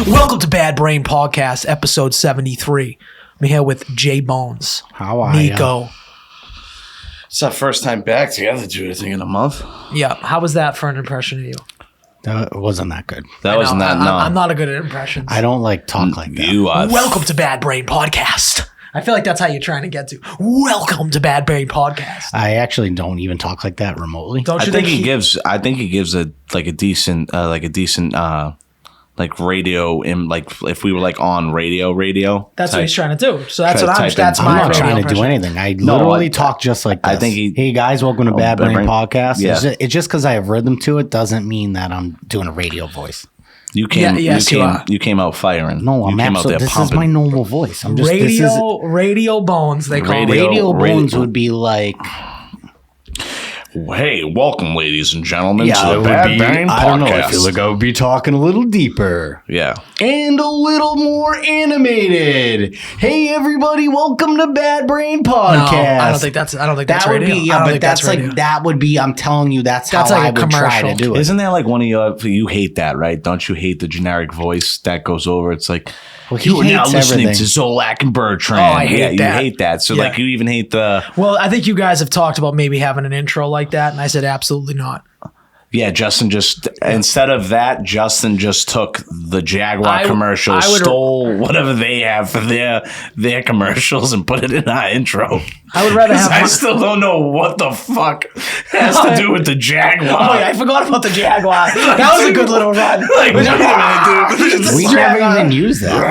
Welcome to Bad Brain Podcast, episode 73. I'm here with J Bones. How are Nico. you? It's our first time back together to do anything in a month. Yeah. How was that for an impression of you? That wasn't that good. That wasn't that. No, I'm not a good at impressions. I don't like talk like that. Welcome to Bad Brain Podcast. I feel like that's how you're trying to get to. Welcome to Bad Brain Podcast. I actually don't even talk like that remotely. Don't you I think he gives a decent radio in, like if we were like on radio. That's what he's trying to do. So that's what I'm. I'm not trying to do anything. I literally talk just like this. I think hey guys, welcome to Bad Brain Podcast. Yeah. It's just because I have rhythm to it doesn't mean that I'm doing a radio voice. You came out firing. No, I'm absolutely. This is my normal voice. I'm just radio bones. They call radio bones would be like. Hey, welcome, ladies and gentlemen, to the Bad Brain Podcast. I don't know. I feel like I would be talking a little deeper. Yeah. And a little more animated. Hey, everybody, welcome to Bad Brain Podcast. No, I don't think that's radio. That would be, I'm telling you, that's how I would try to do it. Isn't that like one of you hate that, right? Don't you hate the generic voice that goes over? It's like, well, you are now listening to Zolak and Bertrand. Oh, I hate that. You hate that. So like you even hate the... Well, I think you guys have talked about maybe having an intro like that, and I said absolutely not. Yeah, Justin instead of that, Justin just took the Jaguar commercials, stole whatever they have for their commercials and put it in our intro. I would rather have. I still don't know what the fuck has to do with the Jaguar. Oh yeah, I forgot about the Jaguar. That was a good little run. We never even used that.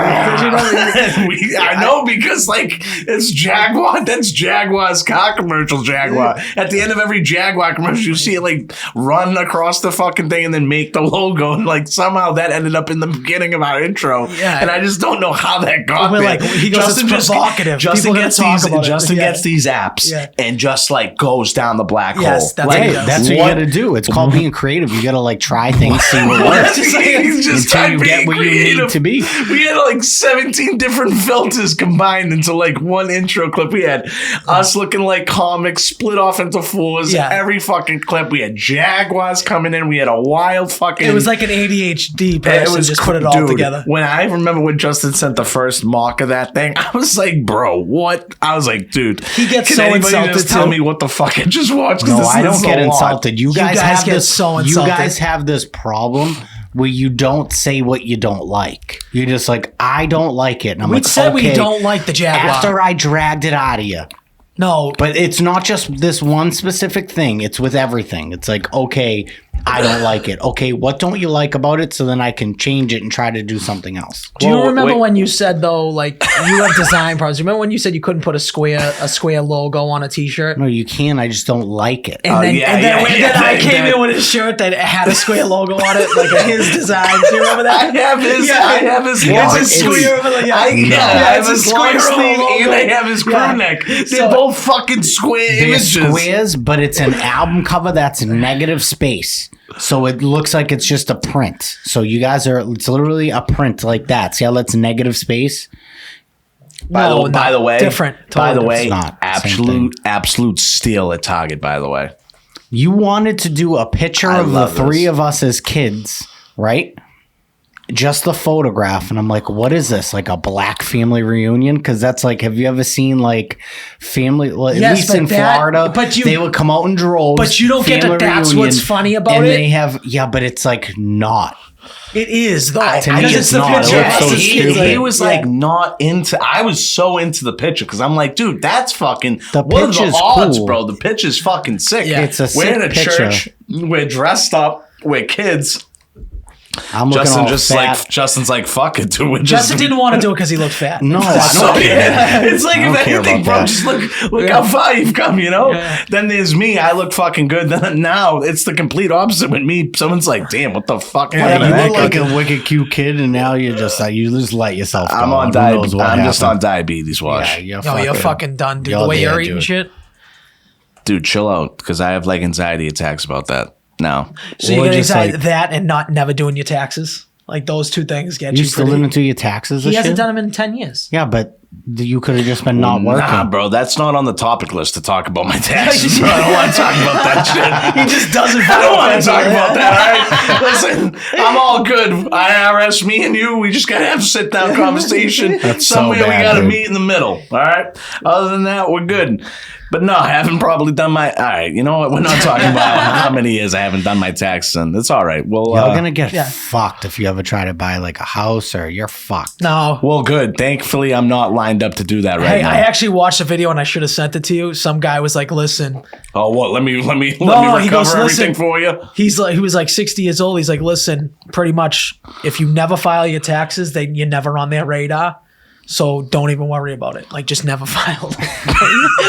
I know because like it's Jaguar. That's Jaguar's car commercial. Jaguar. At the end of every Jaguar commercial, you see it like run across the fucking thing and then make the logo, and like somehow that ended up in the beginning of our intro. Yeah, and I just don't know how that got there. Like he goes, Justin it's provocative. Justin gets these apps and just like goes down the black hole. That's what you gotta do. It's called being creative. You gotta like try things, see what works until you get where you need to be. We had like 17 different filters combined into like one intro clip. We had us looking like comics split off into fours. Every fucking clip. We had Jaguars coming in. We had a wild fucking... It was like an ADHD person just put it all together. When I remember when Justin sent the first mock of that thing, I was like, bro, what? I was like, dude, he gets can so anybody insulted just tell me what the fuck I just watched? No, I don't get insulted. You guys have this problem where you don't say what you don't like. You're just like, I don't like it. And I'm we don't like the Jaguar. After I dragged it out of you. No. But it's not just this one specific thing. It's with everything. It's like, okay, I don't like it. Okay, what don't you like about it? So then I can change it and try to do something else. Do you remember when you said, though, like, you have design problems? Remember when you said you couldn't put a square logo on a T-shirt? No, you can. I just don't like it. And then I came in with a shirt that had a square logo on it, like his design. Do you remember that? I have his square. I have his square sleeve and I have his crew neck. They're both fucking square images. They're squares, but it's an album cover that's negative space. So it looks like it's just a print. So you guys it's literally a print like that. See how that's negative space? By the way, different. By the way, absolute steal at Target, by the way. You wanted to do a picture of the three of us as kids, right? Just the photograph, and I'm like, what is this? Like a black family reunion? Because that's like, have you ever seen like family? At least in Florida, they would come out in droves. But you don't get that. That's what's funny about it. They have, but it's like not. It is though. To me, it's not. He was like not into. I was so into the picture because I'm like, dude, that's fucking. What are the odds, bro? The picture's fucking sick. Yeah. It's a We're in a picture. church. We're dressed up. We're kids. I'm looking Justin all just fat. like Justin's like fuck it, dude. Justin didn't want to do it because he looked fat. No, I So, don't care. it's like I don't if care anything, about bro, that. just look how far you've come, you know? Yeah. Then there's me, I look fucking good. Then now it's the complete opposite with me. Someone's like, damn, what the fuck? Yeah, happened you to that look like guy? a wicked cute kid, and now you're just like you just let yourself go. I'm on Who knows diabetes. what I'm just on happened. diabetes watch. Yeah, No, you're fucking done, dude. You're The way there, you're eating dude. shit. Dude, chill out, because I have like anxiety attacks about that now. So Or you're gonna just, decide like- that and not never doing your taxes? Like those two things get You you still pretty. didn't do your taxes. He this hasn't year? done them in 10 years. Yeah, but you could have just been not working. Nah, bro, that's not on the topic list to talk about my taxes. Bro. I don't want to talk about that shit. He just doesn't. I don't want to talk about that, all right? Listen, I'm all good. IRS, me and you, we just got to have a sit-down conversation. That's so Somewhere we bad, got to dude. meet in the middle, all right? Other than that, we're good. But no, I haven't probably done my... All right, you know what? We're not talking about how many years I haven't done my taxes, and it's all right. Well, You're gonna get yeah. fucked if you ever try to buy like a house, or you're fucked. No. well, good. Thankfully, I'm not lined up to do that right Hey, now. I actually watched a video and I should have sent it to you. Some guy was like, "Listen, Oh, what? Let me No, recover he goes, everything "Listen." for you. he was like 60 years old. He's like, listen, pretty much, if you never file your taxes, then you're never on their radar. So don't even worry about it. Like, just never file.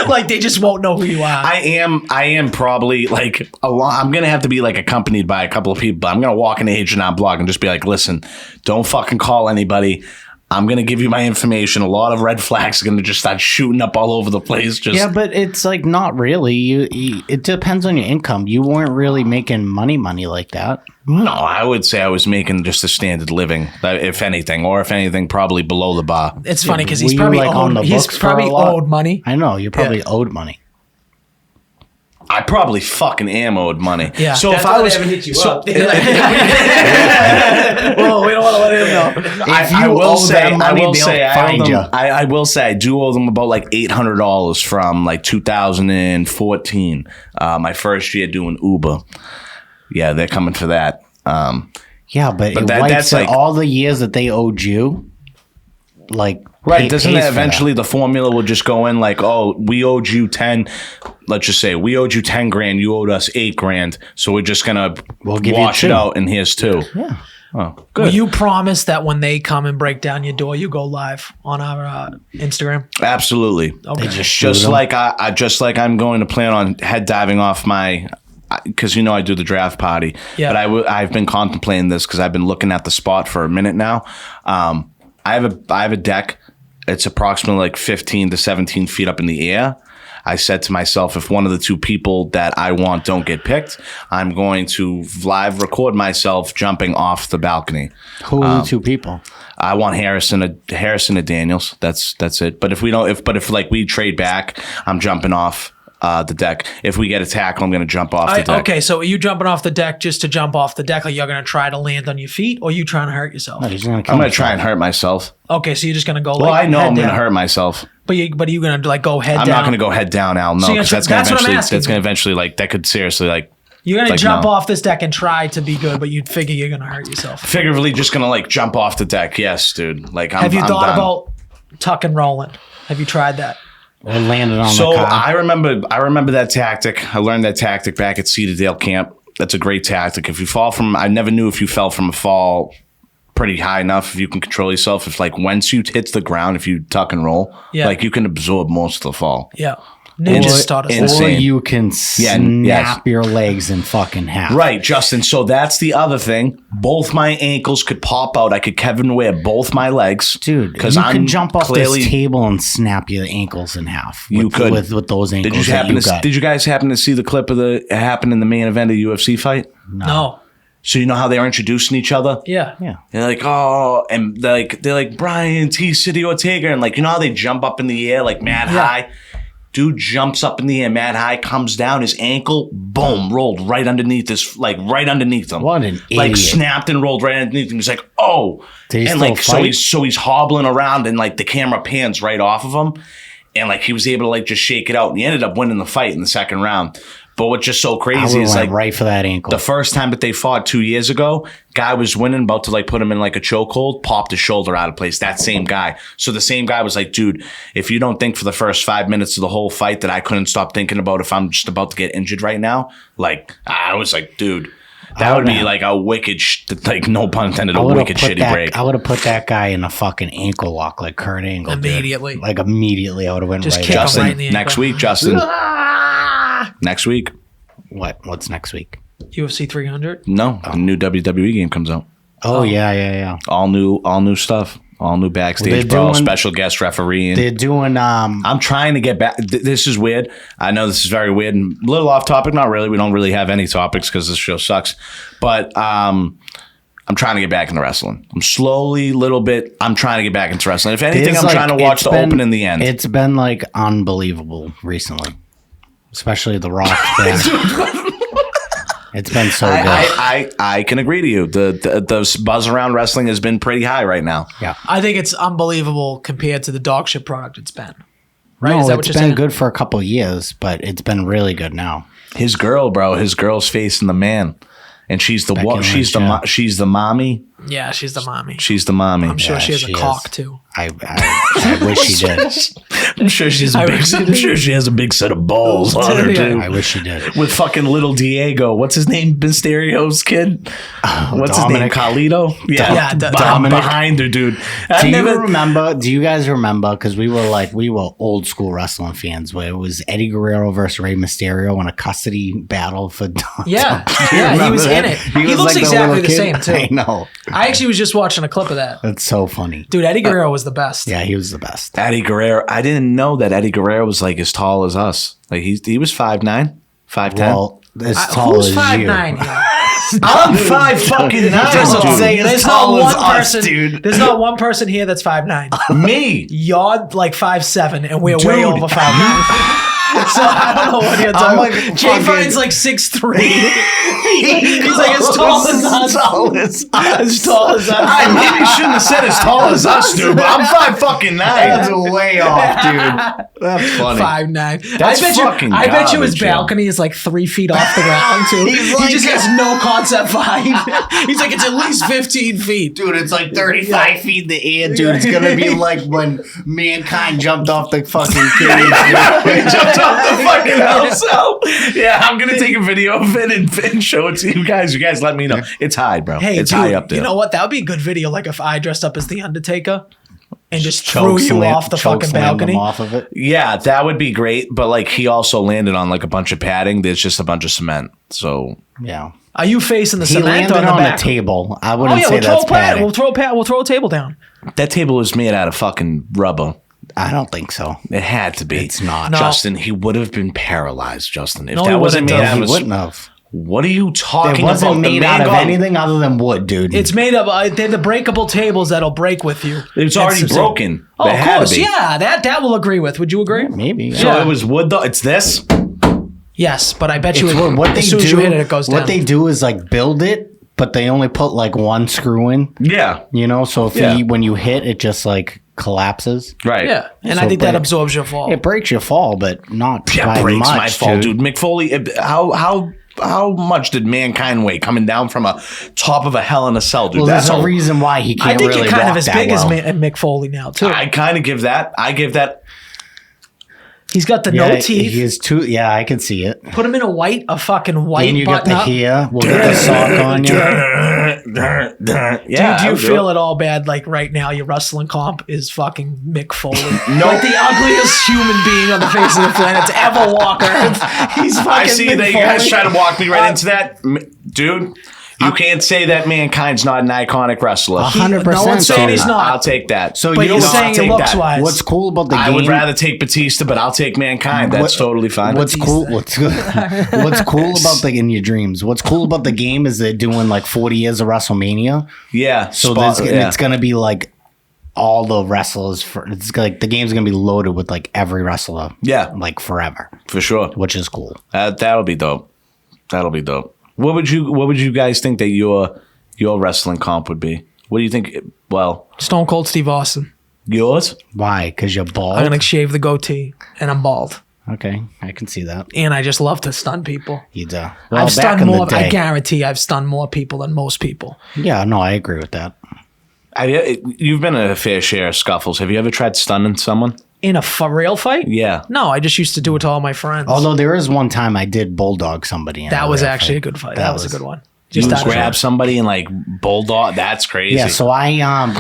Like, they just won't know who you are. I am probably like I'm gonna have to be like accompanied by a couple of people. I'm gonna walk in H&R Block and just be like, listen, don't fucking call anybody. I'm gonna give you my information. A lot of red flags are gonna just start shooting up all over the place. Just Yeah, but it's like not really. You it depends on your income. You weren't really making money like that. no, I would say I was making just a standard living, if anything, probably below the bar. It's funny because Were he's you, probably like, on the he's books for probably a lot? owed money. I know you probably owed money. I probably fucking am owed money. Yeah. So That's if I was, so, Well, we don't want to let him know. If you owe them money, they'll find you. I will say I do owe them about like $800 from like 2014. My first year doing Uber. Yeah, they're coming for that. Yeah, but it that's wipes like- all the years that they owed you. Like Right? Doesn't pays that for eventually the formula will just go in like, oh, we owed you 10. Let's just say we owed you 10 grand. You owed us 8 grand. So we're just gonna We'll give you wash it 2. out, and here's 2. Yeah. Oh, Will good. you promise that when they come and break down your door, you go live on our Instagram? Absolutely. Okay. They just shoot Just them. like I just like I'm going to plan on head diving off my, because you know I do the draft party. Yeah. But I've been contemplating this because I've been looking at the spot for a minute now. I have a deck. It's approximately like 15 to 17 feet up in the air. I said to myself, if one of the 2 people that I want don't get picked, I'm going to live record myself jumping off the balcony. Who are the 2 people? I want Harrison or Daniels. That's it. But if we don't, if like we trade back, I'm jumping off the deck. If we get a tackle, I'm going to jump off the deck. Okay, so are you jumping off the deck just to jump off the deck? Like you're going to try to land on your feet, or you trying to hurt yourself? No, he's gonna kill I'm going to himself. try and hurt myself. Okay, so you're just going to go. Well, like, I know head I'm going to down. hurt myself. But you going to like go head I'm down. not going to go head down, Al. No, So you're because gonna that's going try- to that's what I'm eventually. asking That's going you. to eventually like that could seriously like You're going to like, jump no. off this deck and try to be good, but you'd figure you're going to hurt yourself. figuratively just going to like jump off the deck. Yes, dude. Like I'm. Have you I'm thought done. about tuck and rolling? Have you tried that? Or landed on So the car. I remember that tactic. I learned that tactic back at Cedardale Camp. That's a great tactic. If you fall from, I never knew if you fell from a fall pretty high enough, if you can control yourself. If like once you hit the ground, if you tuck and roll, Yeah. like you can absorb most of the fall. Yeah. Ninjas taught us in- that. Or insane. you can Yeah, snap yes. your legs in fucking half. Right, Justin. So that's the other thing. Both my ankles could pop out. I could Kevin Ware both my legs, Dude, Because you I'm can jump off clearly. this table and snap your ankles in half. You with, could. with those ankles Did you that happen you to? got. Did you guys happen to see the clip of the it happened in the main event of the UFC fight? No. So you know how they were introducing each other? Yeah. Yeah. They're like, oh, and they're like Brian T. City Ortega, and like you know how they jump up in the air like mad high. Dude jumps up in the air, mad high, comes down, his ankle, boom, rolled right underneath right underneath him. What an Like idiot. snapped and rolled right underneath him. He's like, oh, Did he and still like fight? so he's hobbling around, and like the camera pans right off of him, and like he was able to like just shake it out, and he ended up winning the fight in the second round. But what's just so I crazy would've is went like right for that ankle. the first time that they fought 2 years ago, guy was winning, about to like put him in like a chokehold, popped his shoulder out of place. That same guy. So the same guy was like, dude, if you don't think for the first 5 minutes of the whole fight that I couldn't stop thinking about if I'm just about to get injured right now, like I was like, dude. That would be like a wicked, like no pun intended, a wicked shitty break. I would have put that guy in a fucking ankle lock like Kurt Angle immediately. Did. Like immediately, I would have went just right. Kick Justin, him right in the next ankle. week, Justin. Next week. What's next week? UFC 300. No, a new WWE game comes out. Oh yeah. All new stuff. All new backstage brawl, special guest refereeing. They're doing. I'm trying to get back. This is weird. I know this is very weird and a little off topic. Not really. We don't really have any topics because this show sucks. But I'm trying to get back into wrestling. I'm slowly, little bit. I'm trying to get back into wrestling. If anything, I'm trying to watch the open and the end. It's been like unbelievable recently, especially The Rock. It's been so good. I can agree to you. The buzz around wrestling has been pretty high right now. Yeah. I think it's unbelievable compared to the dog shit product it's been. Right? No, Is that what it's you're been saying? good for a couple of years, but it's been really good now. His girl, bro. His girl's facing the man, and she's the what? She's the mommy. Yeah, she's the mommy. She's the mommy. I'm sure she has a cock too. I wish she did. I'm sure she's I'm sure she has a big set of balls on her too. I wish she did. With fucking little Diego. What's his name? Mysterio's kid. What's Dominic. his name? Carlito. Yeah, Dominic. behind her, dude. Do you guys remember? Because we were old school wrestling fans. Where it was Eddie Guerrero versus Rey Mysterio in a custody battle for. Yeah, he was in it. He looks like exactly the kid. same too. I know. I actually was just watching a clip of that. That's so funny. Dude, Eddie Guerrero was the best. Yeah, he was the best. Eddie Guerrero. I didn't know that Eddie Guerrero was like as tall as us. Like he was 5'9", 5'10". Well, as tall who's as 5'9"? you. I'm 5'9". There's not one person, dude. There's not one person here that's 5'9". Me. You're like 5'7", and we're way over 5'9". So I don't know what you're talking about. Jay Fine's like 6'3". He's like as tall as us. As tall as us. I maybe shouldn't have said as tall as us, dude. But I'm 5'9". That's way off, dude. That's funny. 5'9". That's I bet you his garbage, balcony is like 3 feet off the ground too. He just has no concept vibe. He's like, it's at least 15 feet. Dude, it's like 35 feet in the air, dude. It's gonna be like when Mankind jumped off the fucking cage. Jumped off the fucking house. Yeah, I'm gonna take a video of it and show it to you guys. You guys let me know. It's high, bro. Hey, it's dude, high up there. You know what? That would be a good video. Like if I dressed up as the Undertaker and just threw you off the fucking balcony. Off of it. Yeah, that would be great. But like he also landed on like a bunch of padding. There's just a bunch of cement. So yeah. Are you facing the He cement landed on the on back? a table. I wouldn't say that's padding. We'll throw a table down. that table was made out of fucking rubber. I don't think so. It had to be. It's not. No. Justin, he would have been paralyzed, Justin. If No, he that wasn't wouldn't made have. out He of wouldn't have. What are you talking It wasn't about? made out of anything other than wood, dude. It's made of they're the breakable tables that'll break with you. It's already broken. Oh, It of had to course, be. yeah. That will agree with. Would you agree? Maybe. So Yeah. it was wood though. It's this. Yes, but I bet you It's what they as soon as you hit it, it goes down. What they do is like build it, but they only put like one screw in. Yeah. You know, so if Yeah. when you hit, it just like collapses. Right. Yeah, and So I think that break- absorbs your fall. It breaks your fall, but not Yeah, by breaks much, my fall, dude. McFoley, how much did Mankind weigh coming down from a top of a Hell in a Cell, dude? Well, there's a reason why he I can't think really you're kind walk of as that big well. as Mick Foley now too. I kind of give that. I give that. He's got the Yeah, no teeth. He is too. Yeah, I can see it. Put him in a fucking white And you got button the up. hair. We'll get the sock on you. Yeah. Do you I feel do. it all bad? Like right now, your wrestling comp is fucking Mick Foley. Like the ugliest human being on the face of the planet to ever walk Earth. He's fucking I see Mick that you guys Foley. try to walk me right into that, dude. You can't say that Mankind's not an iconic wrestler. 100%. No one's saying he's not. I'll take that. So But you know you're what? saying it take looks that. wise. What's cool about the I game? would rather take Batista, but I'll take Mankind. That's totally fine. What's cool? What's cool about the in your dreams? What's cool about the game is they're doing like 40 years of WrestleMania. Yeah. So it's gonna be like all the wrestlers. It's like the game's gonna be loaded with like every wrestler. Yeah. like forever, for sure. which is cool. That'll be dope. That'll be dope. What would you guys think that your wrestling comp would be? What do you think? Well, Stone Cold Steve Austin. yours? Why? Because you're bald. I'm gonna shave the goatee, and I'm bald, Okay, I can see that. and I just love to stun people. You do. Well, I've back stunned in the more. I day- guarantee I've stunned more people than most people. Yeah, no, I agree with that. You've been in a fair share of scuffles. Have you ever tried stunning someone? In a for real fight? Yeah. No, I just used to do it to all my friends. Although there is one time I did bulldog somebody. In that a was real actually fight. a good fight. That was a good one. Just you out of grab somebody and like bulldog. That's crazy. Yeah, so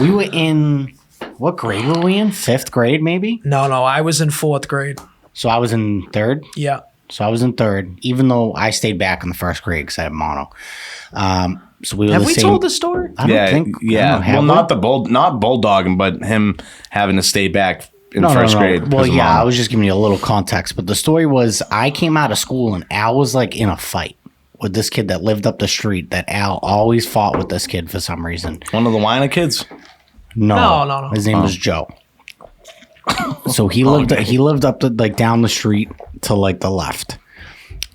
we were in, what grade were we in? 5th grade, maybe? No, I was in 4th grade. So I was in 3rd? Yeah. So I was in 3rd, even though I stayed back in the 1st grade because I had mono. So we were Have the we same. told the story? I don't think. Yeah. I don't know, Well, have we? not bulldogging, but him having to stay back in first grade. Well, because of yeah, mono. I was just giving you a little context. But the story was I came out of school and Al was like in a fight with this kid that lived up the street that Al always fought with this kid for some reason. One of the Weiner kids. No. His name was Joe. So he lived up the, like down the street to like the left.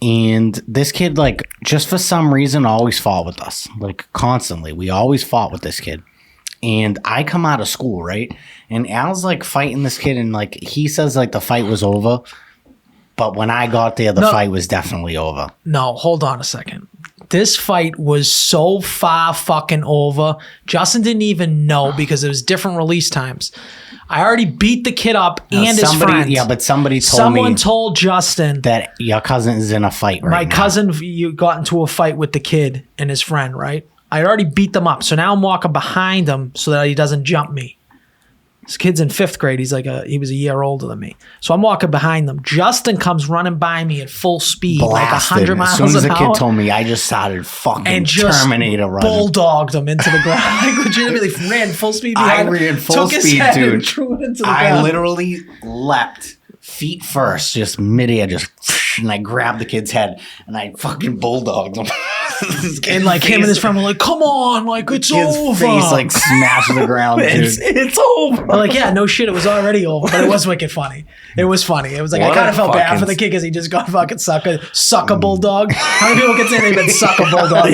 And this kid, like, just for some reason, always fought with us. Like, constantly. We always fought with this kid. And I come out of school, right? And Al's, like, fighting this kid. And, like, he says, like, the fight was over. But when I got there, the fight was definitely over. No, hold on a second. This fight was so far fucking over. Justin didn't even know because it was different release times. I already beat the kid up and his friend. Yeah, but somebody told Someone me told Justin that your cousin is in a fight right my now. cousin, you got into a fight with the kid and his friend, right? I already beat them up. So now I'm walking behind him so that he doesn't jump me. This kid's in 5th grade. He was a year older than me. So I'm walking behind them. Justin comes running by me at full speed, like 100 miles an hour. As soon as the kid told me, I just started fucking and just Terminator running. bulldogged him into the ground. Like legitimately ran full speed behind him. I ran full took his speed, head and dude. threw it into the I ground. literally leapt feet first, just midair, and I grabbed the kid's head and I fucking bulldogged him. And like him and his friend were like, "Come on, like it's His over." face like smashed to the ground, dude. It's over. I'm like, yeah, no shit, it was already over, but it was wicked funny. It was funny. It was like What I kind a of felt bad fucking- for the kid because he just got fucking suck a bulldog. How many people can say they've been suck a bulldog?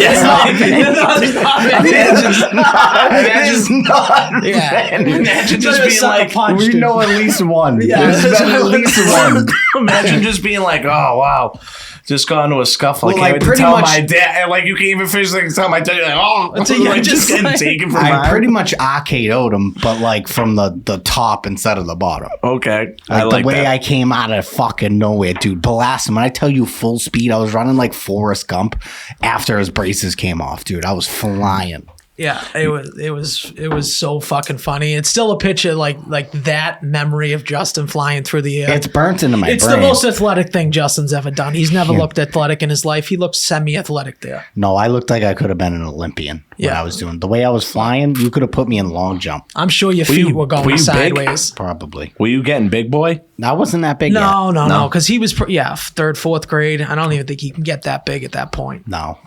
Imagine just being like, we know at least one. Yeah. There's been at least one. imagine just being like, oh wow, just got into a scuffle. Well, I like, can't wait to pretty tell much- my dad. And like you can't even finish the tell my dad. Like, oh, you're like, just just getting like- taken from I my. pretty much RKO'd him, but like from the top instead of the bottom. Okay, I Like like the way that. I came out of fucking nowhere, dude. Blast him. When I tell you full speed, I was running like Forrest Gump after his braces came off, dude. I was flying. Yeah, it was so fucking funny. It's still a picture like that memory of Justin flying through the air. It's burnt into my It's brain. the most athletic thing Justin's ever done. He's never looked athletic in his life. He looked semi-athletic there. No, I looked like I could have been an Olympian when Yeah. I was doing the way I was flying. You could have put me in long jump, I'm sure your feet were going were you big? sideways. probably. Were you getting big boy? I wasn't that big yet. No, because he was 3rd, 4th grade. I don't even think he can get that big at that point. No,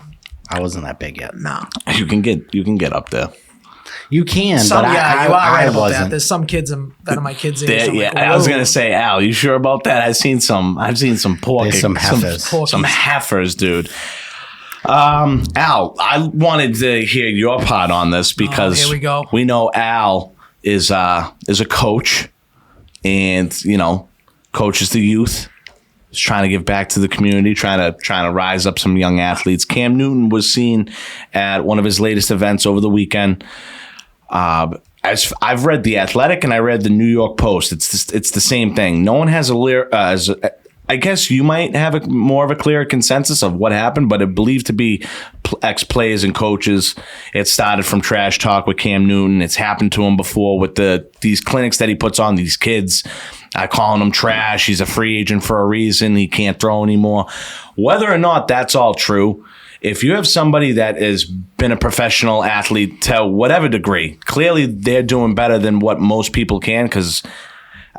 I wasn't that big yet. No, You can get up there. You can, some, but yeah, I, you are I right about that. wasn't. There's some kids that are my kids' age. Yeah, I'm yeah. like, I was whoa. gonna say, Al, you sure about that? I've seen some pork, There's some heifers. some heifers, dude. Al, I wanted to hear your part on this because here we go. We know Al is a coach, and coaches the youth. He's trying to give back to the community, trying to rise up some young athletes. Cam Newton was seen at one of his latest events over the weekend. As I've read The Athletic and I read the New York Post, it's the same thing. No one has I guess you might have more of a clear consensus of what happened, but it believed to be ex-players and coaches. It started from trash talk with Cam Newton. It's happened to him before with these clinics that he puts on these kids. Calling him trash. He's a free agent for a reason. He can't throw anymore. Whether or not that's all true, if you have somebody that has been a professional athlete to whatever degree, clearly they're doing better than what most people can because,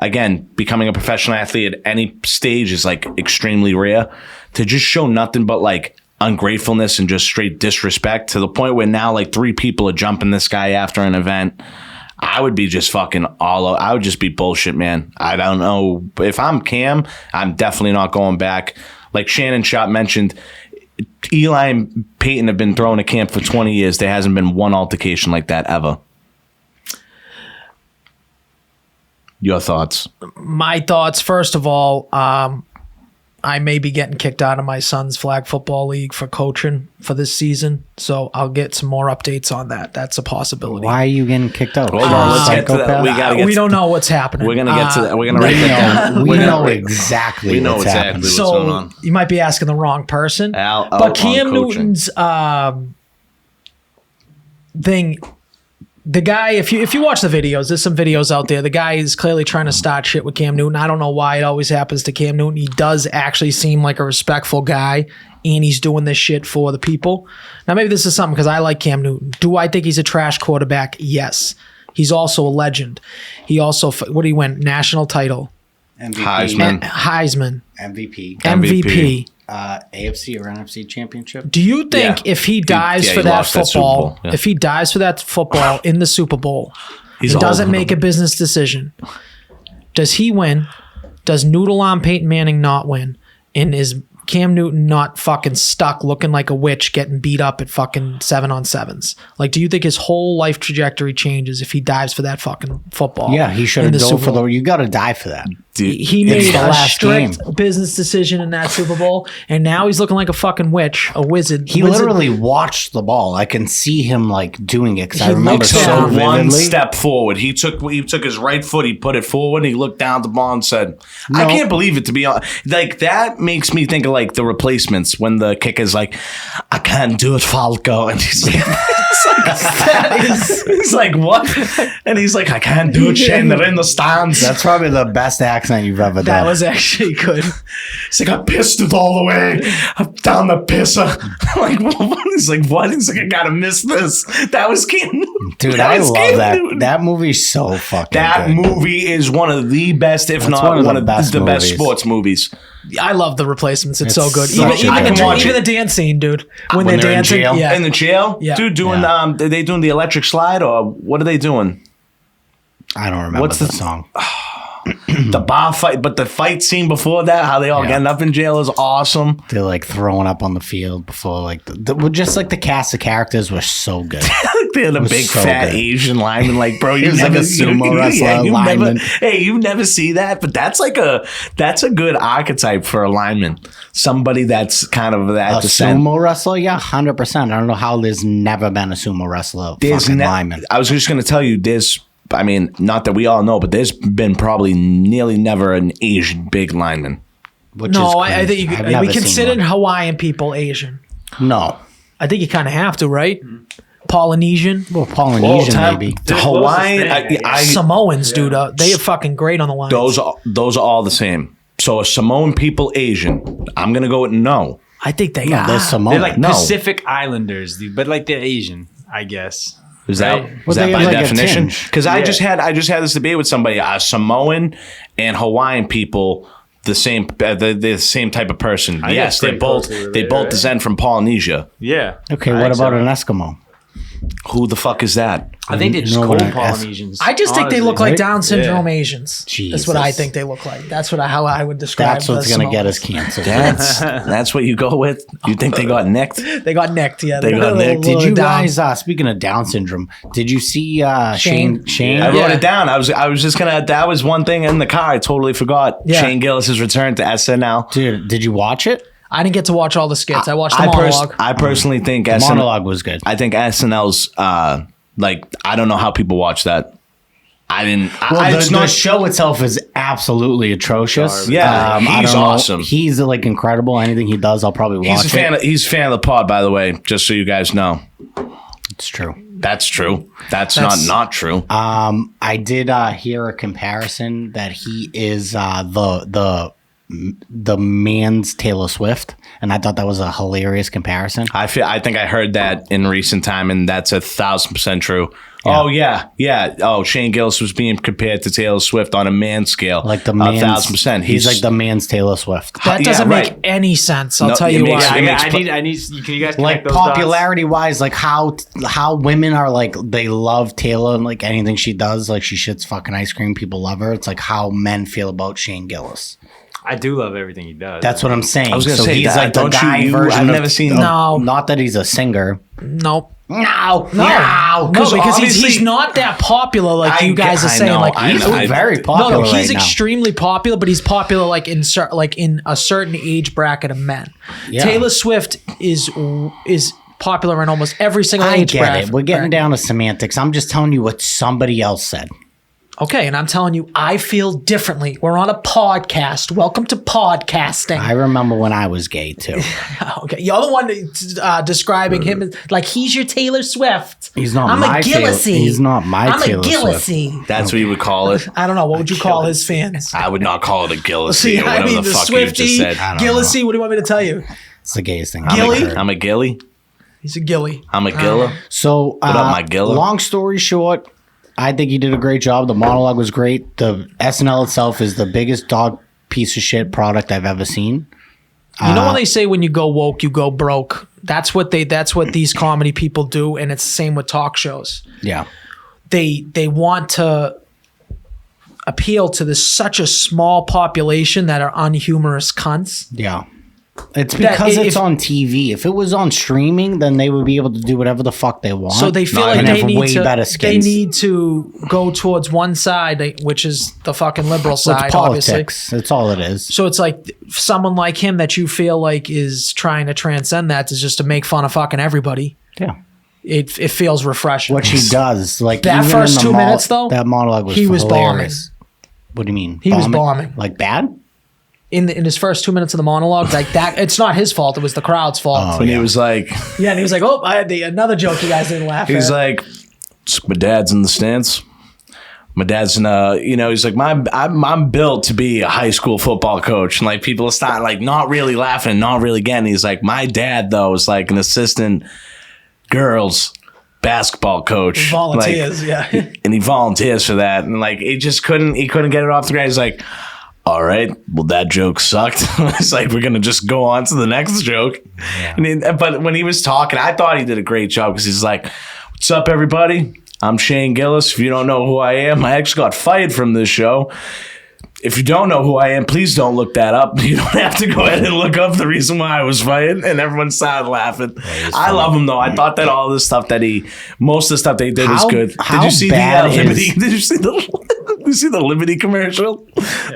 again, becoming a professional athlete at any stage is like extremely rare. To just show nothing but like ungratefulness and just straight disrespect to the point where now like 3 people are jumping this guy after an event. I would be just fucking I would just be bullshit, man. I don't know. If I'm Cam, I'm definitely not going back. Like Shannon Sharp mentioned, Eli and Peyton have been thrown a camp for 20 years. There hasn't been one altercation like that ever. Your thoughts? My thoughts, first of all, I may be getting kicked out of my son's flag football league for coaching for this season. So I'll get some more updates on that. That's a possibility. Why are you getting kicked out? Hold on, let's get to that. We don't know what's happening. We're gonna get to that. We're gonna write that down. We know exactly what's happening. what's going on. You might be asking the wrong person. Al, but Cam on coaching. Newton's thing. The guy, if you watch the videos, there's some videos out there. The guy is clearly trying to start shit with Cam Newton. I don't know why it always happens to Cam Newton. He does actually seem like a respectful guy, and he's doing this shit for the people. Now, maybe this is something because I like Cam Newton. Do I think he's a trash quarterback? Yes. He's also a legend. He also, what did he win? National title. MVP. Heisman. MVP. AFC or NFC championship. Do you think if he dives for that football, if he dives for that football in the Super Bowl, he doesn't make a business decision, does he win? Does Noodle on Peyton Manning not win? And is Cam Newton not fucking stuck looking like a witch getting beat up at fucking 7-on-7s? Like, do you think his whole life trajectory changes if he dives for that fucking football? Yeah, he should have dove for the. You got to die for that. He made a strict business decision in that Super Bowl, and now he's looking like a fucking witch, a wizard. He literally watched the ball. I can see him like doing it because I remember so one step forward. He took his right foot, he put it forward, and he looked down at the ball and said, "I can't believe it." To be honest, like that makes me think of like The Replacements when the kicker's like, "I can't do it, Falco," and he's like, he's like, what? And he's like, "I can't do it, Shane. They're in the stands." That's probably the best accent you've ever done. That was actually good. He's like, "I pissed it all the way. I'm down the pisser." I'm like, what? He's like, what? He's like, "I gotta miss this." That was Cam Newton. Dude, I love that. That movie's so fucking That good. movie is one of the best, if not one of the best sports movies. I love The Replacements. It's so good. Even Even the dance scene, dude. When they're dancing. in jail. Yeah. In the jail? Yeah. Dude, doing are they doing the electric slide or what are they doing? I don't remember the song. The bar fight, but the fight scene before that, how they all getting up in jail is awesome. They're like throwing up on the field before, like just like the cast of characters were so good. They had a big so fat good. Asian lineman, like bro, He was like a sumo wrestler lineman. You never see that, but that's a good archetype for a lineman. Somebody that's kind of that A sumo wrestler, yeah, 100%. I don't know how there's never been a sumo wrestler fucking lineman. I was just gonna tell you, I mean, not that we all know, but there's been probably nearly never an Asian big lineman. I think we considered Hawaiian people Asian. No. I think you kind of have to, right? Polynesian. Well, Polynesian maybe. Hawaiian, Samoans, dude. They are fucking great on the line. Those are all the same. So are Samoan people Asian? I'm gonna go with no. I think they They're are. Samoan. They're like Pacific Islanders, dude, but like they're Asian, I guess. Is that they by have like a definition? tinge. Because I just had this debate with somebody. Samoan and Hawaiian people, the same type of person. Yes, they both descend from Polynesia. Yeah. Okay, what about an Eskimo? Who the fuck is that? I think they're just No cold one- Polynesians. I just think they look like Right? Down syndrome Asians. Jesus. That's what I think they look like. That's how I would describe. That's what's the going to get Samoans. us canceled. That's what you go with. You think they got nicked? They got nicked. Yeah, They got nicked. Did you down. guys, speaking of Down syndrome, did you see Shane? I wrote it down. I was just gonna. That was one thing in the car. I totally forgot. Yeah. Shane Gillis's return to SNL. Dude, did you watch it? I didn't get to watch all the skits. I watched the monologue. I personally think The SNL. monologue was good. I think SNL's. Like I don't know how people watch that. I didn't. The show itself is absolutely atrocious. Yeah, I he's don't know. awesome. He's like incredible. Anything he does, I'll probably watch He's a fan of the pod, by the way. Just so you guys know. It's true. That's true. That's not true. I did hear a comparison that he is the man's Taylor Swift, and I thought that was a hilarious comparison. I think I heard that in recent time, and that's 1,000% true. Yeah. Oh yeah. Oh, Shane Gillis was being compared to Taylor Swift on a man scale. Like the man's 1,000%. He's like the man's Taylor Swift. That doesn't make any sense. I'll tell you why. I need. Can you guys like popularity wise, like how women are like they love Taylor and like anything she does, like she shits fucking ice cream, people love her. It's like how men feel about Shane Gillis. I do love everything he does. That's what I'm saying. I was gonna say he's that. like the Don't guy you- version. I've of- never seen- No. Not that he's a singer. Nope. No, No, because he's not that popular like you guys are saying. know, like He's I- very popular. no, he's right now. extremely popular, but he's popular like in a certain age bracket of men. Yeah. Taylor Swift is popular in almost every single I age get bracket. it. We're getting down to semantics. I'm just telling you what somebody else said. Okay, and I'm telling you, I feel differently. We're on a podcast. Welcome to podcasting. I remember when I was gay too. Okay, you're the one describing him as like he's your Taylor Swift. He's not I'm my a Gillisy. He's not my I'm Taylor a Gillisy. Swift. That's what you would call it. I don't know. What would you call his fans? I would not call it a Gillisy See, or whatever the fuck you just Swiftie, said. Gillisy. What do you want me to tell you? It's the gayest thing. Gilly? I'm a Gilly. He's a Gilly. I'm a Gilla. So, up, my Gilla? long story short, I think he did a great job. The monologue was great. The SNL itself is the biggest dog piece of shit product I've ever seen. You know when they say when you go woke, you go broke. That's what these comedy people do, and it's the same with talk shows. Yeah. They want to appeal to such a small population that are unhumorous cunts. Yeah. It's because it's on TV. If it was on streaming, then they would be able to do whatever the fuck they want. So they feel like and they have need way to. better They skins. need to go towards one side, which is the fucking liberal So it's side, obviously. politics. That's all it is. So it's like someone like him that you feel like is trying to transcend that is just to make fun of fucking everybody. Yeah. It feels refreshing. What she does, like That even first in the 2 minutes, though, that monologue was he was hilarious. What do you mean? He was bombing. Like bad? in his first 2 minutes of the monologue, like that, it's not his fault. It was the crowd's fault. When he was like, Yeah, and he was like, "Oh, I had another joke you guys didn't laugh he's at." like, my dad's in the stands. My dad's in he's like, I'm built to be a high school football coach. And like people start like not really laughing, not really getting. He's like, my dad though is like an assistant girls basketball coach. Volunteers, Like, yeah. and he volunteers for that. And like he couldn't get it off the ground. He's like, all right, well, that joke sucked. It's like, we're going to just go on to the next joke. Yeah. But when he was talking, I thought he did a great job because he's like, what's up, everybody? I'm Shane Gillis. If you don't know who I am, I actually got fired from this show. If you don't know who I am, please don't look that up. You don't have to go ahead and look up the reason why I was fired. And everyone started laughing. I love him, though. I thought that all this stuff most of the stuff they did was good. Did you see the Liberty? Did you see the Liberty commercial?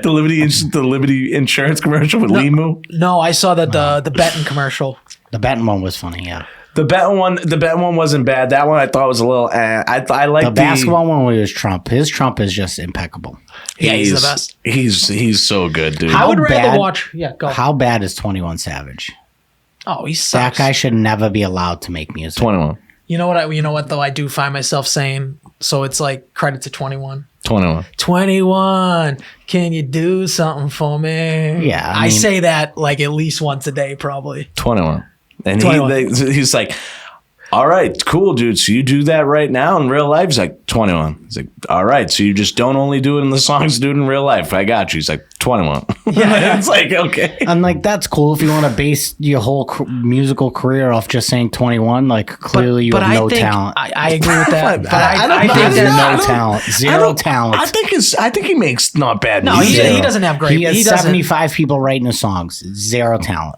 The Liberty insurance commercial with Limu? No, I saw that the betting commercial. The Benton one was funny, yeah. The bet one wasn't bad. That one I thought was a little. I like the basketball one where he was Trump. His Trump is just impeccable. Yeah, he's the best. He's so good, dude. I would rather bad- watch. Yeah, go. How bad is 21 Savage? Oh, he That sucks. guy should never be allowed to make music. 21. You know what though? I do find myself saying. So it's like credit to 21. 21. 21. Can you do something for me? Yeah, I I mean- say that like at least once a day, probably. 21. And 21. He's like, all right, cool, dude. So you do that right now in real life? He's like, 21. He's like, all right. So you just don't only do it in the songs, do it in real life. I got you. He's like, 21. Yeah. It's like, okay. And like that's cool if you want to base your whole musical career off just saying 21. Like clearly you have no talent. I agree with that. But I I think don't that know. no talent, zero talent. I think he makes not bad No, music. he doesn't have great. He has doesn't. 75 people writing his songs. Zero talent.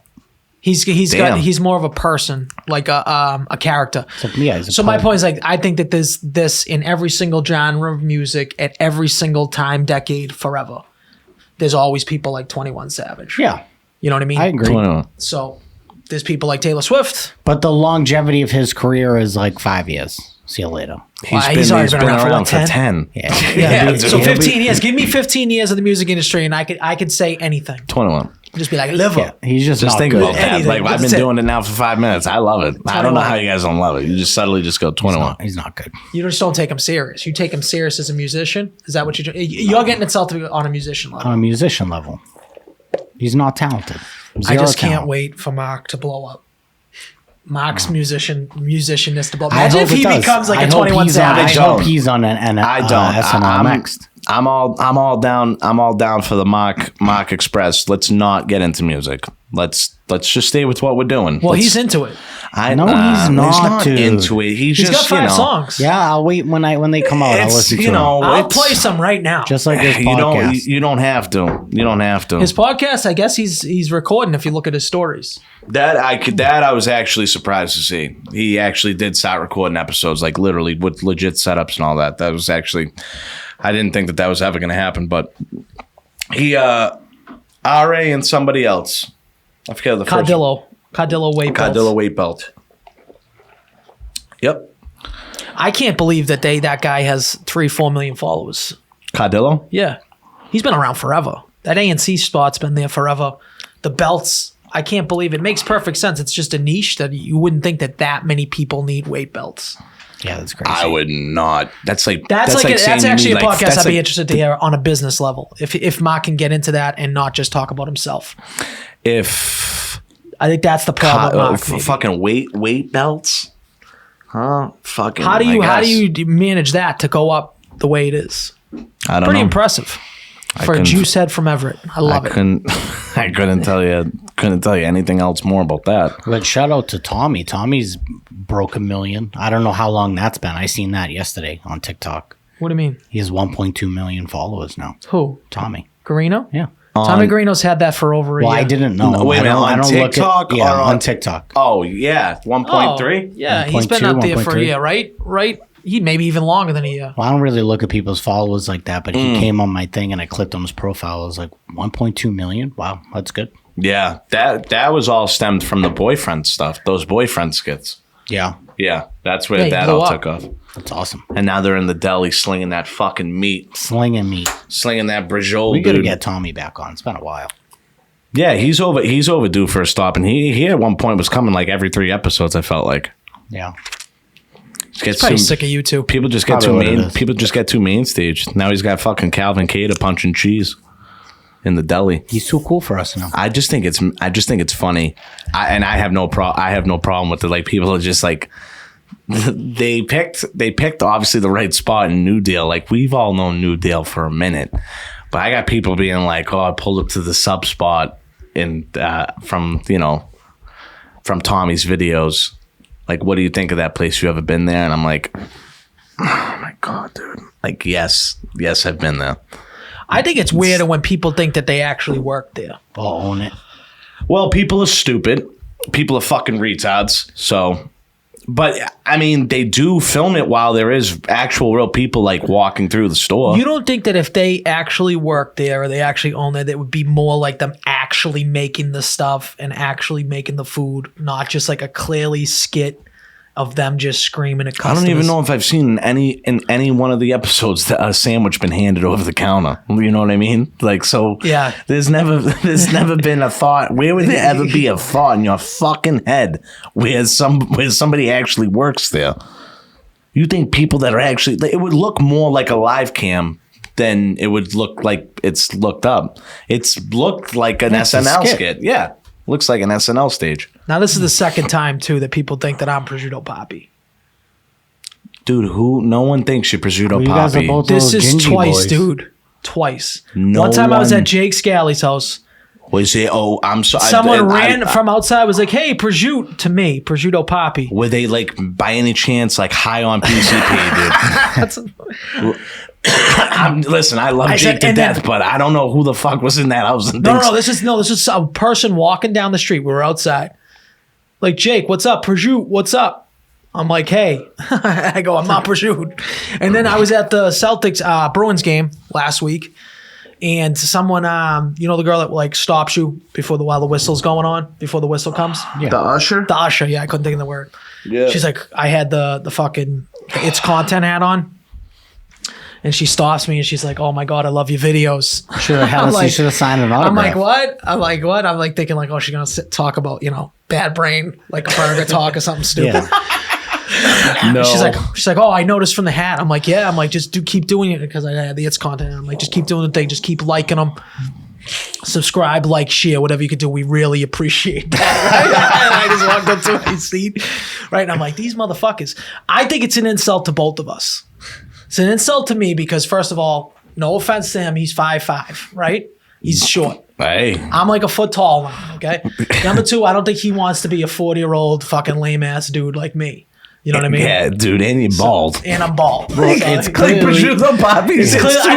He's more of a person, like a character. Yeah, he's a So my poet. point is, like, I think that there's this in every single genre of music at every single time, decade, forever. There's always people like 21 Savage. Yeah, You know what I mean? I agree. 21. So there's people like Taylor Swift. But the longevity of his career is like 5 years. See you later. He's already been around for 10. Yeah. Yeah. dude. So 15 years. Give me 15 years of the music industry, and I could say anything. 21. Just be like, live Yeah, up. he's just Just not think good. about that. Anything. Like, I've been That's it. doing it now for 5 minutes. I love it. I don't know how you guys don't love it. You just subtly just go 21. He's not good. You just don't take him serious. You take him serious as a musician. Is that what you do? You're getting itself on a musician level. On a musician level, he's not talented. I just Zero can't talent. wait for Mark to blow up. Mark's musicianness to blow up. I Imagine hope if he it does. becomes like I a hope 21 he's on- Savage. I hope he's on an I don't. SNL next. I'm all down. I'm all down for the mock Express. Let's not get into music. Let's just stay with what we're doing. Well, Let's- he's into it. No, he's not, dude. into it. He's He's just got 5 songs. Yeah, I'll wait when they come out. I'll It's, listen to you know, them. I'll it's- play some right now. Just like his you podcast. don't have to. You don't have to. His podcast, I guess he's recording if you look at his stories. That I was actually surprised to see. He actually did start recording episodes, like literally with legit setups and all that. That was actually, I didn't think that was ever going to happen, but he, RA and somebody else. I forget the first. Cardillo weight belt. Cardillo weight belt. Yep. I can't believe that that guy has 3-4 million followers. Cardillo? Yeah. He's been around forever. That ANC spot's been there forever. The belts, I can't believe it. Makes perfect sense. It's just a niche that you wouldn't think that many people need weight belts. Yeah, that's crazy. I would not. That's That's saying actually you a need, podcast I'd be like, interested to hear on a business level. If Mark can get into that and not just talk about himself. if I think that's the problem. Mark, maybe. fucking weight belts, huh? Fucking. How do I guess. you manage that to go up the way it is? I don't Pretty know. impressive for a couldn't- juice head from Everett. I love it. I couldn't tell you anything else more about that. But shout out to Tommy. Tommy's broke 1 million. I don't know how long that's been. I seen that yesterday on TikTok. What do you mean? He has 1.2 million followers now. Who? Tommy. Garino? Yeah. Tommy Garino's had that for over a Well, year. I didn't know. No, wait a minute, on TikTok yeah, or on on- TikTok. Oh yeah, 1.3. Yeah, he's been 1.2, up there for a 1.3. year, right? Right? He maybe even longer than a year. Well, I don't really look at people's followers like that, but he came on my thing and I clicked on his profile. I was like, 1.2 million? Wow, that's good. Yeah, that was all stemmed from the boyfriend stuff. Those boyfriend skits. Yeah, Yeah, that's where Yeah, he that blew all up. took off. that's awesome. And now they're in the deli slinging that fucking meat, Slinging meat. slinging that brajol. We got to dude. get Tommy back on. It's been a while. Yeah, he's overdue for a stop, and he at one point was coming like every 3 episodes. I felt like. Yeah. He's Probably sick of you too. People just get Probably too what it main. is. People just get too main stage. Now he's got fucking Calvin Cater punching cheese in the deli. He's too cool for us now. I just think it's funny, I have no problem with it. Like people are just like they picked obviously the right spot in New Deal. Like we've all known New Deal for a minute, but I got people being like, "Oh, I pulled up to the sub spot in from Tommy's videos. Like, what do you think of that place? You ever been there?" And I'm like, "Oh my god, dude! Like, yes, I've been there." I think it's weirder when people think that they actually work there. I'll own it. Well, people are stupid. People are fucking retards. So, but I mean, they do film it while there is actual real people like walking through the store. You don't think that if they actually work there or they actually own it, it would be more like them actually making the stuff and actually making the food, not just like a clearly skit of them just screaming at I customers? don't even know if I've seen in any one of the episodes that a sandwich been handed over the counter. You know what I mean? Like, so Yeah. There's never been a thought. Where would there ever be a thought in your fucking head where somebody actually works there? You think people that are actually, it would look more like a live cam than it would look like it's looked up. It's looked like an It's a SNL skit. skit. Yeah. Looks like an SNL stage. Now, this is the second time, too, that people think that I'm Prosciutto Poppy. Dude, no one thinks you're Prosciutto You guys are Poppy. both This little is gingy twice, boys. dude. Twice. No one time I was one- at Jake Scally's house. Was it? Oh, I'm sorry. Someone ran from outside, was like, "Hey, prosciutto," to me, Prosciutto Poppy. Were they like by any chance like high on PCP, dude? That's, Listen, I love I Jake said- to and death, then- but I don't know who the fuck was in that house. And no, thinks- this is a person walking down the street. We were outside. Like, Jake, what's up? Prosciutto, what's up? I'm like, hey. I go, I'm not prosciutto. And then I was at the Celtics Bruins game last week, and someone, you know, the girl that like stops you while the whistle's going on, before the whistle comes. The usher. The usher, yeah, I couldn't think of the word. Yeah. She's like, I had the fucking It's Content hat on. And she stops me and she's like, "Oh my god, I love your videos." Should have had I'm us. like- You should have signed an autograph. I'm like, what? I'm like thinking like, oh, she's gonna talk about, you know, bad brain, like a burger talk or something stupid. Yeah. No. She's like, oh, I noticed from the hat. I'm like, yeah. I'm like, just keep doing it because I had the It's Content. I'm like, just keep doing the thing. Just keep liking them. Subscribe, like, share, whatever you could do. We really appreciate that. Right? And I just walked up to my seat, right? And I'm like, these motherfuckers. I think it's an insult to both of us. It's an insult to me because, first of all, no offense to him, he's 5'5", right? He's short. Hey, I'm like a foot tall now, okay? Number two, I don't think he wants to be a 40-year-old fucking lame-ass dude like me. You know what I mean? yeah, dude, and you're bald. And I'm bald. it's So, clearly- Prosciutto Poppy. I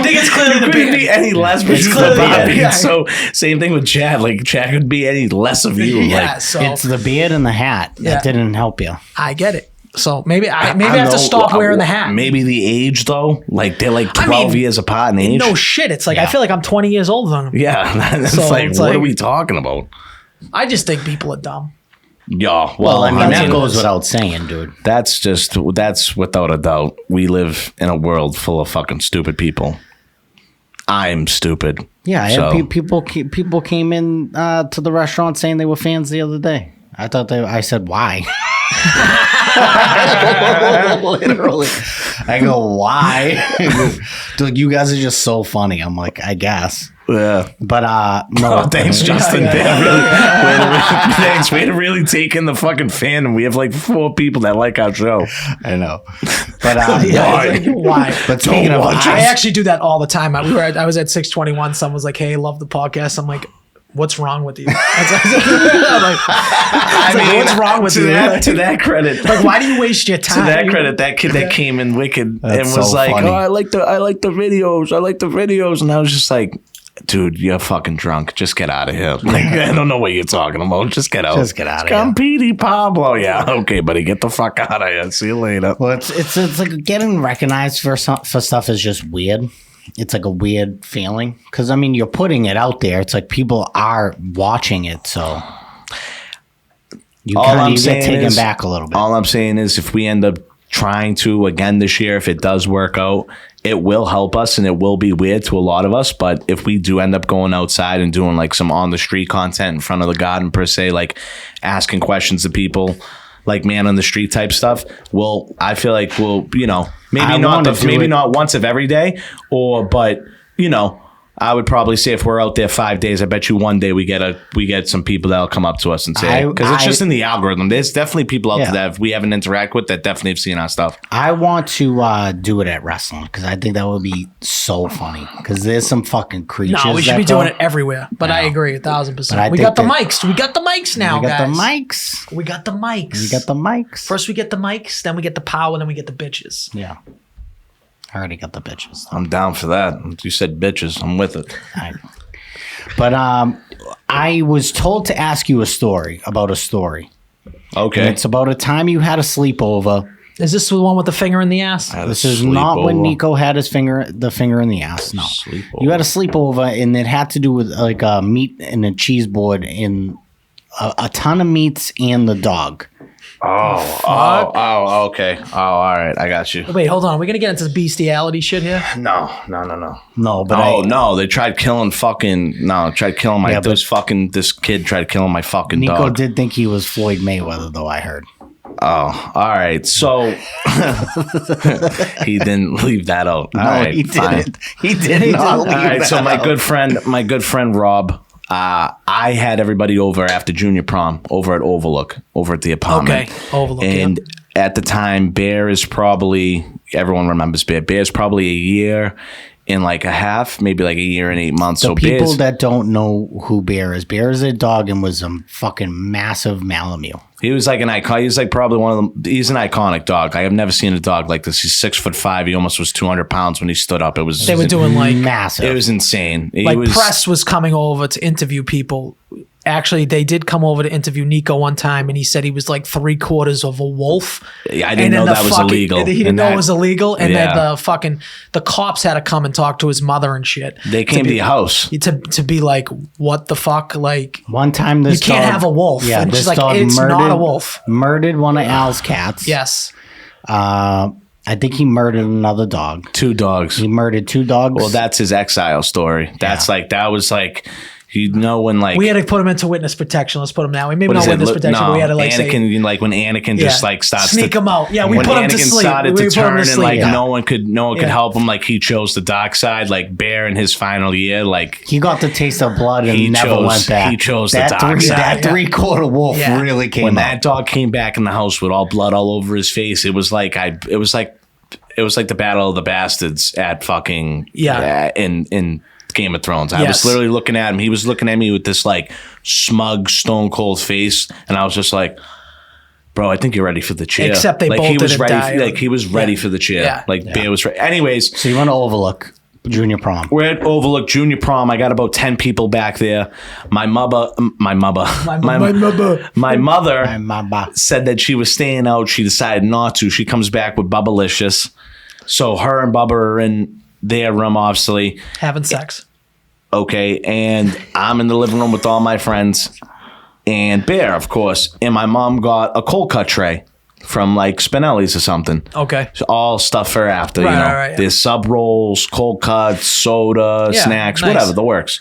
think it's clearly the couldn't beard. be any less Prosciutto clearly the Poppy. beard, yeah. So same thing with Chad. Like Chad could be any less of you. yeah, Like, so It's the beard and the hat that Yeah. didn't help you. I get it. So maybe I I have to know, stop wearing the hat. Maybe the age though. Like they're like 12 years apart in age. No shit. It's like I feel like I'm 20 years older than him. Yeah, that's So like it's what like- are we talking about? I just think people are dumb. Yeah, Well, I mean, that's that what it goes is. without saying, dude. that's without a doubt. We live in a world full of fucking stupid people. I'm stupid. Yeah, So- people came in to the restaurant saying they were fans the other day. I said, why? Literally. I go, why? They're like, you guys are just so funny. I'm like, I guess. Yeah. But no. Oh, thanks, Justin. Thanks. Way to really take in the fucking fandom. We have like 4 people that like our show. I know. But Why? But speaking of, I actually do that all the time. I was at 621. Someone was like, "Hey, love the podcast." I'm like, "What's wrong with you?" I'm like, "What's wrong with you?" To that credit, Like, why do you waste your to time? that credit, that kid that came in wicked That's and was so like, funny. "Oh, I like the videos," and I was just like, "Dude, you're fucking drunk. Just get out of here. Like, I don't know what you're talking about. Just get out. Just get out of Come, Petey Pablo. Yeah, okay, buddy, get the fuck out of here. See you later." well, it's like getting recognized for stuff is just weird. It's like a weird feeling because I mean you're putting it out there. It's like people are watching it, so you get taken back a little bit. All I'm saying is, if we end up trying to again this year, if it does work out, it will help us and it will be weird to a lot of us. But if we do end up going outside and doing like some on the street content in front of the garden per se, like asking questions to people, like man on the street type stuff, I feel like we'll, maybe not once of every day, but I would probably say if we're out there 5 days, I bet you one day we get some people that'll come up to us and say, because it's just in the algorithm. There's definitely people out there that we haven't interacted with that definitely have seen our stuff. I want to do it at wrestling because I think that would be so funny because there's some fucking creatures. No, we should be doing it everywhere. But I agree 1,000%. We got the mics. We got the mics now, We got guys. the mics. We got the mics. We got the mics. First we get the mics, then we get the power, then we get the bitches. Yeah. I already got the bitches. I'm down for that. You said bitches. I'm with it. But I was told to ask you about a story. Okay. And it's about a time you had a sleepover. Is this the one with the finger in the ass? This is not when Nico had the finger in the ass. No. Sleepover. You had a sleepover and it had to do with like a meat and a cheese board and a ton of meats and the dog. Oh, okay. Oh, all right. I got you. Wait, hold on. Are we going to get into the bestiality shit here? No. No, but No, they tried killing my, this kid tried killing my fucking Nico dog. did think he was Floyd Mayweather, though, I heard. Oh, all right. So he didn't leave that out. All right, he fine. didn't. He did not leave All right. that So my out. good friend Rob, I had everybody over after junior prom over at Overlook, over at the apartment. Okay, Overlook, And at the time, Bear is probably, everyone remembers Bear. Bear's probably a year and like a half, maybe like a year and 8 months. The so people Bear's, that don't know who Bear is a dog and was a fucking massive Malamute. he was like an icon. He's like probably one of them. He's an iconic dog. I have never seen a dog like this. He's 6'5". He almost was 200 pounds when he stood up. It was They were doing like Massive. It was insane. press was coming over to interview people. Actually, they did come over to interview Nico one time, and he said he was like 3/4 of a wolf. Yeah, I didn't know that was illegal. He didn't And know that- it was illegal, and Yeah. then the cops had to come and talk to his mother and shit. They came to your house. to be like, what the fuck, like. One time this You can't dog- have a wolf. Yeah, And this she's like, dog it's not a wolf. Murdered one of Al's cats. Yes. I think he murdered another dog. 2 dogs. He murdered 2 dogs. Well, that's his exile story. That's Yeah. like, that was like, when like. We had to put him into witness protection. Let's put him now. Maybe what not is it? witness protection, but we had to like Anakin, say. like when Anakin just like starts Sneak to him out. Yeah, we when put him to Anakin sleep. started We to put him to turn and sleep. like Yeah. no one could Yeah. help him. Like he chose the dark side. Like Bear in his final year, like he got the taste of blood and He never chose- went back. he chose the that dark side. That Yeah. 3/4 wolf Yeah. really came when out. that dog came back in the house with all blood all over his face, it was like the Battle of the Bastards at fucking in Game of Thrones. I was literally looking at him. He was looking at me with this like smug, stone cold face, and I was just like, "Bro, I think you're ready for the chair." Except they like both he was didn't ready. die. Like he was ready for the chair. Yeah. Like Bear was ready. Anyways, So you want to overlook junior prom? we're at Overlook Junior Prom. I got about 10 people back there. My mother My mother. said that she was staying out. She decided not to. She comes back with Bubbalicious. So her and Bubba are in their room, obviously. Having sex. Okay. And I'm in the living room with all my friends and Bear, of course. And my mom got a cold cut tray. from like Spinelli's or something. Okay. So all stuff for after, Right, you know. right, yeah. There's sub rolls, cold cuts, soda, Yeah, snacks, nice. whatever, the works.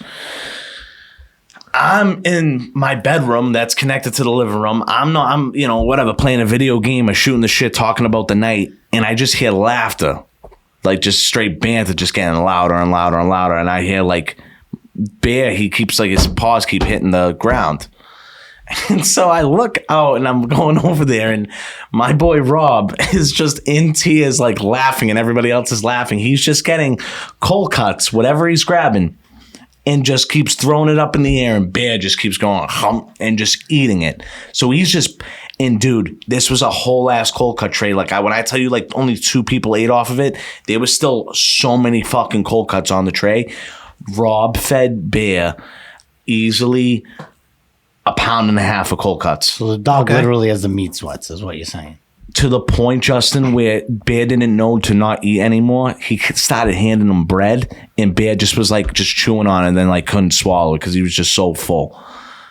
I'm in my bedroom that's connected to the living room. I'm you know, whatever, playing a video game or shooting the shit, talking about the night, and I just hear laughter. Like just straight banter just getting louder and louder and louder. And I hear like Bear, he keeps like his paws keep hitting the ground. And so I look out and I'm going over there and my boy Rob is just in tears, like laughing, and everybody else is laughing. He's just getting cold cuts, whatever he's grabbing, and just keeps throwing it up in the air, and Bear just keeps going hump and just eating it. So he's just, and dude, this was a whole ass cold cut tray. Like when I tell you like only 2 people ate off of it, there was still so many fucking cold cuts on the tray. Rob fed Bear easily 1.5 pounds of cold cuts. So the dog literally has the meat sweats, is what you're saying. To the point, Justin, where Bear didn't know to not eat anymore. He started handing him bread, and Bear just was like just chewing on it and then like couldn't swallow it because he was just so full.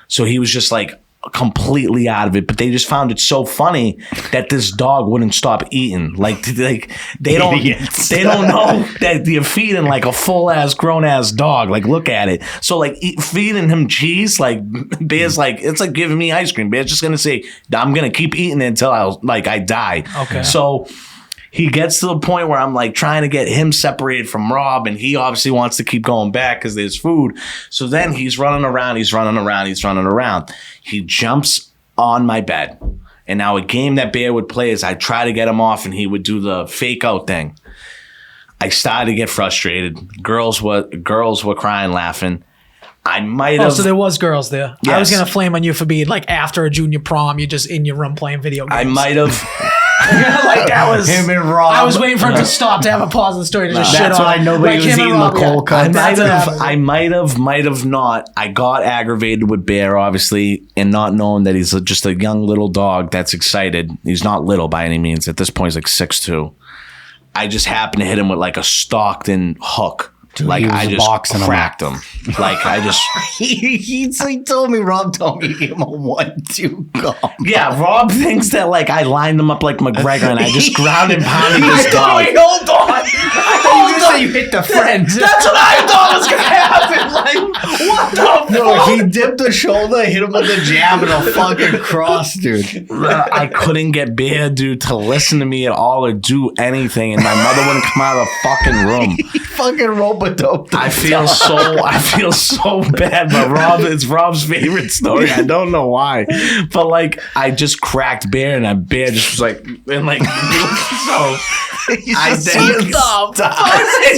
So he was just like completely out of it. But they just found it so funny that this dog wouldn't stop eating. Like they don't know that you're feeding like a full ass grown ass dog. Like look at it. So like feeding him cheese, like Bear's like, it's like giving me ice cream. Bear's just gonna say, I'm gonna keep eating it until I die. Okay. So he gets to the point where I'm like trying to get him separated from Rob, and he obviously wants to keep going back because there's food. So then he's running around. He jumps on my bed. And now a game that Bear would play is I try to get him off, and he would do the fake out thing. I started to get frustrated. Girls were crying, laughing. I might have. Oh, so there was girls there. Yes. I was gonna flame on you for being like after a junior prom, you're just in your room playing video games. I might have. Like that was Him and Rob. I was waiting for him to stop to have a pause in the story to just shit That's on. why nobody was him and eating the Rob, cold cuts. I might have not. I got aggravated with Bear, obviously, and not knowing that he's just a young little dog that's excited. He's not little by any means. At this point, he's like 6'2". I just happened to hit him with like a Stockton hook. Dude, like he was I just boxing him cracked him. Like I just. he told me, Rob told me he gave him a 1-2 gong. Yeah, Rob thinks that like I lined him up like McGregor and I just ground and pounded this dog. Wait, hold on. You hit the friends. That's what I thought was gonna happen. Like, what the No, fuck? he dipped the shoulder, hit him with the jab, and a fucking cross, dude. I couldn't get Bear, dude, to listen to me at all or do anything, and my mother wouldn't come out of the fucking room. He fucking rope-a-doped. I feel so bad, but it's Rob's favorite story. I don't know why, but like I just cracked Bear, and that Bear just was like, and like so. I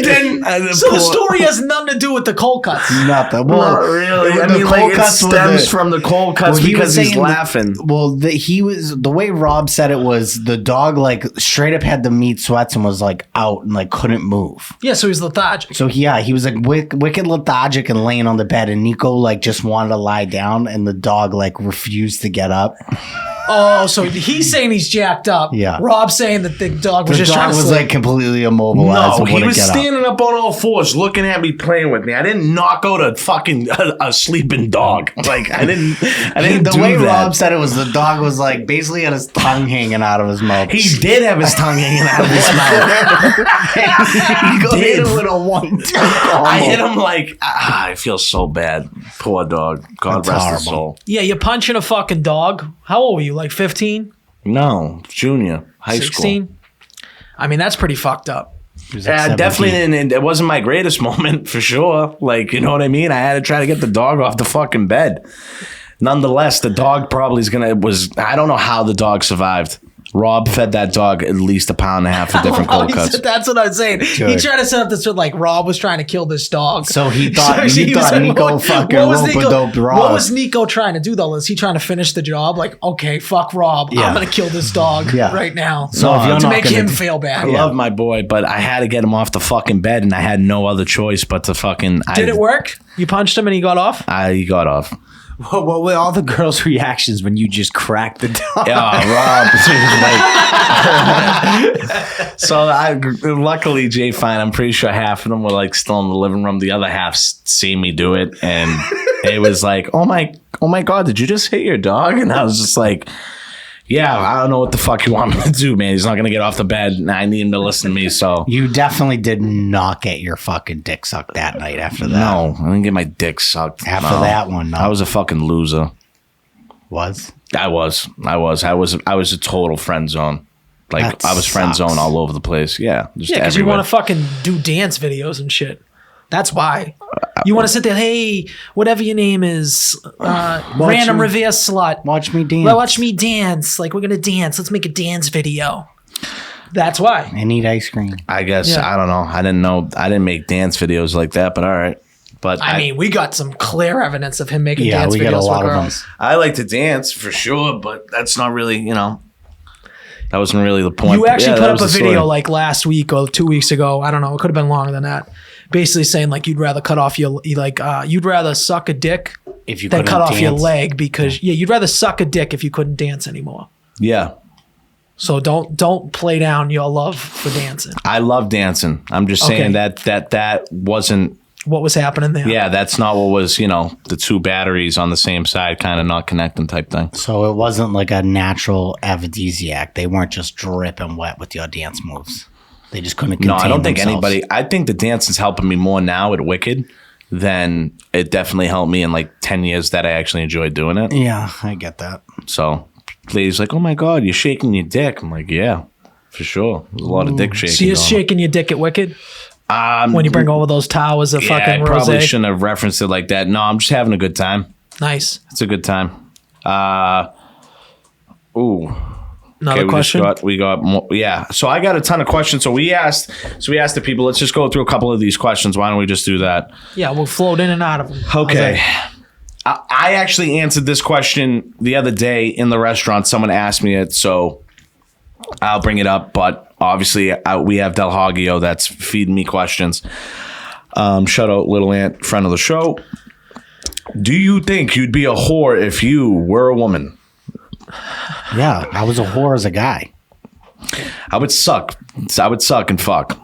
didn't. So the story has nothing to do with the cold cuts. Nothing. Not really. I the mean, cold like it cuts were stems from the cold cuts he because was he's saying laughing. The way Rob said it was the dog like straight up had the meat sweats and was like out and like couldn't move. Yeah, so he's lethargic. So he was like wicked lethargic and laying on the bed, and Nico like just wanted to lie down, and the dog like refused to get up. Oh, so he's saying he's jacked up. Yeah. Rob's saying that the dog was The just trying dog to was sleep. like completely immobilized. No, and he wouldn't was get up. standing up on all fours, looking at me, playing with me. I didn't knock out a fucking a sleeping dog. Like I didn't The do way that. Rob said it was the dog was like basically had his tongue hanging out of his mouth. He did have his tongue hanging out of his mouth. He hit did. him with a 1-2 I combo. hit him like I feel so bad. Poor dog. God That's rest horrible. his soul. Yeah, you're punching a fucking dog. How old were you? Like 15? No, junior, high 16? school. I mean, that's pretty fucked up. He was like 17. Definitely, and it wasn't my greatest moment for sure. Like, you know what I mean? I had to try to get the dog off the fucking bed. Nonetheless, the dog probably I don't know how the dog survived. Rob fed that dog at least 1.5 pounds of different cold cuts. That's what I'm saying. He Good. tried to set up this with like Rob was trying to kill this dog. So he thought So he was thought like, Nico fucking rope-a-doped Rob. What was Nico trying to do though? Was he trying to finish the job? Like, okay, fuck Rob. Yeah. I'm gonna kill this dog Yeah. right now. So if you're to not make gonna him do- feel I bad. love my boy, but I had to get him off the fucking bed, and I had no other choice but to fucking. Did it work? You punched him and he got off? He got off. What were all the girls' reactions when you just cracked the dog? Yeah, Rob. So luckily, Jay Fine, I'm pretty sure half of them were like still in the living room. The other half see me do it, and it was like, oh my God, did you just hit your dog? And I was just like, Yeah, I don't know what the fuck you want me to do, man. He's not gonna get off the bed, and I need him to listen to me. So You definitely did not get your fucking dick sucked that night after that. no, I didn't get my dick sucked After No. that one, no. I was a fucking loser. I was a total friend zone. Like That I was friend sucks. zone all over the place. Yeah, just Yeah, because you everywhere. want to fucking do dance videos and shit. That's why. You want to sit there, hey, whatever your name is, random me- reverse slut. Watch me dance. Well, watch me dance. Like, we're going to dance. Let's make a dance video. That's why. And eat ice cream. I guess Yeah. I don't know. I didn't make dance videos like that, but all right. But I mean, we got some clear evidence of him making Yeah, dance we videos got a with lot of them. girls. I like to dance for sure, but that's not really, that wasn't really the point. You actually Yeah, put that up was a the video story. like last week or 2 weeks ago. I don't know. It could have been longer than that. Basically saying like you'd rather cut off you'd rather suck a dick If you than couldn't cut off your dance. leg because you'd rather suck a dick if you couldn't dance anymore. Yeah, So don't play down your love for dancing. I love dancing. I'm just saying that wasn't. What was happening there? Yeah, that's not what was. The two batteries on the same side, kind of not connecting type thing. So it wasn't like a natural aphrodisiac. They weren't just dripping wet with your dance moves. They just couldn't contain No, I don't think themselves. anybody. I think the dance is helping me more now at Wicked than it definitely helped me in like 10 years that I actually enjoyed doing it. Yeah, I get that. So, ladies like, oh my God, you're shaking your dick. I'm like, yeah, for sure. There's a lot of dick shaking. So you're going on. shaking your dick at Wicked when you bring over those towers of Yeah, I fucking probably rosé. shouldn't have referenced it like that. No, I'm just having a good time. Nice. It's a good time. Ooh. Another question. We got more, yeah. So I got a ton of questions. So we asked the people. Let's just go through a couple of these questions. Why don't we just do that? Yeah, we'll float in and out of them. Okay. I actually answered this question the other day in the restaurant. Someone asked me it, so I'll bring it up. But obviously, we have Del Haggio that's feeding me questions. Shout out Little Ant, friend of the show. Do you think you'd be a whore if you were a woman? Yeah, I was a whore as a guy. I would suck. I would suck and fuck.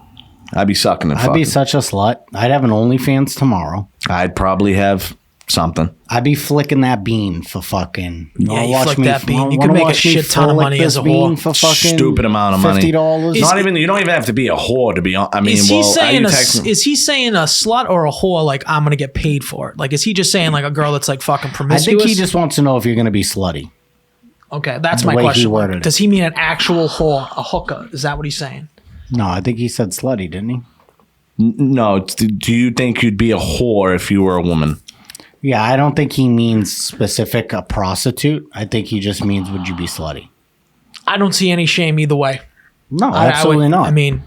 I'd be sucking and I'd fucking. be such a slut. I'd have an OnlyFans tomorrow. I'd probably have something. I'd be flicking that bean for fucking. Yeah, you flick that bean. You could make a shit ton of money as a whore. For fucking Stupid amount of money. $50. Not even. You don't even have to be a whore to be on. I mean, Is he saying is is he saying a slut or a whore? Like I'm gonna get paid for it? Like is he just saying like a girl that's like fucking I promiscuous? think he just wants to know if you're going to be slutty. Okay, that's The my way he question. worded it. Does he mean an actual whore, a hooker? Is that what he's saying? No, I think he said slutty, didn't he? No. Do you think you'd be a whore if you were a woman? Yeah, I don't think he means specific a prostitute. I think he just means would you be slutty? I don't see any shame either way. No, I absolutely would- not. I mean,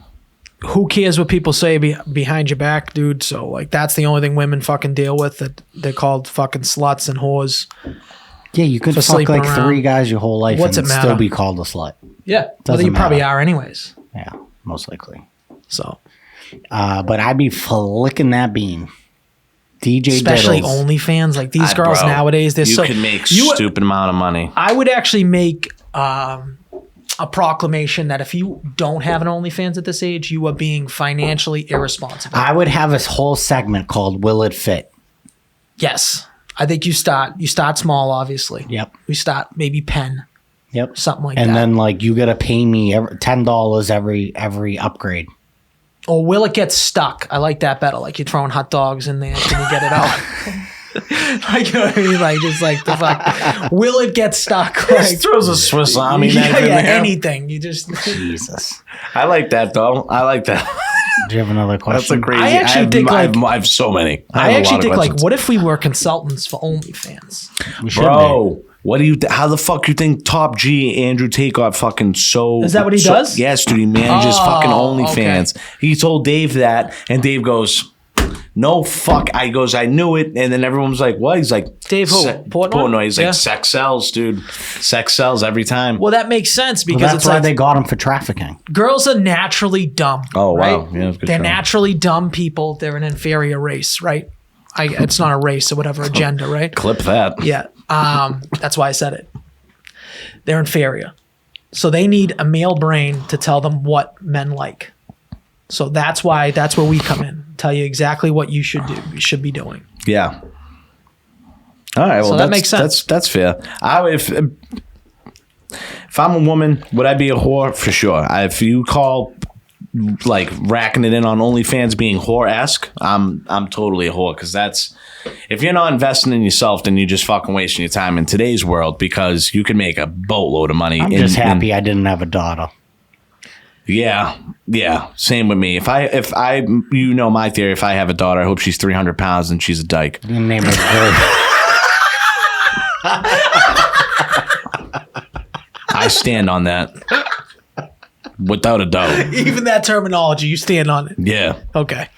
who cares what people say behind your back, dude? So like that's the only thing women fucking deal with. That they're called fucking sluts and whores. yeah, you could for fuck sleeping like around. 3 guys your whole life What's and it matter? still be called a slut. Yeah, well, Doesn't you probably matter. are anyways. Yeah, most likely. So But I'd be flicking that bean. DJ especially Diddles. OnlyFans, like these girls Bro, nowadays, they're you so could make you- stupid amount of money. I would actually make a proclamation that if you don't have an OnlyFans at this age, you are being financially irresponsible. I would have a whole segment called "Will It Fit?" Yes, I think you start small. Obviously, Yep. We start maybe pen, Yep. something like And that. then like you gotta pay me $10 every upgrade. Or will it get stuck? I like that better. Like you're throwing hot dogs in there. Can you get it out? Like, you know what I mean? Like just like the fuck. Will it get stuck? Like, throws a Swiss Army yeah, knife in yeah, there. anything. You just. Jesus. I like that though. I like that. Do you have another That's question? a crazy. I actually think, like- I have so many. I have a actually lot of think like, questions. what if we were consultants for OnlyFans? We should be. Bro, what do you? How the fuck you think Top G Andrew Tate got fucking so? Is that what he so- does? Yes, dude. He manages Oh, fucking OnlyFans. He told Dave that, and Dave goes, "No fuck." I goes, "I knew it," and then everyone was like, "What?" He's like, Dave who? Portnoy? He's Yeah. like, "Sex sells, dude. Sex sells every time." Well, that makes sense because Well, that's it's why like they got him for trafficking. girls are naturally dumb. Oh, right? wow. Yeah, that's good They're show. naturally dumb people. They're an inferior race, right? It's not a race or whatever, a gender, right? Clip that. Yeah. That's why I said it. They're inferior. So they need a male brain to tell them what men like. So that's where we come in. Tell you exactly what you should do. You should be doing. If I'm a woman, would I be a whore? For sure. If you call like racking it in on OnlyFans being whore-esque, I'm totally a whore, because that's, if you're not investing in yourself, then you're just fucking wasting your time in today's world, because you can make a boatload of money. I'm just happy I didn't have a daughter. Yeah, same with me. If I, you know my theory. If I have a daughter, I hope she's 300 pounds and she's a dyke. Your name is Goldberg. I stand on that, without a doubt. Even that terminology, you stand on it. Yeah. Okay.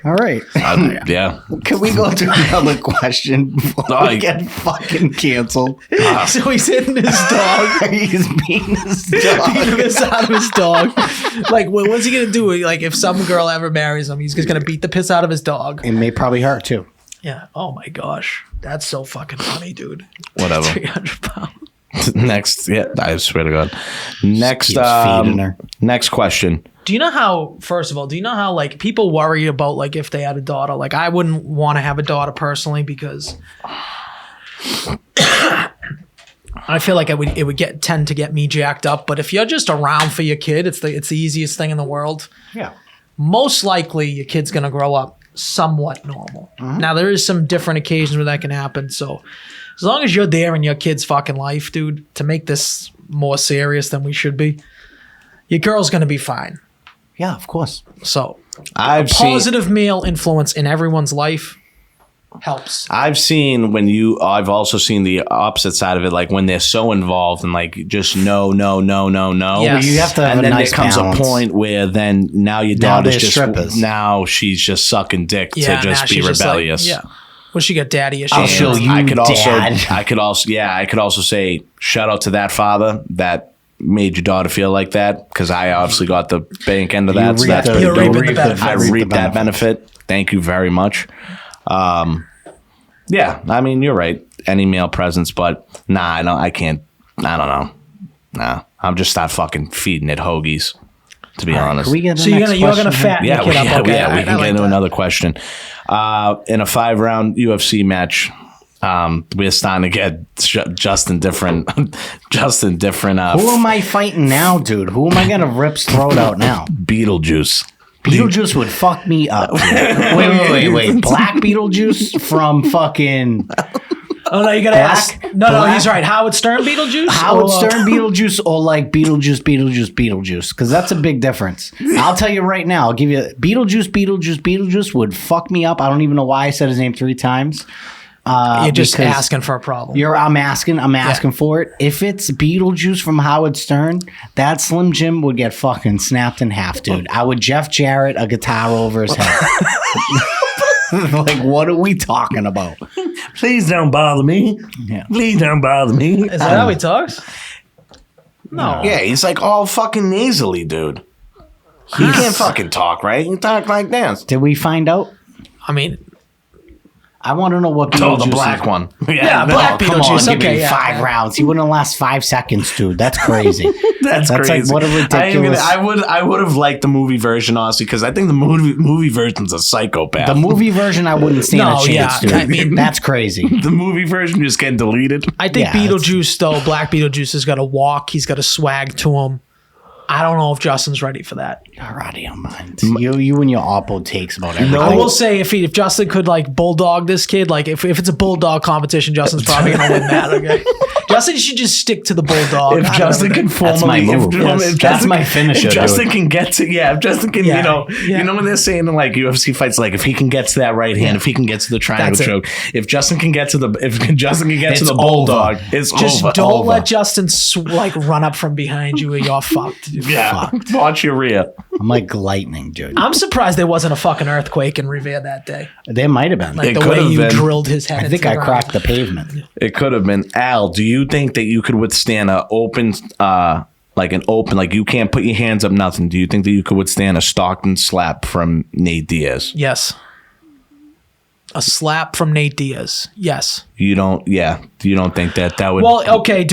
All right. Yeah. Can we go to another question before we get fucking canceled? So he's hitting his dog. He's beating his dog. Beating the piss out of his dog. Like, what's he gonna do? Like, if some girl ever marries him, he's just gonna beat the piss out of his dog. It may probably hurt too. Yeah. Oh my gosh, that's so fucking funny, dude. Whatever. 300 pounds. Next, yeah, I swear to God. Next, Keeps feeding her. next question. Do you know how? First of all, do you know how like people worry about like if they had a daughter? Like, I wouldn't want to have a daughter personally, because I feel like it would tend to get me jacked up. But if you're just around for your kid, it's the easiest thing in the world. Yeah. Most likely, your kid's gonna grow up somewhat normal. Now, there is some different occasions where that can happen. So, as long as you're there in your kid's fucking life, dude, to make this more serious than we should be, your girl's gonna be fine. Yeah, of course. So, I've seen positive male influence in everyone's life helps. I've also seen the opposite side of it, like when they're so involved and like just no. Yes. You have to have And a then nice there comes balance. a point where then now your Now daughter's they're just strippers. now she's just sucking dick to now just be she's rebellious. Like, yeah. Well, she got daddy issues. I'll show you, I could Dad. also say shout out to that father that made your daughter feel like that, because I obviously got the bank end of that. You So reap that's the- pretty You're dope. reaping the benefit. I reap the reaped that benefit. Thank you very much. Yeah, I mean, you're right. Any male presence, but I can't. I don't know. Nah, I'm just not fucking feeding it hoagies, to be honest. Can we get the So next you're gonna question? fatten Yeah, your kid up. Okay, we can I like get into that. another question. In a 5-round UFC match, we're starting to get Justin different. Who am I fighting now, dude? Who am I gonna rip's throat out now? Beetlejuice. Beetlejuice would fuck me up. Dude. Wait. Black Beetlejuice from fucking Oh no, you gotta ask. No, he's right. Howard Stern Beetlejuice. Howard Stern Beetlejuice or like Beetlejuice, because that's a big difference. I'll tell you right now. I'll give you Beetlejuice would fuck me up. I don't even know why I said his name 3 times. You're just because asking for a problem. I'm asking for it. If it's Beetlejuice from Howard Stern, that Slim Jim would get fucking snapped in half, dude. I would Jeff Jarrett a guitar over his head. Like, what are we talking about? Please don't bother me. Yeah. Please don't bother me. Is that how he talks? No. Yeah, he's like all fucking nasally, dude. He can't fucking talk, right? He talk like this. Did we find out? I mean, I want to know what Beetlejuice Oh, the black is. one. yeah, Black Come on, Beetlejuice. give Okay, me yeah. 5 rounds. He wouldn't last 5 seconds, dude. That's crazy. That's That's crazy. like, what a ridiculous- I would have liked the movie version, honestly, because I think the movie version's a psychopath. The movie version, I wouldn't stand No, a chance, yeah, dude. I mean- That's crazy. The movie version just getting deleted. I think Yeah, Beetlejuice, though, Black Beetlejuice has got a walk. He's got a swag to him. I don't know if Justin's ready for that. You're out of your mind. You and your Oppo takes about everything. I will say if Justin could like bulldog this kid, like if it's a bulldog competition, Justin's probably gonna win that. Okay, Justin should just stick to the bulldog. If Justin can That's my formally, move. Yes. That's my finisher, If Justin dude. can get to, if Justin can, Yeah. you know when they're saying in like UFC fights, like if he can get to that right hand, if he can get to the triangle That's it. choke, if Justin can get to the It's bulldog, it's just over. don't let Justin like run up from behind you, or you're fucked. Yeah, watch your rear. I'm like lightning, dude. I'm surprised there wasn't a fucking earthquake in Revere that day. There might have been. Like It the could way have you been. drilled his head. I think into I the cracked the ground. pavement. It could have been. Al, do you think that you could withstand an open, like you can't put your hands up, nothing? Do you think that you could withstand a Stockton slap from Nate Diaz? Yes. A slap from Nate Diaz. Yes. You don't think that would? Well, okay.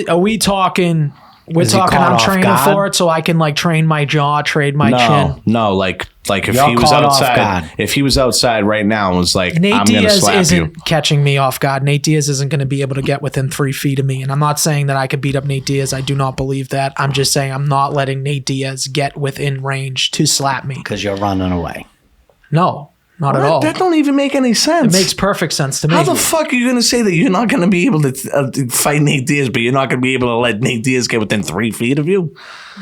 Are we talking? We're Is he talking. caught I'm off training guard? for it, so I can like train my jaw, trade my chin. No, like Like if You're he was caught off outside, guard. if he was outside right now and was like, Nate I'm going to Diaz slap isn't you. catching me off guard. Nate Diaz isn't going to be able to get within 3 feet of me. And I'm not saying that I could beat up Nate Diaz. I do not believe that. I'm just saying I'm not letting Nate Diaz get within range to slap me. Because you're running away. No, not at all. That don't even make any sense. It makes perfect sense to me. How the fuck are you going to say that you're not going to be able to fight Nate Diaz, but you're not going to be able to let Nate Diaz get within 3 feet of you?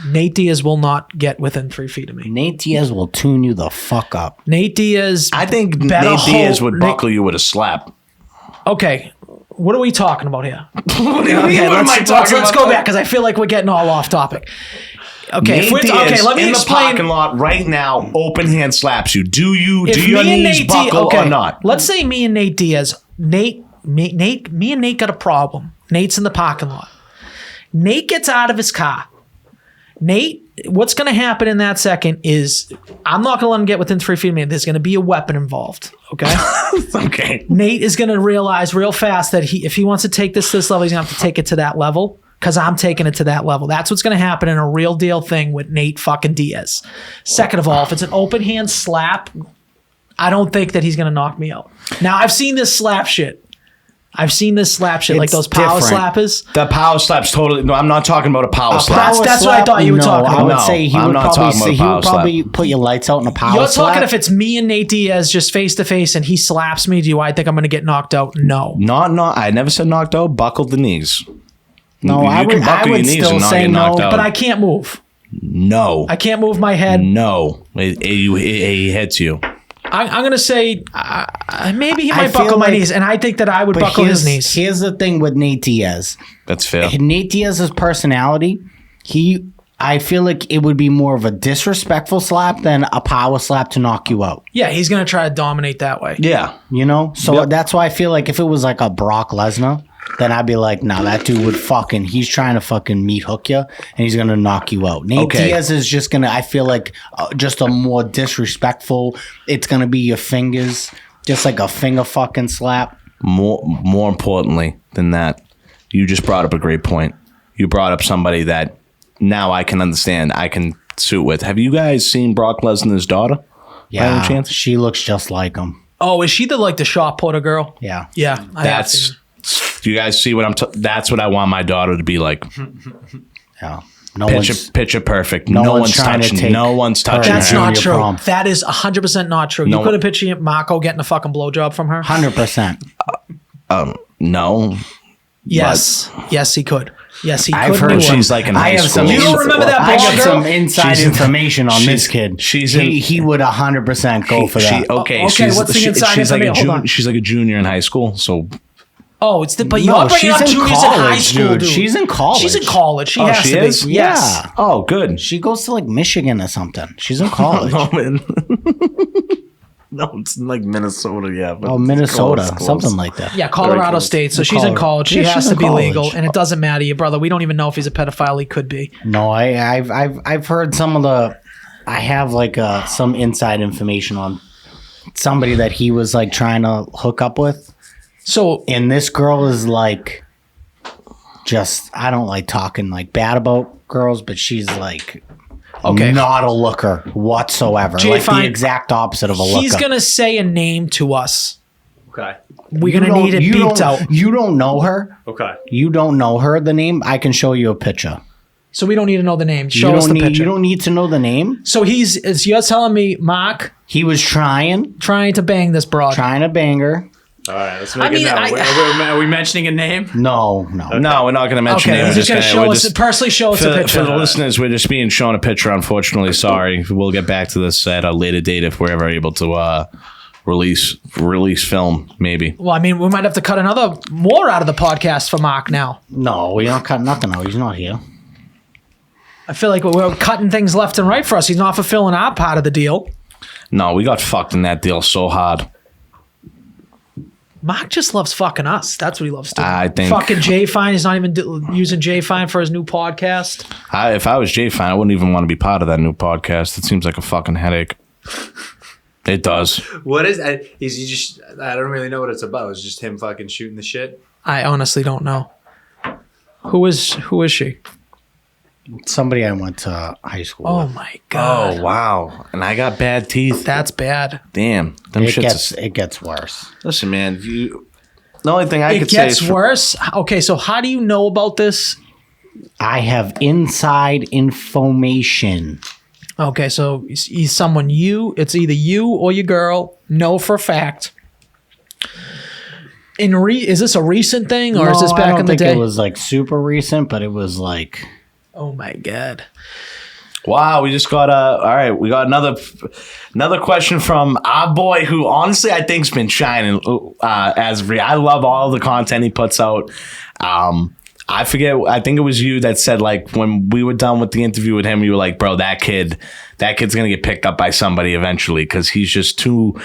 Nate Diaz will not get within 3 feet of me. Nate Diaz will tune you the fuck up. Nate Diaz. I think better Nate Diaz hope- would buckle you with a slap. Okay, what are we talking about here? What do you mean? Okay, What am I let's talking go about? back because I feel like we're getting all off topic. Okay, Nate Diaz let me in the explain. parking lot right now, open hand slaps you. Do your me and knees Nate buckle or not? Let's say me and Nate Diaz. Me and Nate got a problem. Nate's in the parking lot. Nate gets out of his car. Nate, what's going to happen in that second is I'm not going to let him get within 3 feet of me. There's going to be a weapon involved. Okay. Okay. Nate is going to realize real fast that if he wants to take this to this level, he's going to have to take it to that level because I'm taking it to that level. That's what's going to happen in a real deal thing with Nate fucking Diaz. Second of all, if it's an open hand slap, I don't think that he's going to knock me out. Now, I've seen this slap shit. Like It's those power different. slappers. The power slap's totally. No, I'm not talking about a power slap. That's what I thought you were talking I about. would No, say he I'm would not probably talking about say a he power would probably put your lights out in a power You're slap. talking if it's me and Nate Diaz just face to face and he slaps me, do I think I'm going to get knocked out? No. Not. I never said knocked out. Buckled the knees. No, I can would buckle your knees still and not say get knocked no, out. But I can't move. No. I can't move my head. No. He hits you. I'm going to say maybe he I might feel buckle my like- knees, and I think that I would But buckle his knees. Here's the thing with Nate Diaz. That's fair. Nate Diaz's personality, I feel like it would be more of a disrespectful slap than a power slap to knock you out. Yeah, he's going to try to dominate that way. Yeah. You know? So Yep. that's why I feel like if it was like a Brock Lesnar, then I'd be like, nah, that dude would he's trying to fucking meat hook you and he's going to knock you out. Nate Okay. Diaz is just going to, I feel like, just a more disrespectful, it's going to be your fingers, just like a finger fucking slap. More importantly than that, you just brought up a great point. You brought up somebody that now I can understand. I can suit with. Have you guys seen Brock Lesnar's daughter? By Yeah, any chance? she looks just like him. Oh, is she the shot putter girl? Yeah. Yeah. I have seen That's. her. Do you guys see what that's what I want my daughter to be like. Yeah. No one's Picture perfect. no No one's one's trying to touching. take No one's touching That's her. not Junior true. prom. That is 100% not true. No You one- could have pictured Marco getting a fucking blowjob from her? 100%. No. Yes. Yes, he could. Yes, he I've could. heard do it. she's like in I high have school. some. You don't remember that I blonde have girl? some inside She's- information on she's- this kid. she's he would 100% go for that. Okay, Okay, what's the inside she's like information? Hold on. she's like a junior in high school. So Oh, it's but No, you're bringing she's up in juniors in high college, school, dude. dude. She's in college. She's in college. She has she to is? be. Yes. Yeah. oh, good. She goes to like Michigan or something. She's in college. No, man. No, it's like Minnesota. Yeah. But Oh, it's Minnesota, close. something like that. Yeah, Colorado close. State. So she's in Colorado. college. She Yeah, has she's to in be college. legal, and it doesn't matter, your brother. We don't even know if he's a pedophile. He could be. No, I've heard some of the. I have like some inside information on somebody that he was like trying to hook up with, So and this girl is like, just I don't like talking like bad about girls, but she's like. Okay. Not a looker whatsoever. Jay, like fine. the exact opposite of a looker. he's gonna say a name to us. Okay. We're gonna need it beeped out. You don't know her. Okay. You don't know her. The name. I can show you a picture. So we don't need to know the name. Show you us don't the need. picture. You don't need to know the name. So you're telling me Mark He was trying to bang this broad. to bang her. All right. Let's I make mean, it now. Are we mentioning a name? No. No, we're not going to mention Okay, it. he's just gonna show us. Personally, show us a For picture. the listeners, we're just being shown a picture. Unfortunately, sorry. We'll get back to this at a later date if we're ever able to release film. Maybe. Well, I mean, we might have to cut more out of the podcast for Mark now. No, we don't cut nothing out. He's not here. I feel like we're cutting things left and right for us. He's not fulfilling our part of the deal. No, we got fucked in that deal so hard. Mark just loves fucking us. That's what he loves doing. I think- fucking Jay Fine. He's not even using Jay Fine for his new podcast. If I was Jay Fine, I wouldn't even want to be part of that new podcast. It seems like a fucking headache. It does. What is? I don't really know what it's about. It's just him fucking shooting the shit. I honestly don't know. Who is she? Somebody I went to high school Oh with. my god. Oh wow! And I got bad teeth. That's bad. Damn, them shits. It gets worse. Listen, man. The only thing I It could say gets is worse. Okay, so how do you know about this? I have inside information. Okay, so he's someone it's either you or your girl know for a fact. Is this a recent thing or is this back in the day? It was like super recent, but it was like. Oh my god. wow. We just got all right. We got another question from our boy, who honestly I think's been shining. I love all the content he puts out. I forget. I think it was you that said, like, when we were done with the interview with him, you were like, bro, that kid's gonna get picked up by somebody eventually, because he's just too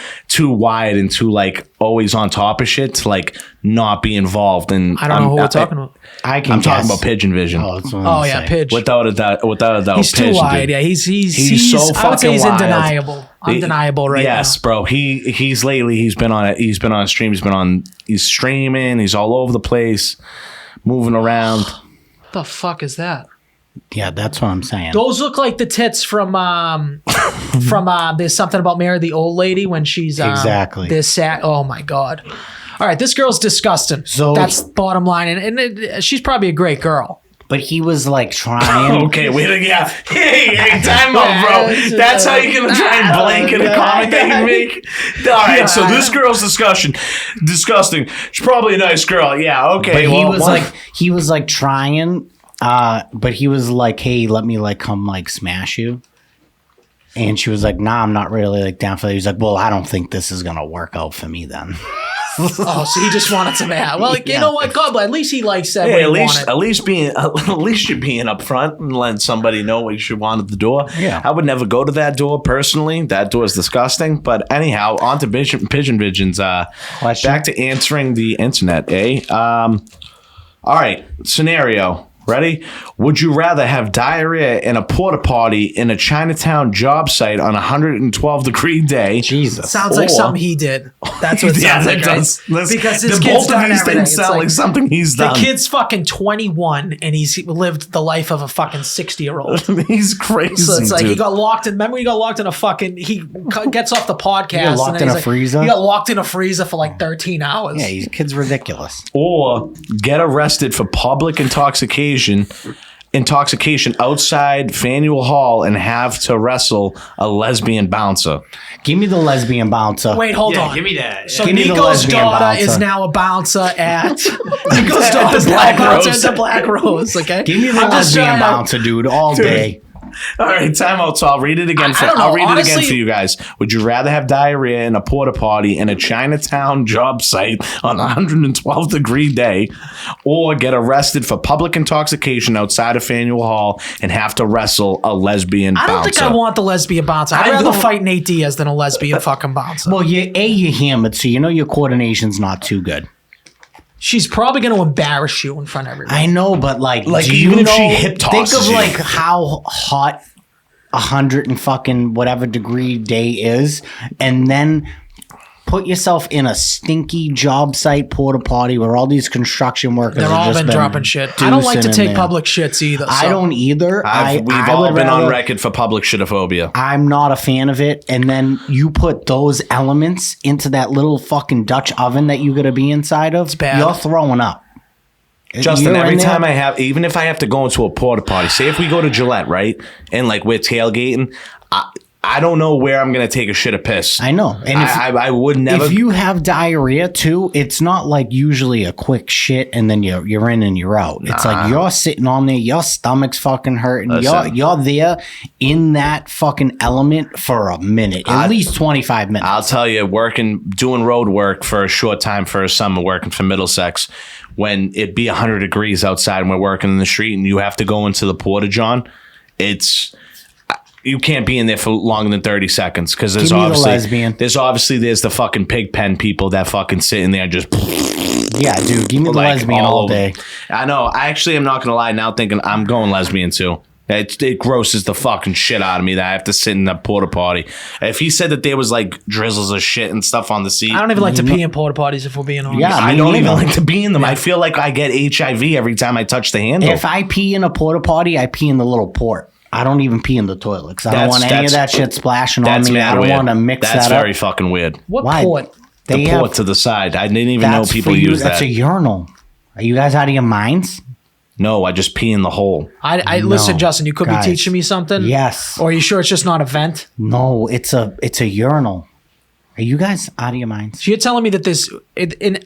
wide and too, like, always on top of shit to, like, not be involved. And I don't know who we're talking about. I'm talking about Pigeon Vision. Oh Yeah, Pidge. Without a doubt, He's too Pigeon, wide. dude. Yeah, he's so I would fucking say he's wild. undeniable right now. Yes, bro. He's lately he's been on a stream. He's streaming. He's all over the place, moving around. The fuck is that? Yeah, that's what I'm saying. Those look like the tits from There's Something About Mary, the old lady, when she's Exactly. This oh my god. All right, this girl's disgusting. So- that's bottom line, and she's probably a great girl. But he was like trying. Okay, wait a yeah. Hey, time out, bro. That's how you're gonna try and blanket a comment that you make. All right, so this girl's disgusting. She's probably a nice girl. Yeah, okay. But he was like trying. But he was like, "Hey, let me like come like smash you." And she was like, "Nah, I'm not really like down for that." He was like, "Well, I don't think this is gonna work out for me then." Oh, so he just wanted some ad. Well, you know what, God, but at least he like said Hey, what he at wanted. least you're being upfront and letting somebody know what you should want at the door. Yeah. I would never go to that door personally. That door is disgusting. But anyhow, on to Pigeon Visions. Question? Back to answering the internet. All right, scenario. Ready? Would you rather have diarrhea in a porta potty in a Chinatown job site on a 112-degree day? Jesus. Sounds like Or- something he did. That's what it Yeah, sounds that like. Right? does. Listen, Because his the kid's both of done these everything. things It's sound like something he's The done. kid's fucking 21 and he's lived the life of a fucking 60-year-old. He's crazy. So it's like dude. he got locked in. Remember, he got locked in a fucking. He gets off the podcast. He got locked and then in he's a like- freezer? He got locked in a freezer for like 13 hours. Yeah, his kid's ridiculous. Or get arrested for public intoxication outside Faneuil Hall and have to wrestle a lesbian bouncer. Give me the lesbian bouncer. Wait, hold Yeah, on. give me that. So Give me the Nico's lesbian daughter bouncer. is now a bouncer at Nico's daughter is now a Black bouncer Rose. at the Black Rose. Okay, Give me the I'm just lesbian trying to- bouncer, dude, all day. All right, time out. So I'll read it again. I don't know, I'll read it again honestly- for you guys. Would you rather have diarrhea in a porta potty in a Chinatown job site on a 112-degree day, or get arrested for public intoxication outside of Faneuil Hall and have to wrestle a lesbian bouncer? I don't think I want the lesbian bouncer. I'd I rather don't- fight Nate Diaz than a lesbian fucking bouncer. Well, you're hammered, so you know your coordination's not too good. She's probably going to embarrass you in front of everybody. I know, but like do even you if she know- hip think tosses of you. like how hot 100 and fucking whatever degree day is, and then put yourself in a stinky job site porta potty where all these construction workers They're have all just been dropping shit. I don't like to deucing in take there. public shits either. I so- don't either. We've I all would been on rather- record for public shitophobia. I'm not a fan of it. And then you put those elements into that little fucking Dutch oven that you got to be inside of. bad. You're throwing up. Justin, You're every in there- time even if I have to go into a porta potty, say if we go to Gillette, right, and like we're tailgating, I don't know where I'm gonna take a shit or piss. I know. And if, I would never. if you have diarrhea too, it's not like usually a quick shit and then you're in and you're out. It's like you're sitting on there, your stomach's fucking hurting. Listen. You're there in that fucking element for a minute, at least 25 minutes. I'll tell you, doing road work for a short time for a summer, working for Middlesex, when it be 100 degrees outside and we're working in the street and you have to go into the porta john, you can't be in there for longer than 30 seconds because there's Give me the obviously lesbian. there's the fucking pig pen people that fucking sit in there just Yeah, dude, give me the like lesbian all over. day. I know. I actually am not gonna lie. Now thinking I'm going lesbian too. It grosses the fucking shit out of me that I have to sit in the porta potty. If he said that there was like drizzles of shit and stuff on the seat, I don't even like to pee in porta potties if we're being honest. Yeah. I don't even like to be in them. I feel like I get HIV every time I touch the handle. If I pee in a porta potty, I pee in the little port. I don't even pee in the toilet because I don't want any of that shit splashing on me. I don't want to mix that up. That's very fucking weird. What Why? port? The port to the side. I didn't even know people use that. That's a urinal. Are you guys out of your minds? No, I just pee in the hole. I listen, Justin. You could guys. be teaching me something. Yes. Or are you sure it's just not a vent? No, it's a urinal. Are you guys out of your minds? So you're telling me that this?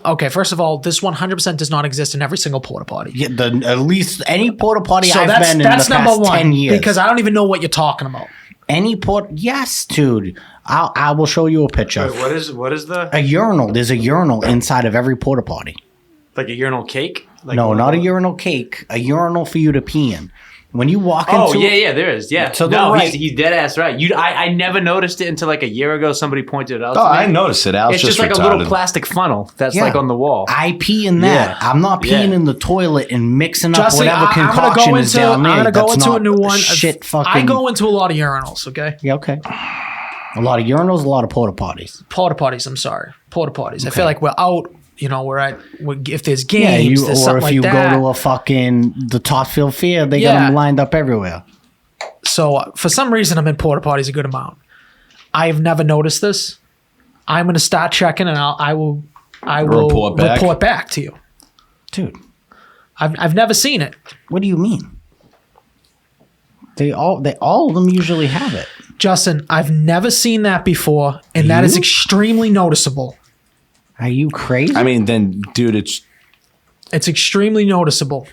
Okay, first of all, this 100% does not exist in every single porta potty. Yeah, at least any porta potty So I've that's been in the past number one 10 years. because I don't even know what you're talking about. Any port, yes, dude. I will show you a picture. Wait, what is the A urinal. There's a urinal inside of every porta potty. like a urinal cake? Like No, not a urinal cake. A urinal for you to pee in. When you walk Oh into yeah, there is. Yeah, To the no, right. he's dead ass right. I never noticed it until like a year ago. Somebody pointed it out. Oh, to me. I noticed it. Al's It's just like retarded. a little plastic funnel that's Yeah. like on the wall. I pee in that. Yeah. I'm not peeing Yeah. in the toilet and mixing up Justin, whatever I'm gonna concoction go is into. down there. I'm gonna go That's into a not new one. Shit, fucking. I go into a lot of urinals. Okay, Yeah, okay. A lot of urinals, a lot of porta potties. porta potties. I'm sorry, porta potties. I feel like we're out. If there's Yeah, games, there's or something if like you that. go to a fucking the Topfield Fair, they got Yeah. them lined up everywhere. So for some reason, I'm in porta potties a good amount. I have never noticed this. I'm going to start checking, and I will report back to you. Dude, I've never seen it, what do you mean? All of them usually have it. Justin. I've never seen that before, and that is You? extremely noticeable. Are you crazy? I mean, then, dude, It's extremely noticeable.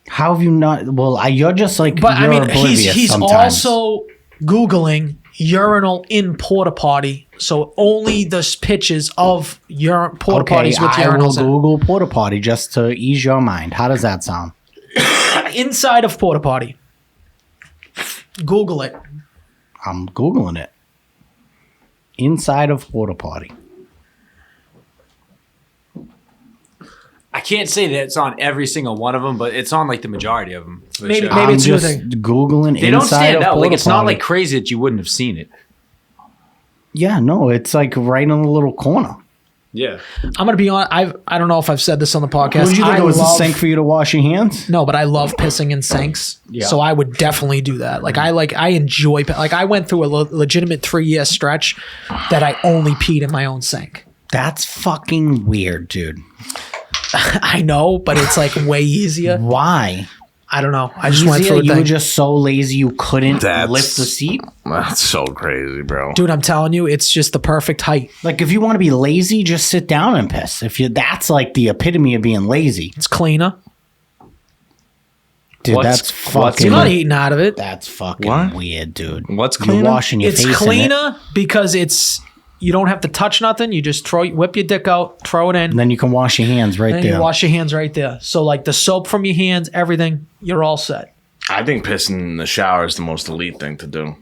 How have you not? Well, you're just like. But I you're mean, oblivious he's sometimes. also Googling urinal in porta potty, so only the pictures of porta potties with I will urinals in it. Google porta potty just to ease your mind. How does that sound? Inside of porta potty. Google it. I'm Googling it. Inside of porta potty. I can't say that it's on every single one of them, but it's on like the majority of them. for Maybe- sure. maybe I'm it's a new just thing. Googling They don't inside stand of out. Like porta it's not potty. like crazy that you wouldn't have seen it. Yeah, no, it's like right in the little corner. Yeah. I'm gonna be on. I don't know if I've said this on the podcast. What did you think I it was? A love- sink for you to wash your hands? No, but I love pissing in sinks. Yeah. So I would definitely do that. I enjoy I went through a legitimate 3-year stretch that I only peed in my own sink. That's fucking weird, dude. I know, but it's like way easier. Why? I don't know. I just went Easier? through a You were thing. just so lazy you couldn't That's- lift the seat? That's so crazy, bro. Dude, I'm telling you, it's just the perfect height. Like if you want to be lazy, just sit down and piss. That's like the epitome of being lazy. It's cleaner. Dude, What's- that's what's fucking You're not eating out of it. That's fucking What? weird, dude. What's You're cleaner? washing your It's face cleaner because you don't have to touch nothing. You just whip your dick out, throw it in, and then you can wash your hands right and there. you wash your hands right there. So like the soap from your hands, everything, you're all set. I think pissing in the shower is the most elite thing to do.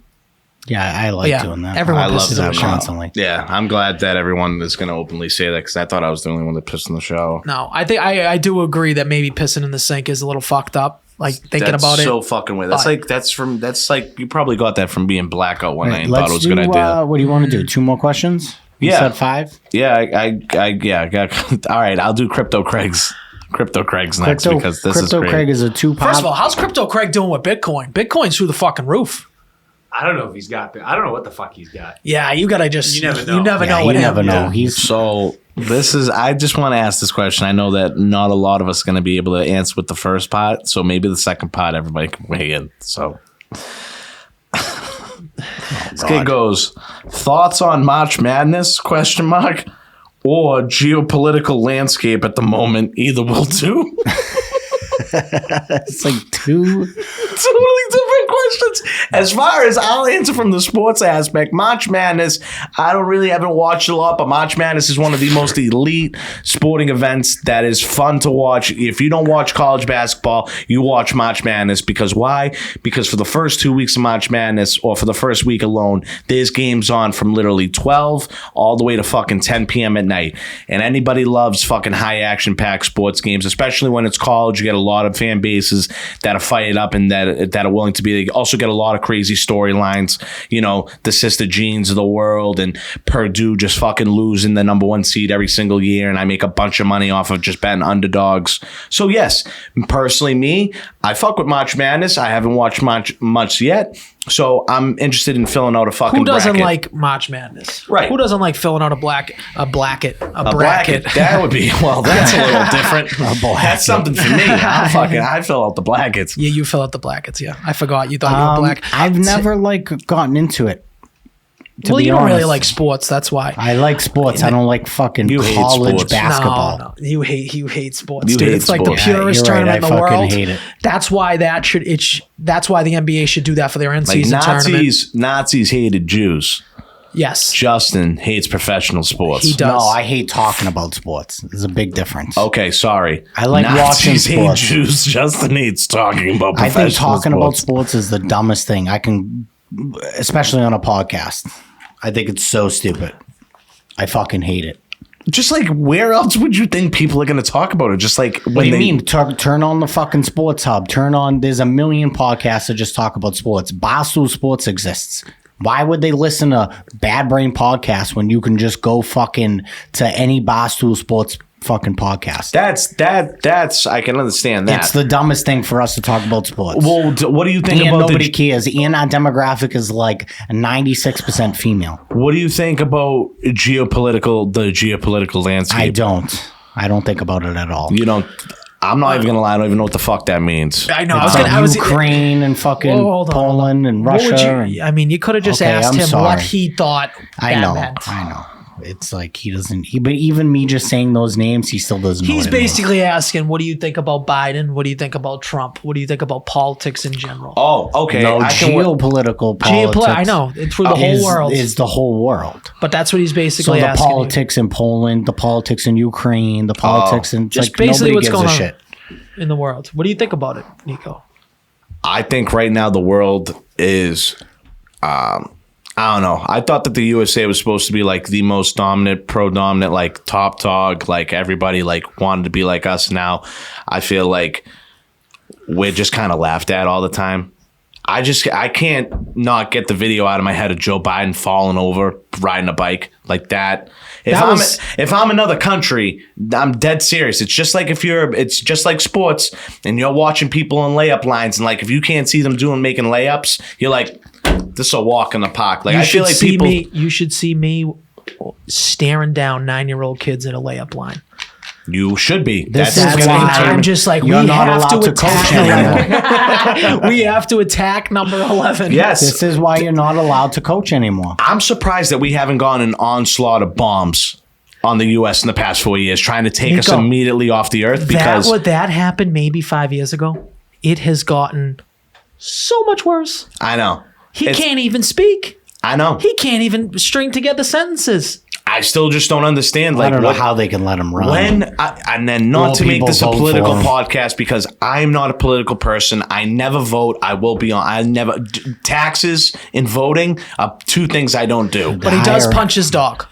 Yeah, I like Yeah, doing that. everyone I love pisses in doing the that shower. constantly. Yeah, I'm glad that everyone is going to openly say that because I thought I was the only one that pissed in the shower. No, I think I do agree that maybe pissing in the sink is a little fucked up. Like thinking That's about it. so fucking weird. That's But- that's like you probably got that from being blackout one night Right, and thought it was a good idea. what do you want to do? 2 more questions? You Yeah. said 5? Yeah, I got. All right, I'll do Crypto Craig's next because this is Crypto great. Craig is a 2-pop. First of all, how's Crypto Craig doing with Bitcoin? Bitcoin's through the fucking roof. I don't know if he's got. I don't know what the fuck he's got. Yeah, you gotta just You never know. You never Yeah, know you what never know. Yeah. He's So this is. I just want to ask this question. I know that not a lot of us are going to be able to answer with the first part, so maybe the second part everybody can weigh in. So. This kid goes, thoughts on March Madness, question mark, or geopolitical landscape at the moment, either will do. it's like 2. Totally different questions. As far as I'll answer from the sports aspect, March Madness, I haven't watched a lot, but March Madness is one of the most elite sporting events that is fun to watch. If you don't watch college basketball, you watch March Madness. Because why? Because for the first 2 weeks of March Madness, or for the first week alone, there's games on from literally 12 all the way to fucking 10 p.m. at night. And anybody loves fucking high action packed sports games, especially when it's college. You get a lot of fan bases that are fired up and that are willing to be. They also get a lot of crazy storylines. You know, the Sister Jeans of the world and Purdue just fucking losing the number 1 seed every single year, and I make a bunch of money off of just betting underdogs. So yes, personally, me, I fuck with March Madness. I haven't watched much yet. So I'm interested in filling out a fucking Who doesn't bracket. like March Madness? Right. Who doesn't like filling out a bracket? A bracket. That would be, well, that's a little different. That's something for me. I fill out the brackets. Yeah, you fill out the brackets. Yeah, I forgot. You thought you were black. I've never gotten into it. Well, you don't really like sports. That's why. I like sports. I don't like fucking college basketball. No, you hate sports, You dude. hate It's like the sports. purest you're right. tournament I in the fucking world. hate it. That's why that's why the NBA should do that for their Like in-season tournament. Nazis hated Jews. Yes, Justin hates professional sports. he does. No, I hate talking about sports. There's a big difference. Okay, sorry. I like watching Nazis hate sports. Jews. Justin hates talking about I professional think talking about sports. sports is the dumbest thing I can, especially on a podcast. I think it's so stupid. I fucking hate it. Just like, where else would you think people are going to talk about it? Just like, What do you mean? Turn on the fucking Sports Hub. There's a million podcasts that just talk about sports. Barstool Sports exists. Why would they listen to Bad Brain Podcast when you can just go fucking to any Barstool Sports fucking podcast? That's I can understand that. It's the dumbest thing for us to talk about sports. Well, what do you think And about nobody cares. And our demographic is like 96% female. What do you think about the geopolitical landscape? I don't think about it at all. You don't. I'm not even gonna lie. I don't even know what the fuck that means. I know. Ukraine and fucking Hold on. Poland and What would Russia. you? I mean, you could have just Okay, asked I'm him sorry. what he thought. I know. meant. I know. It's like he doesn't. But even me just saying those names, he still doesn't know. He's what it means. basically asking, "What do you think about Biden? What do you think about Trump? What do you think about politics in general?" Oh, okay. No, geopolitical politics. I know, through the whole world. Is the whole world. But that's what he's So basically the asking. politics in Poland, the politics in Ukraine, the politics in Just like basically nobody what's gives going a on shit. in the world. What do you think about it, Nico? I think right now the world is. I don't know. I thought that the USA was supposed to be like the most dominant, pro-dominant, like top dog. Like everybody like wanted to be like us. Now I feel like we're just kind of laughed at all the time. I can't not get the video out of my head of Joe Biden falling over, riding a bike like that. If I'm another country, I'm dead serious. It's just like it's just like sports, and you're watching people in layup lines, and like if you can't see them making layups, you're like, this is a walk in the park. Like I feel like people. You should see me staring down 9-year-old kids at a layup line. You should be. This That's is why why I'm just like, you're we not have allowed to to coach anymore. attack. We have to attack number 11. Yes. This is why you're not allowed to coach anymore. I'm surprised that we haven't gone an onslaught of bombs on the U.S. in the past 4 years, trying to take us Nico, immediately off the earth. Because that happened maybe 5 years ago. It has gotten so much worse. I know He can't even speak. I know. He can't even string together sentences. I still just don't understand. Like, I don't know how they can let him run. And then not More to make people this a vote political for him. podcast, because I'm not a political person. I never vote. I will be on. I never taxes and voting are two things I don't do. But he does punch his dog.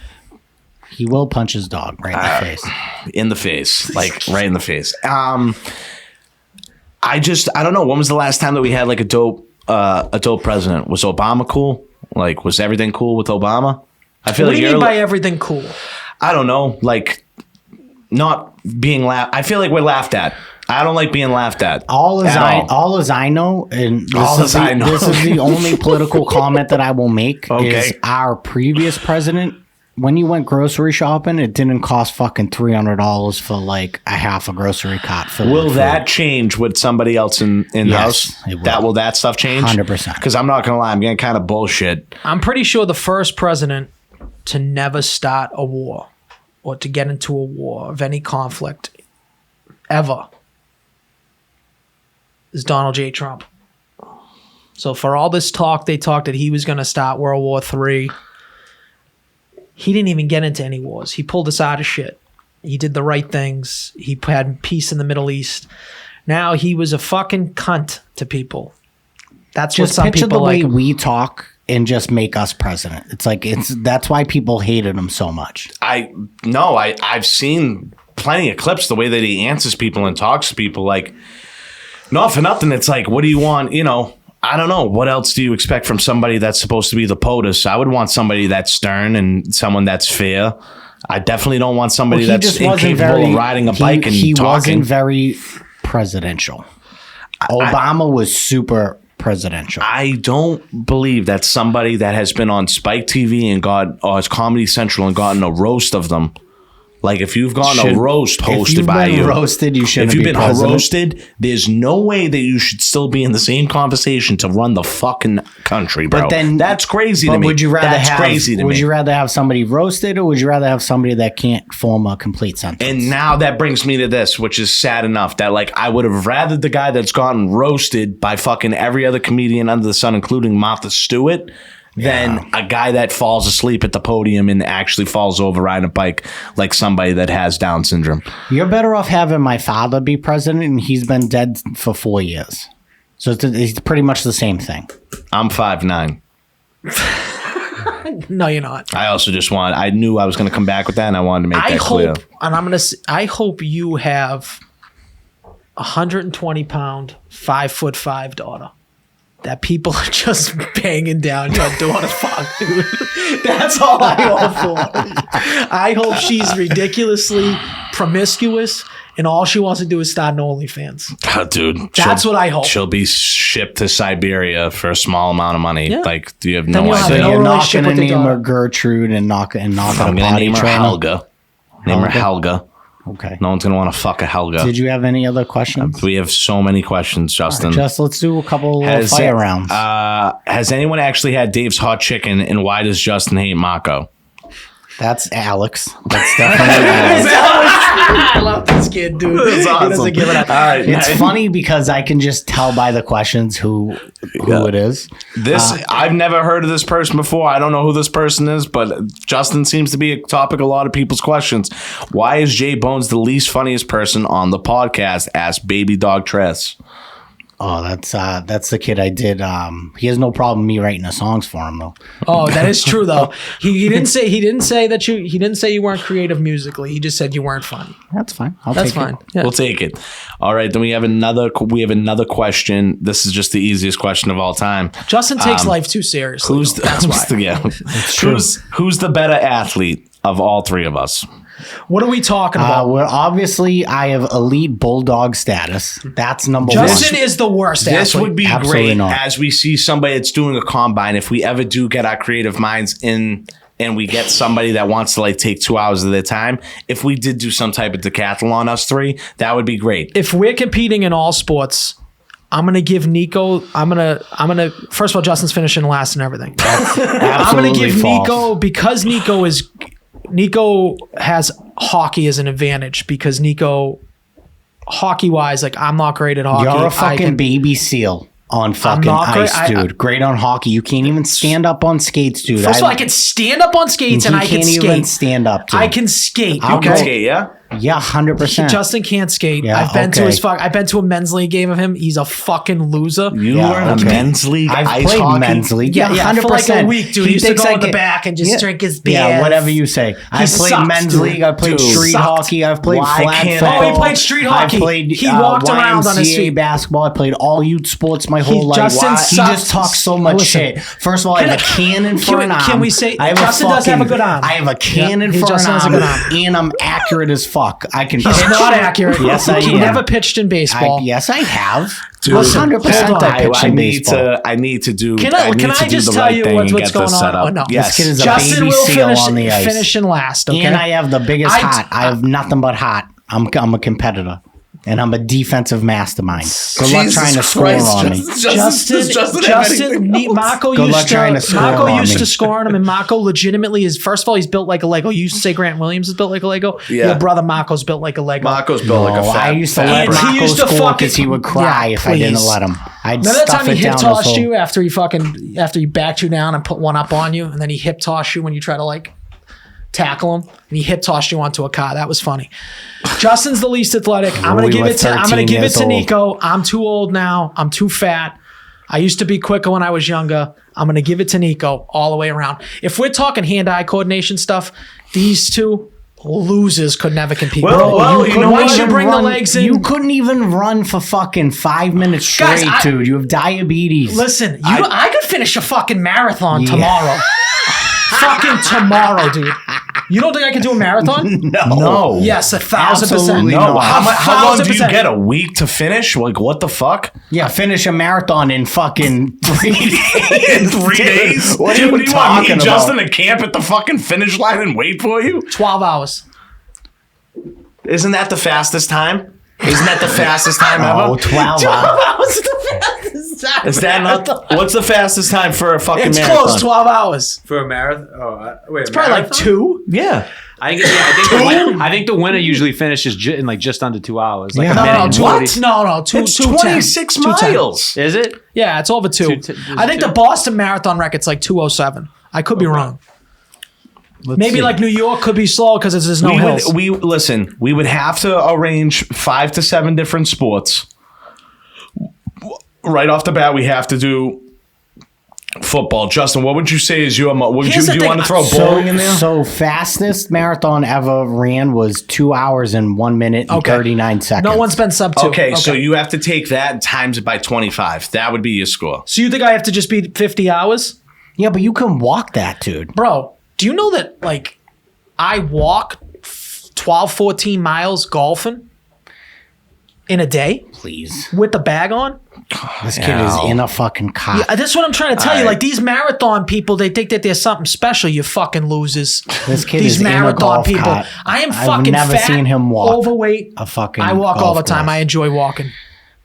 He will punch his dog right in the face. In the face, like right in the face. I don't know. When was the last time that we had like a dope president? Was Obama cool? Like, was everything cool with Obama? I feel What like do you mean by everything cool? I don't know, like not being laughed. I feel like we're laughed at. I don't like being laughed at. All as I know, and this is the only political comment that I will make is our previous president. When you went grocery shopping, it didn't cost fucking $300 for like a half a grocery cart. Will that change with somebody else in the house? It will. Will that stuff change? 100%. Because I'm not gonna lie, I'm getting kind of bullshit. I'm pretty sure the first president to never start a war or to get into a war of any conflict ever is Donald J. Trump. So for all this talk, they talked that he was going to start World War III. He didn't even get into any wars. He pulled us out of shit. He did the right things. He had peace in the Middle East. Now he was a fucking cunt to people. That's Just what some picture people the way like. we talk and just make us president. It's like that's why people hated him so much. I've seen plenty of clips the way that he answers people and talks to people. Like, not for nothing, it's like, what do you want? You know, I don't know. What else do you expect from somebody that's supposed to be the POTUS? I would want somebody that's stern and someone that's fair. I definitely don't want somebody that's incapable of riding a bike and he talking. wasn't very presidential. Obama was super presidential. I don't believe that somebody that has been on Spike TV and it's Comedy Central and gotten a roast of them. Like, if you've gotten a roast hosted by you, roasted, you shouldn't. If you've be been president. roasted, there's no way that you should still be in the same conversation to run the fucking country, bro. But then that's crazy to me. Would you rather that's crazy to me. Would you rather have somebody roasted, or would you rather have somebody that can't form a complete sentence? And now that brings me to this, which is sad enough that, like, I would have rather the guy that's gotten roasted by fucking every other comedian under the sun, including Martha Stewart, than a guy that falls asleep at the podium and actually falls over riding a bike like somebody that has Down syndrome. You're better off having my father be president, and he's been dead for 4 years. So it's pretty much the same thing. I'm 5'9". No, you're not. I also just I knew I was going to come back with that, and I wanted to make that clear. I hope you have 120-pound, 5'5" daughter that people are just banging down your door to fuck, dude. That's all I hope for. I hope she's ridiculously promiscuous and all she wants to do is start an OnlyFans. Oh, dude. That's what I hope. She'll be shipped to Siberia for a small amount of money. Yeah. Like, you have Then no you'll have idea. no You're not relationship going to with the name her daughter. Gertrude and knock I'm a going to potty name her trainer? Helga. Name her Helga. Okay. No one's going to want to fuck a Helga. Did you have any other questions? We have so many questions, Justin. Just let's do a couple of fire rounds. Has anyone actually had Dave's hot chicken, and why does Justin hate Mako? That's Alex. That's definitely Alex. I love this kid, dude. That's awesome. He doesn't give it up. All right, It's funny because I can just tell by the questions who it is. I've never heard of this person before. I don't know who this person is, but Justin seems to be a topic of a lot of people's questions. Why is Jay Bones the least funniest person on the podcast? Asked Baby Dog Tress. Oh, that's the kid I did. He has no problem me writing the songs for him though. Oh, that is true though. He didn't say you weren't creative musically. He just said you weren't funny. That's fine. That's fine. Yeah. We'll take it. All right, then we have another question. This is just the easiest question of all time. Justin takes life too seriously. That's why. Who's the better athlete of all three of us? What are we talking about? Well, obviously, I have elite bulldog status. That's number Justin one. is the worst This athlete. would be Absolutely great not. as we see somebody that's doing a combine. If we ever do get our creative minds in and we get somebody that wants to like take 2 hours of their time, if we did do some type of decathlon, us three, that would be great. If we're competing in all sports, I'm gonna give Nico. I'm gonna. First of all, Justin's finishing last and everything. I'm gonna give false. Nico because Nico has hockey as an advantage because Nico, hockey wise, like I'm not great at hockey. You're a fucking baby seal on fucking not great. ice, dude. Great on hockey. You can't even stand up on skates, dude. First of all, I can stand up on skates and I can can't skate. even stand up. Dude. I can skate. I'll Okay. go- Okay, yeah? Yeah, 100%. Justin can't skate. Yeah, I've been to okay. I've been to a men's league game of him. He's a fucking loser. You Yeah, were in a okay. men's league I've ice played hockey? men's league. Yeah, 100%. for like a week, dude. He used to thinks go I in the get- back and just drink his beer. Yeah, whatever you say. I've played sucks, men's dude. league. I've played Dude, street sucked. hockey. I've played Why flag can't football. I- Oh, he played street hockey. I played, He walked around on his YMCA feet. basketball. I played all youth sports my whole life. Justin He sucks. just talks so much Listen. shit. First of all, I have a cannon for an arm. Can we say I have Justin does have a good arm? I have a cannon he for an just has a arm, good arm. and I'm accurate as fuck. I can He's pitch. not accurate. Yes, I He am. never pitched in baseball. Yes, I have. Dude, 100% hold on. I pitched in baseball. I need to do. Can I just tell you what's going on? Oh, no. Yes. This kid is a Justin baby will seal on the ice. finish in last. Okay? And I have the biggest I- hot. I have nothing but hot. I'm a competitor. and I'm a defensive mastermind. Good luck Jesus trying to score Christ, on me. Mako Good luck trying to score on used me. to score on him, and Mako legitimately is. First of all, he's built like a Lego. You used to say Grant Williams is built like a Lego. Yeah. Your brother Mako's built like a Lego. Mako's built like a Oh, fat. I used to fat let brick. He Mako used to score fucking- because he would cry Yeah, if I didn't please. let him. I'd Remember that stuff time he it hip down his tossed hole. you after he backed you down and put one up on you, and then he hip tossed you when you try to like tackle him, and he hip tossed you onto a car. That was funny. Justin's the least athletic. I'm gonna We give were it to 13 years old. Nico. I'm too old now. I'm too fat. I used to be quicker when I was younger. I'm gonna give it to Nico all the way around. If we're talking hand-eye coordination stuff, these two losers could never compete. Well, you know once what? you bring the legs in, You couldn't even run for fucking 5 minutes straight, Guys, dude. You have diabetes. listen, I could finish a fucking marathon tomorrow. Fucking tomorrow, dude. You don't think I can do a marathon? No. Yes, 1,000%. Absolutely No. not. How long do you 1,000%. get? A week to finish? Like, what the fuck? Yeah, finish a marathon in fucking 3 days. In 3 days? What are Dude, you want me, talking about? Justin, to camp at the fucking finish line and wait for you? 12 hours. Isn't that the fastest time? Isn't that the fastest time Oh, ever? 12 hours. Is that not? What's the fastest time for a fucking It's marathon? close, 12 hours. For a marathon? Oh, wait. It's probably like 2. Yeah. I think the winner usually finishes in like just under 2 hours. Like Yeah. a No, minute no, and two, 40. no, two, It's 210. 26 210. miles. Is it? Yeah, it's over 2. I think the Boston Marathon record's like 207. I could be wrong. Maybe see. like New York could be slow because there's no hills. We would have to arrange 5 to 7 different sports. Right off the bat, we have to do football. Justin, what would you say is your? Do Here's the you thing. want to throw bowling in there? So fastest marathon ever ran was 2 hours and 1 minute and Okay. 39 seconds. No one's been sub 2. Okay, so you have to take that and times it by 25. That would be your score. So you think I have to just beat 50 hours? Yeah, but you can walk that, dude. Bro, do you know that like I walk 12, 14 miles golfing in a day Please. with the bag on? This kid is in a fucking cot. That's what I'm trying to tell you. All right. Like these marathon people, they think that there's something special. You fucking losers. This kid these is in a marathon golf people. cart. I am I've fucking never fat, seen him walk overweight. a fucking I walk all golf the time. course. I enjoy walking.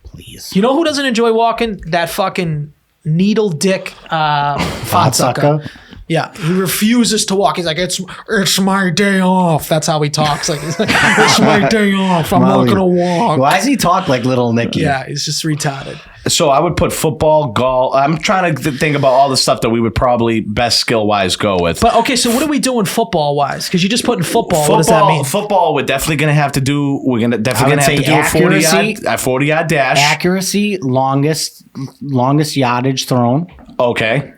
Please. You know who doesn't enjoy walking? That fucking needle dick fat sucker. sucker? Yeah, he refuses to walk. He's like, it's my day off. That's how he talks. Like, it's my day off. I'm not gonna walk. Why does he talk like little Nicky? Yeah, he's just retarded. So I would put football, golf. I'm trying to think about all the stuff that we would probably best skill wise go with. But okay, so what are we doing football wise? Because you just put in football. What does that mean? Football, we're definitely gonna have to do. We're gonna definitely I gonna would have to say do accuracy. a 40 yard dash. Accuracy, longest yardage thrown. Okay.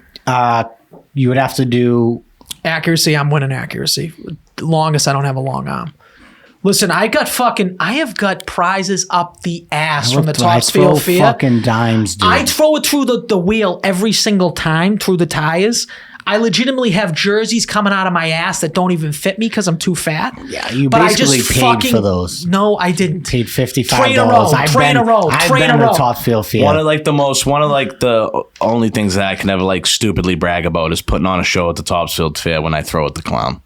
You would have to do. Accuracy, I'm winning accuracy. Longest, I don't have a long arm. Listen, I have got prizes up the ass from the I throw Topsfield Fair. fucking dimes, dude. I throw it through the wheel every single time through the tires. I legitimately have jerseys coming out of my ass that don't even fit me because I'm too fat. Yeah, you But I basically just paid for those. No, I didn't. Paid $55. Train a row, I've train been, a row, I've train been a to row. Topsfield Fair. One of the only things that I can ever like stupidly brag about is putting on a show at the Topsfield Fair when I throw at the clown.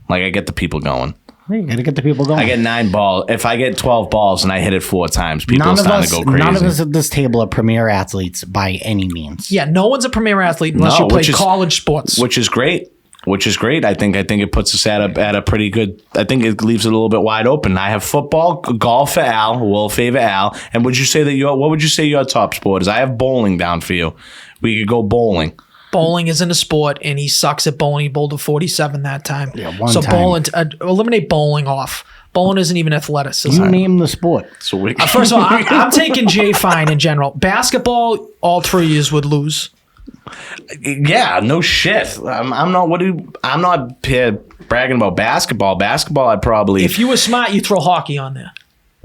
Like I get the people going. You gotta get the people going. I get 9 balls. If I get 12 balls and I hit it 4 times, people are starting to go crazy. None of us at this table are premier athletes by any means. Yeah, no one's a premier athlete unless No, you play which is- college sports. which is great. I think it puts us at a pretty good. I think it leaves it a little bit wide open. I have football, golf for Al. Will favor Al. And would you say that what would you say your top sport is? I have bowling down for you. We could go bowling. Bowling isn't a sport, and he sucks at bowling. He bowled a 47 that time. Yeah, one so time. bowling, eliminate bowling off. Bowling isn't even athleticism. You name the sport. So we. First of all, I'm taking Jay Fine in general. Basketball, all 3 years would lose. Yeah, no shit. I'm not bragging about basketball. Basketball, I'd probably. If you were smart, you throw hockey on there.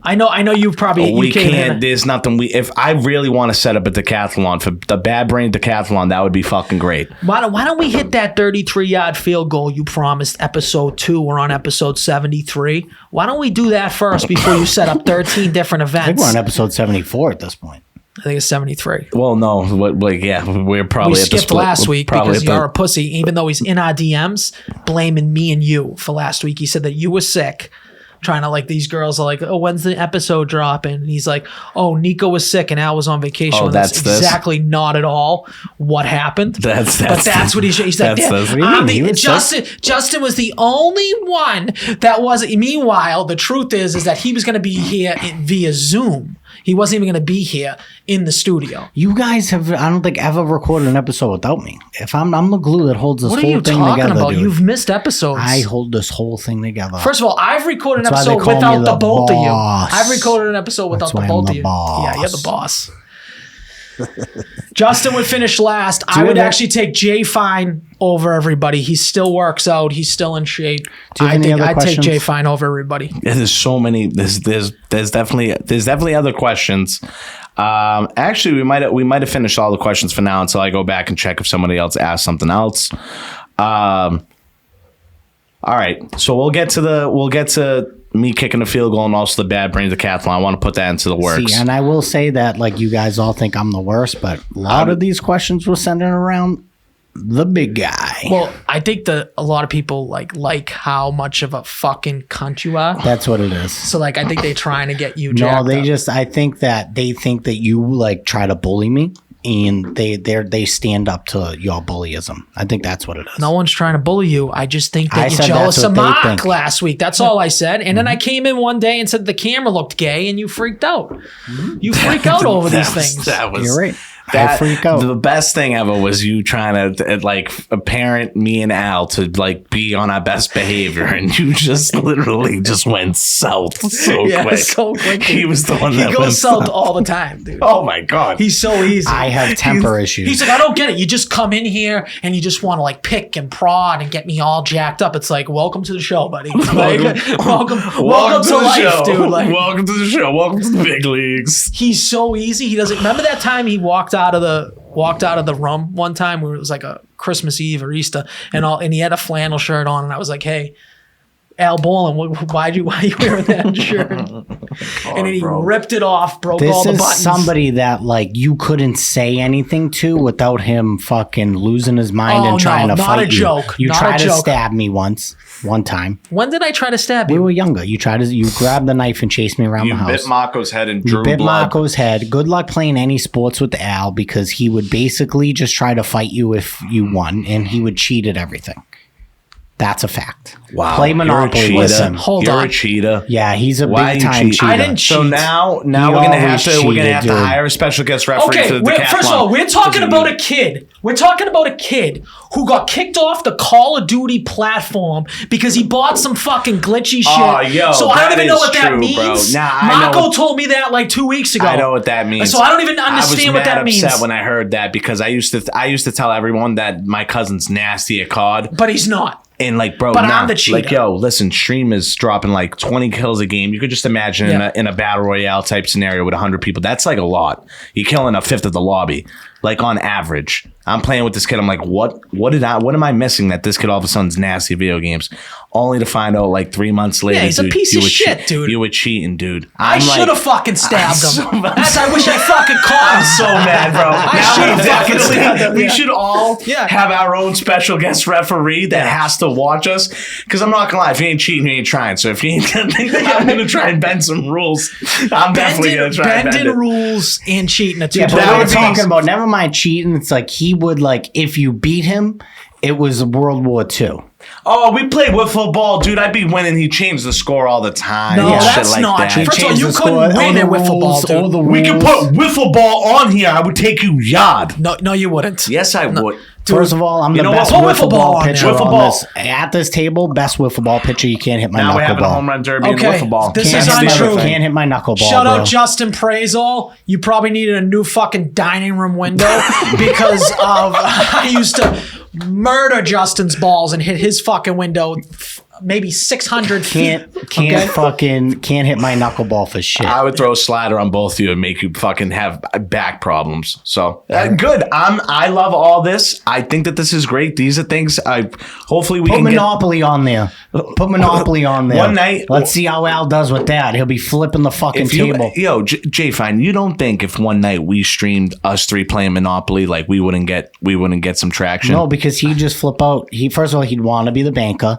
I know you probably we you can't. can't. There's nothing. If I really want to set up a decathlon for the Bad Brain Decathlon, that would be fucking great. Why don't we hit that 33-yard field goal you promised episode 2? We're on episode 73. Why don't we do that first before you set up 13 different I think events? we're on episode 74 at this point. I think it's 73. Well, no, we're probably We at the skipped split. last we're week probably because at the- you're a pussy, even though he's in our DMs blaming me and you for last week. He said that you were sick. trying to like these girls are like, oh, when's the episode dropping? And he's like, oh, Nico was sick and Al was on vacation. Oh, that's this? exactly not at all what happened. That's what he's like. that's this. What do you mean? He was Justin was the only one that was. Meanwhile, the truth is that he was going to be here via Zoom. He wasn't even going to be here in the studio. You guys have, I don't think, ever recorded an episode without me. If I'm the glue that holds this What whole are you thing talking together, about? dude. You've missed episodes. I hold this whole thing together. First of all, I've recorded an That's why they episode call me without the the both of you. boss. I've recorded an episode without That's the why I'm both the of you. boss. Yeah, you're the boss. Justin would finish last. I would actually take Jay Fine over everybody. He still works out. He's still in shape. Do you have any other I'd take questions? Jay Fine over everybody. There's so many. There's definitely other questions. Actually, we might have finished all the questions for now until I go back and check if somebody else asked something else. All right, so we'll get to me kicking the field goal and also the bad brains decathlon. I want to put that into the works. See, and I will say that, like, you guys all think I'm the worst, but a lot of these questions were centered around the big guy. Well, I think that a lot of people like how much of a fucking cunt you are. That's what it is. So like, I think they're trying to get you. No, jacked they up. just, I think that they think that you like try to bully me, and they stand up to your bullyism. I think that's what it is. No one's trying to bully you. I just think I that you're said jealous that's of what they Mark think. last week. That's all I said. And then I came in one day and said the camera looked gay, and you freaked out. You freak out over these things. That was, You're right. I freak out. The best thing ever was you trying to like parent me and Al to like be on our best behavior, and you just literally just went south so quick. So quick. He was the one that He went goes south all the time, dude. Oh my god, He's so easy. I have temper issues. He's like, I don't get it. You just come in here and you just want to like pick and prod and get me all jacked up. It's like, welcome to the show, buddy. Like, welcome to the life, show. dude. Like, Welcome to the show. Welcome to the big leagues. he's so easy. He doesn't remember that time he walked out of the room one time where it was like a Christmas Eve or Easter and he had a flannel shirt on, and I was like, hey, Al Bolin, why are you wearing that shirt? And then he ripped it off, broke all the This buttons. is somebody that like you couldn't say anything to without him fucking losing his mind Oh, and trying no, to not fight a you. joke. You Not a tried to joke. stab me one time. When did I try to stab We you? were younger. You grabbed the knife and chased me around You the house. bit Marco's head and You drew bit blood. Marco's head. Good luck playing any sports with Al, because he would basically just try to fight you if you won, and he would cheat at everything. That's a fact. Wow, Play you're a Monopoly cheater. with him. Hold You're on. a cheater. Yeah, he's a Why big you time cheat? cheater. I didn't So cheat. now He we're gonna always have to cheated, dude. hire a special guest referee Okay, for the decathlon. first of all, we're talking about a kid. We're talking about a kid who got kicked off the Call of Duty platform because he bought some fucking glitchy shit. Oh, yo, so I don't that even know is what that true, bro. means. Nah, I Marco know- told me that like 2 weeks ago. I know what that means. So I don't even understand what that means. I was mad upset when I heard that because I used to tell everyone that my cousin's nasty at COD. But he's not. And like, bro, But nah, I'm the cheater. like, yo, listen, Stream is dropping like 20 kills a game. You could just imagine in a battle royale type scenario with 100 people. That's like a lot. You're killing a fifth of the lobby, like on average. I'm playing with this kid. I'm like, what am I missing that this kid all of a sudden's nasty at video games? Only to find out like 3 months later, Yeah, he's a dude, piece you of were shit, dude. You were cheating, dude. I I'm should have like, fucking stabbed him. so mad. That's I wish I fucking caught him. I'm so mad, bro. Now should've we fucking definitely- stabbed him, we yeah. should all Yeah. have our own special guest referee that has to watch us. Because I'm not gonna lie, if you ain't cheating, you ain't trying. So if you ain't gonna think that I'm gonna try and bend some rules, I'm definitely gonna try and bend Bending it. rules and cheating are two Yeah, but That we're would be- talking about never mind cheating. It's like he would like if you beat him, it was World War II. Oh, we played wiffle ball, dude. I'd be winning. He changed the score all the time. No, and shit that's like not that. true. First of all, Changed you the couldn't score, win all at the wiffle ball, rules, all dude. the We could rules. put wiffle ball on here. I would take you yard. No, you wouldn't. Yes, I would. First of all, I'm You the know best what? Put wiffle ball on there. pitcher Wiffle on ball. this at this table. Best wiffle ball pitcher. You can't hit my Now we're having a knuckleball. home run derby Okay, and wiffle ball. this Can't is hit my- untrue. Can't hit my knuckleball. Shout bro. out Justin Praisel. You probably needed a new fucking dining room window because of I used to murder Justin's balls and hit his fucking window maybe 600 feet. Can't hit my knuckleball for shit. I would throw a slider on both of you and make you fucking have back problems. So good. I love all this. I think that this is great. These are things. Hopefully we Put can Monopoly on there. Put Monopoly on there. One night- Let's see how Al does with that. He'll be flipping the fucking If you, table. yo, Jay, fine. You don't think if one night we streamed us three playing Monopoly, like we wouldn't get some traction? No, because he'd just flip out. First of all, he'd want to be the banker,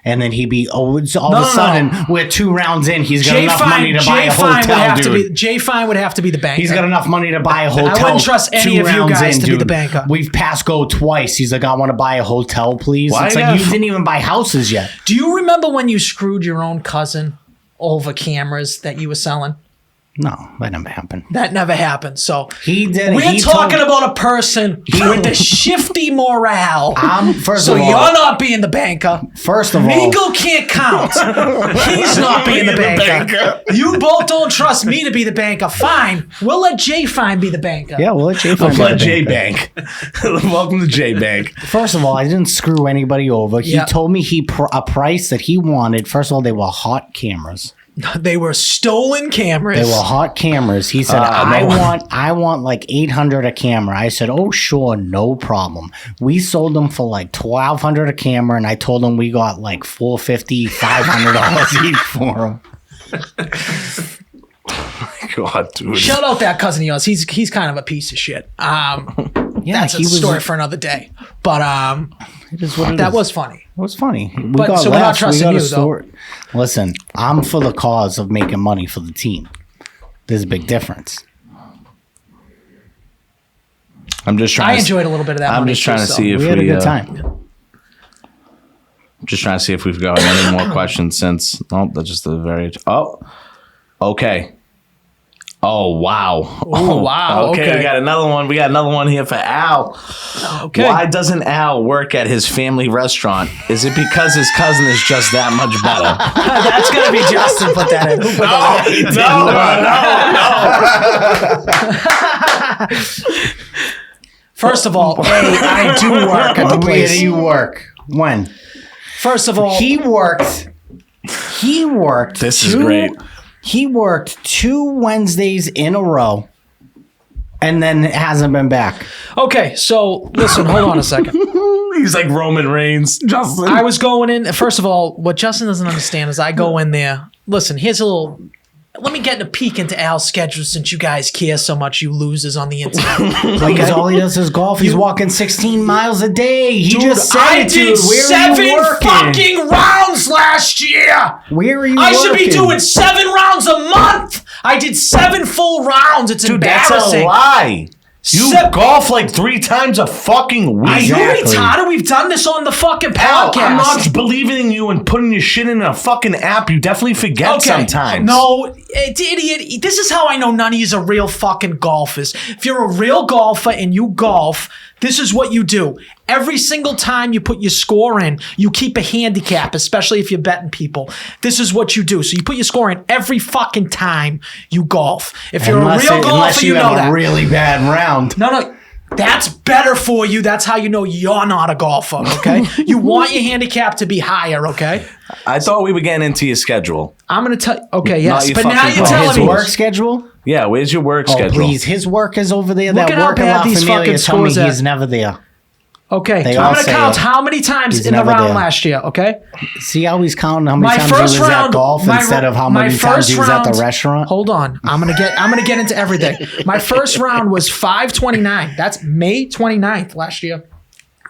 and then he'd be all of a sudden we're 2 rounds in. He's got enough money to buy a hotel, dude. Jay Fine would have to be the banker. He's got enough money to buy a hotel. I wouldn't trust any of you guys to be the banker. We've passed go twice. He's like, I want to buy a hotel, please. Why it's like you didn't even buy houses yet. Do you remember when you screwed your own cousin over cameras that you were selling? No, that never happened. That never happened. So he did. We're talking about a person with the shifty morale. First of all, you're not being the banker. First of all, Nico can't count. He's not being the banker. You both don't trust me to be the banker. Fine, we'll let Jay Fine be the banker. Yeah, we'll let Jay Fine. We'll let Jay Bank. Welcome to Jay Bank. First of all, I didn't screw anybody over. He told me a price that he wanted. First of all, they were hot cameras. They were stolen cameras. They were hot cameras. He said, I want like 800 a camera. I said, oh, sure, no problem. We sold them for like $1,200 a camera, and I told him we got like $450, $500 each for them. God, dude. Shout out that cousin of yours. He's kind of a piece of shit. That's a story for another day. But that was funny. It was funny. We're not trusting you, though. Listen, I'm for the cause of making money for the team. There's a big difference. I'm just trying. I enjoyed a little bit of that. I'm just trying to see if we had a good time. Just trying to see if we've got any more questions since. Oh, that's just the very. Oh, okay. Oh wow! Oh wow! Okay, we got another one. We got another one here for Al. Okay. Why doesn't Al work at his family restaurant? Is it because his cousin is just that much better? That's gonna be Justin. Put that in. No. First of all, I do work at the place. Where do you work? When? First of all, he worked. This is great. He worked 2 Wednesdays in a row and then hasn't been back. Okay, so listen, hold on a second. He's like Roman Reigns. Justin. I was going in. First of all, what Justin doesn't understand is I go in there. Listen, here's a little. Let me get a peek into Al's schedule since you guys care so much, you losers on the internet. Because all he does is golf. He's walking 16 miles a day. He just said I it, did dude. Where 7 fucking rounds last year. Where are you I working? should be doing 7 rounds a month. I did 7 full rounds. It's embarrassing. That's a lie. You golf like 3 times a fucking week. Are you retarded? We've done this on the fucking podcast. I'm not believing in you and putting your shit in a fucking app. You definitely forget sometimes. No, idiot. This is how I know none of you are real fucking golfers. If you're a real golfer and you golf, this is what you do. Every single time you put your score in, you keep a handicap, especially if you're betting people. This is what you do. So you put your score in every fucking time you golf. If you're a real golfer, you know that. Unless you have a really bad round. No. That's better for you. That's how you know you're not a golfer, okay? You want your handicap to be higher, okay? I thought we were getting into your schedule. I'm going to tell okay, yes. But now you're his telling me. Work schedule? Yeah, where's your work schedule? Please, his work is over there. Look That at how work in bad La these Familia fucking told me scores he's never there. Okay, They I'm all going to say count it. how many times He's in the never round there. last year, okay? See how he's counting how many My times he first was round, at golf instead of how many times he was at the restaurant? Hold on. I'm gonna get into everything. My first round was 529. That's May 29th last year.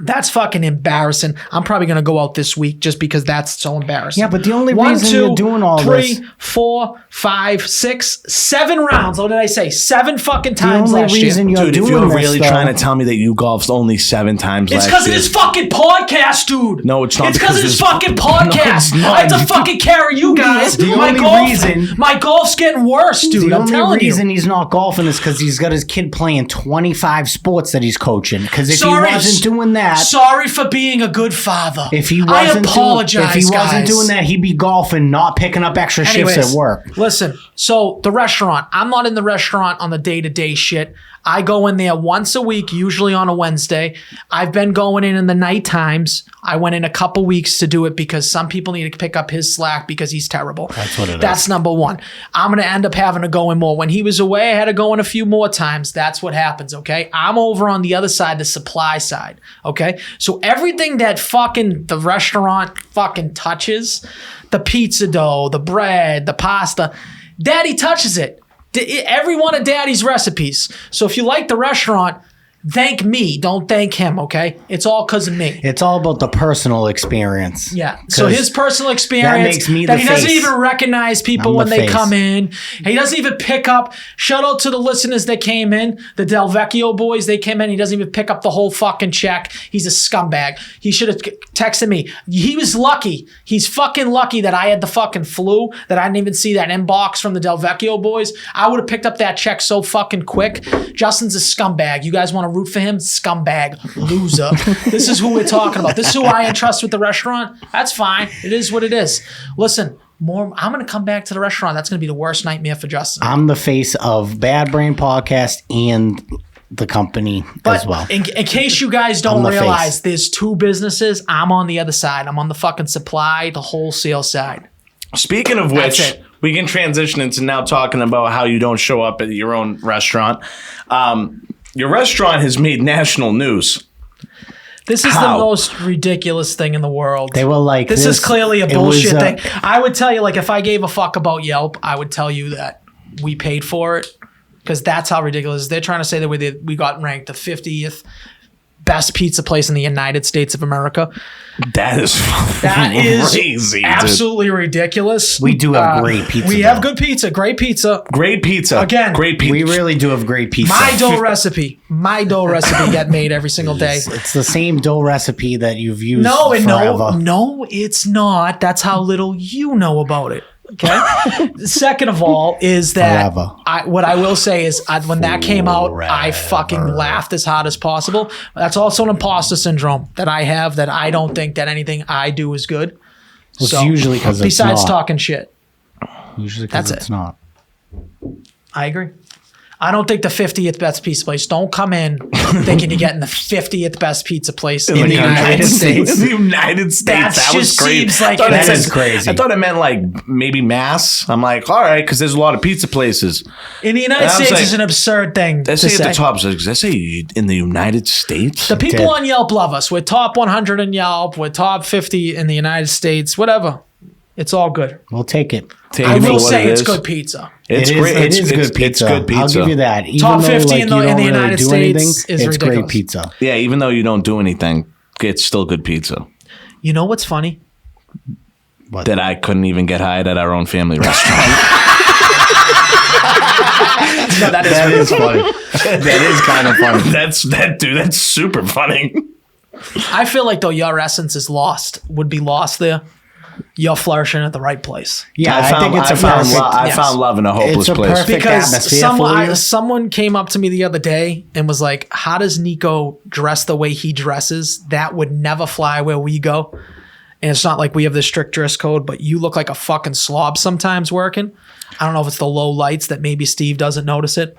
That's fucking embarrassing. I'm probably going to go out this week just because that's so embarrassing. Yeah, but the only 1, reason 2, you're doing all 3, this... 4, 5, 6, 7 rounds. What did I say? 7 fucking The times only last year. reason you're Dude, if doing you're this, really though, trying to tell me that you golfed only 7 times It's last because of year. this fucking podcast, dude. No, it's not It's because of this fucking No, podcast. it's not. I have to fucking carry you guys. The my only my golf's getting worse, dude. The I'm only telling reason you. he's not golfing is because he's got his kid playing 25 sports that he's coaching. Because if he wasn't doing that... Sorry for being a good father. If he I wasn't apologize, wasn't doing that, he'd be golfing, not picking up extra shifts at work. Listen, so the restaurant, I'm not in the restaurant on the day-to-day shit. I go in there once a week, usually on a Wednesday. I've been going in the night times. I went in a couple weeks to do it because some people need to pick up his slack because he's terrible. That's what it is. That's number one. I'm going to end up having to go in more. When he was away, I had to go in a few more times. That's what happens, okay? I'm over on the other side, the supply side, okay? So everything that fucking the restaurant fucking touches, the pizza dough, the bread, the pasta, Daddy touches it. Every one of Daddy's recipes. So if you like the restaurant, Thank me. Don't thank him, okay? It's all because of me. It's all about the personal experience. Yeah. So his personal experience that makes me that the he doesn't face. even recognize people I'm when the they face. come in. He doesn't even pick up. Shout out to the listeners that came in. The Del Vecchio boys, they came in. He doesn't even pick up the whole fucking check. He's a scumbag. He should have texted me. He was lucky. He's fucking lucky that I had the fucking flu, that I didn't even see that inbox from the Del Vecchio boys. I would have picked up that check so fucking quick. Justin's a scumbag. You guys want to root for him? Scumbag. Loser. This is who we're talking about. This is who I entrust with the restaurant. That's fine. It is what it is. Listen, I'm going to come back to the restaurant. That's going to be the worst nightmare for Justin. I'm the face of Bad Brain Podcast and the company as well. In case you guys don't I'm the realize, face. there's two businesses. I'm on the other side. I'm on the fucking supply, the wholesale side. Speaking of That's which, it. we can transition into now talking about how you don't show up at your own restaurant. Your restaurant has made national news. This is How? the most ridiculous thing in the world. They were like, This is clearly a it was, bullshit thing. I would tell you, like, if I gave a fuck about Yelp, I would tell you that we paid for it, because that's how ridiculous it is. They're trying to say that we got ranked the 50th best pizza place in the United States of America. That is crazy, dude. Absolutely ridiculous. We do have great pizza. We have good pizza, great pizza. Great pizza. Again, great pizza. We really do have great pizza. My dough recipe get made every single day. It's the same dough recipe that you've used No, forever. no, it's not. That's how little you know about it. Okay. Second of all, is that Forever. what I will say is when that came out, I fucking laughed as hard as possible. That's also an imposter syndrome that I have, that I don't think that anything I do is good. It's usually because it's besides not. talking shit, Usually because That's it's it. not. I agree. I don't think the 50th best pizza place. Don't come in thinking you're getting the 50th best pizza place in the United States. In the United States. That was just crazy. seems like I thought that it is said- crazy. I thought it meant like maybe mass. I'm like, all right, because there's a lot of pizza places. In the United And I was States like, is an absurd thing to Let's say say. at the top. Does that say in the United States? The people did. on Yelp love us. We're top 100 in Yelp. We're top 50 in the United States. Whatever. It's all good. We'll take it. Take I it for will what say it it's is. good pizza. It's It is- great. It It's is good pizza. It's good pizza. I'll give you that. Even Top though, 50 like, in you the don't really United do States anything, is it's ridiculous. great pizza. Yeah, even though you don't do anything, it's still good pizza. You know what's funny? That I couldn't even get hired at our own family restaurant. No, That is funny. That is kind of funny. Dude. That's super funny. I feel like, though, your essence is would be lost there. You're flourishing at the right place. Yeah, I think it's a perfect. I yes. found love in a hopeless It's a place. perfect Because atmosphere for you. someone came up to me the other day and was like, how does Nico dress the way he dresses? That would never fly where we go. And it's not like we have this strict dress code, but you look like a fucking slob sometimes working. I don't know if it's the low lights that maybe Steve doesn't notice it.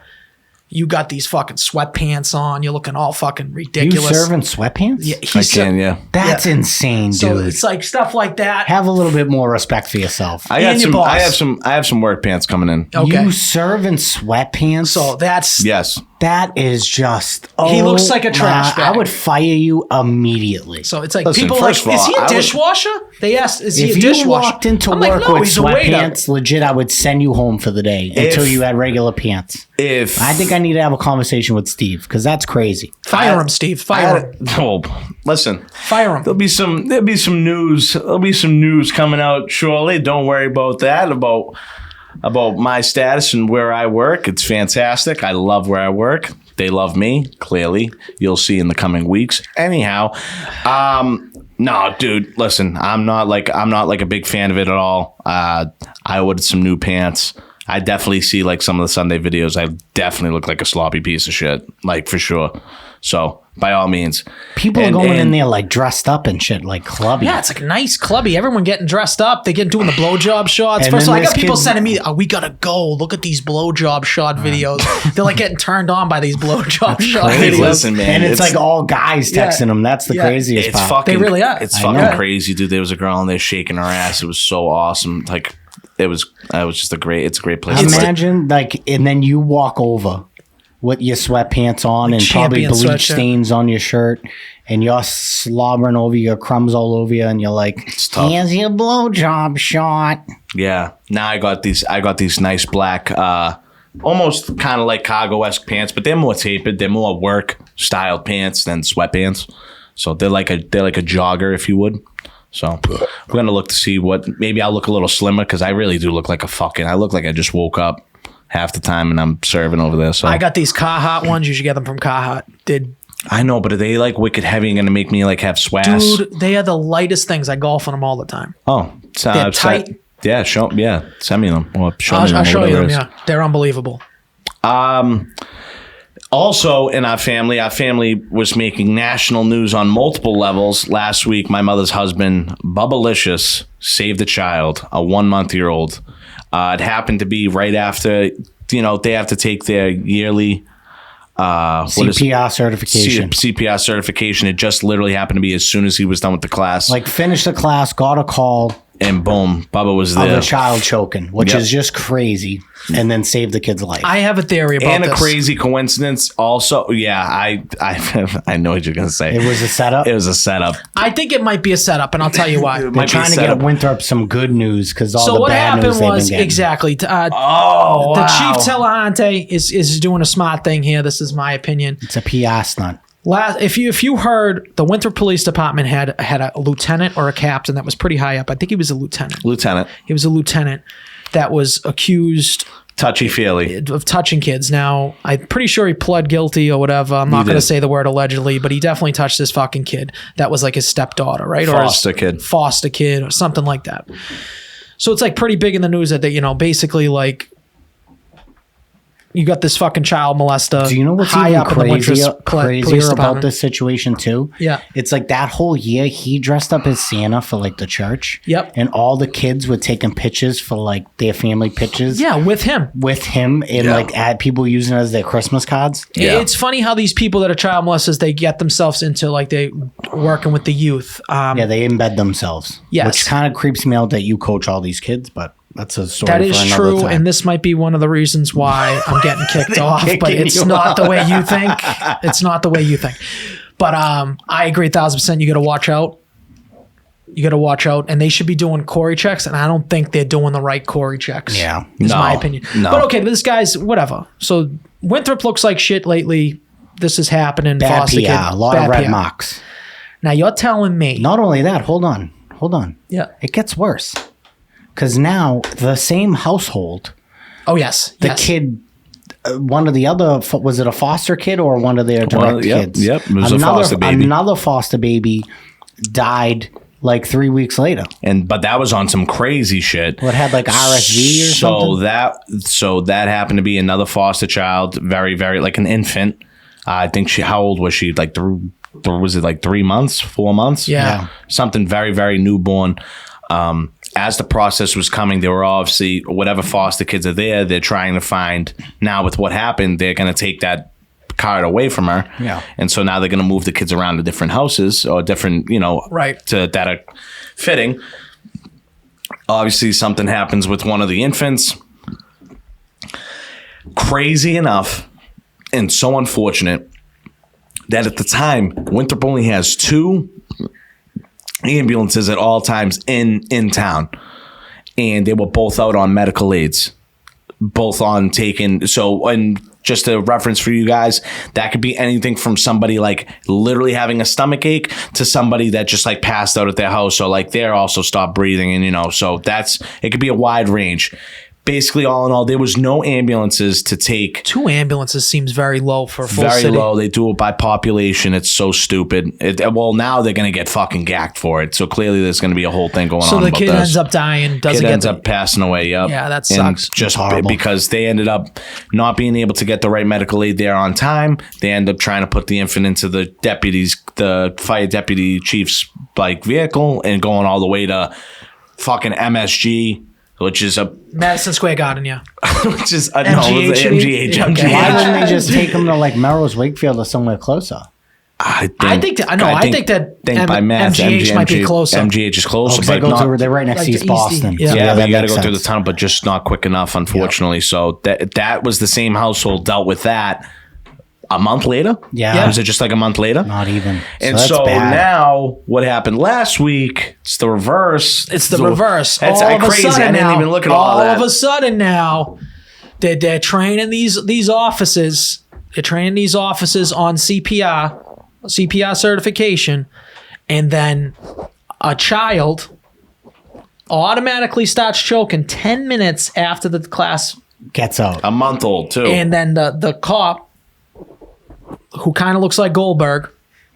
You got these fucking sweatpants on. You're looking all fucking You ridiculous. serving sweatpants? Yeah, I can, yeah. That's insane, So dude. it's like stuff like that. Have a little bit more respect for yourself. I got And your some. I boss. have some work pants coming in. Okay. You serve in sweatpants? So that's Yes. That is just. He looks like a my- trash bag. I would fire you immediately. so it's like Listen, people are like, first of is all, he a I would- dishwasher? They asked, is he If a you dishwasher? walked into I'm like, work no, with he's a waiter. sweatpants, legit, I would send you home for the day until you had regular pants. If I think I need to have a conversation with Steve because that's crazy. Fire him, Steve. Fire him. Oh, listen. Fire him. There'll be some news. There'll be some news coming out shortly. Don't worry about that. About my status and where I work. It's fantastic. I love where I work. They love me. Clearly, you'll see in the coming weeks. Anyhow, no, dude. Listen, I'm not like a big fan of it at all. I ordered some new pants. I definitely see like some of the Sunday videos. I definitely look like a sloppy piece of shit, like for sure. So by all means, People are going in there like dressed up and shit, like clubby. Yeah, it's like a nice clubby. Everyone getting dressed up. They get doing the blowjob shots. And First of all, then I got this people kid- sending me, oh, we gotta go. Look at these blowjob shot videos. They're like getting turned on by these blowjob shot Hey, videos. listen, man, and it's like all guys Yeah. texting them. That's the Yeah. craziest it's part. fucking. They really are. It's I fucking know. crazy, dude. There was a girl in there shaking her ass. It was so awesome. Like it was just it's a great place. Imagine like, and then you walk over with your sweatpants on and probably champion bleach sweatshirt. stains on your shirt, and you're slobbering over your crumbs all over you, and you're like, tough. "Here's your blowjob shot." Yeah. Now I got these nice black, almost kind of like cargo-esque pants, but they're more tapered. They're more work. styled pants than sweatpants. So they're like a jogger, if you would. So we're gonna look to see what. Maybe I'll look a little slimmer because I really do look like I look like I just woke up half the time and I'm serving over there. So I got these Carhartt ones. You should get them from Carhartt. I know, but are they like wicked heavy and gonna make me like have swass? Dude, they are the lightest things. I golf in them all the time. Oh, so They're tight. Yeah, send me them. Or I'll show you them. Yeah, they're unbelievable. Also, in our family was making national news on multiple levels. Last week, my mother's husband, Bubbalicious, saved a child, a 1-month-old. It happened to be right after, they have to take their yearly CPR certification. CPR certification. It just literally happened to be as soon as he was done with the class. Like, finished the class, got a call. And boom, Bubba was there. Of a child choking, which is just crazy, and then saved the kid's life. I have a theory about and this. A crazy coincidence also. Yeah, I know what you're going to say. It was a setup? It was a setup. I think it might be a setup, and I'll tell you why. They're trying to get Winthrop some good news because all the what bad happened news they've was been getting. exactly. The Chief Telehante is doing a smart thing here. This is my opinion. It's a PR stunt. If you heard, the Winthrop Police Department had a lieutenant or a captain that was pretty high up. I think he was a lieutenant. He was a lieutenant that was accused touchy-feely of touching kids. Now, I'm pretty sure he pled guilty or whatever. I'm not going to say the word allegedly, but he definitely touched this fucking kid. That was like his stepdaughter, right? Foster kid or something like that. So it's like pretty big in the news that they, basically like, you got this fucking child molester. Do you know what's high even up crazier about this situation too? Yeah. It's like that whole year he dressed up as Santa for like the church. Yep. And all the kids were taking pictures for like their family pictures. Yeah, with him. And like had people using it as their Christmas cards. Yeah. It's funny how these people that are child molesters, they get themselves into like they working with the youth. They embed themselves. Yes. Which kind of creeps me out that you coach all these kids, but that's a story. That is for true, time. and this might be one of the reasons why I'm getting kicked off. But it's not the way you think. It's not the way you think. But I agree 1,000%. You got to watch out. You got to watch out, and they should be doing Corey checks, and I don't think they're doing the right Corey checks. Yeah, is my opinion. No. But okay, this guy's whatever. So Winthrop looks like shit lately. This is happening. Bad Foster PR, kid, a lot of red marks. Now you're telling me. Not only that, hold on. Yeah, it gets worse. Because now the same household. Oh, yes. The kid, one of the other, was it a foster kid or one of their direct kids? Yep, it was a foster baby. Another foster baby died like 3 weeks later. But that was on some crazy shit. What had like RSV or something? So that happened to be another foster child, very, very, like an infant. I think how old was she? Like, was it like 3 months, 4 months? Yeah. Something very, very newborn. As the process was coming, there were obviously whatever foster kids are there, they're trying to find. Now with what happened, they're going to take that card away from her. Yeah. And so now they're going to move the kids around to different houses or different, right. that are fitting. Obviously something happens with one of the infants. Crazy enough and so unfortunate that at the time, Winthrop only has 2 ambulances at all times in town, and they were both out on medical aids, both on taken. So, and just a reference for you guys, that could be anything from somebody like literally having a stomach ache to somebody that just like passed out at their house or like they're also stopped breathing, and so it could be a wide range. Basically, all in all, there was no ambulances to take. 2 ambulances seems very low for a full very city. Low. They do it by population. It's so stupid. Now they're going to get fucking gacked for it. So clearly there's going to be a whole thing going on. So the kid ends up dying. Ends up passing away. Yep. Yeah, that sucks. And just because they ended up not being able to get the right medical aid there on time, they end up trying to put the infant into the fire deputy chief's like vehicle and going all the way to fucking MSG. Which is a Madison Square Garden, yeah. Which is MGH. MGH. Why wouldn't they just take them to like Melrose, Wakefield, or somewhere closer? I think by math, MGH might be closer. MGH is closer, but they're right next to East Boston. Yeah, but you got to go through the tunnel, but just not quick enough, unfortunately. Yep. So that was the same household dealt with that. A month later? Yeah. Was it just like a month later? Not even. And so now, what happened last week, it's the reverse. It's the reverse. That's crazy. I didn't even look at all that. All of a sudden now, they're training these officers They're training these officers on CPR certification, and then a child automatically starts choking 10 minutes after the class Gets out. A month old too. and then the cop, who kind of looks like Goldberg,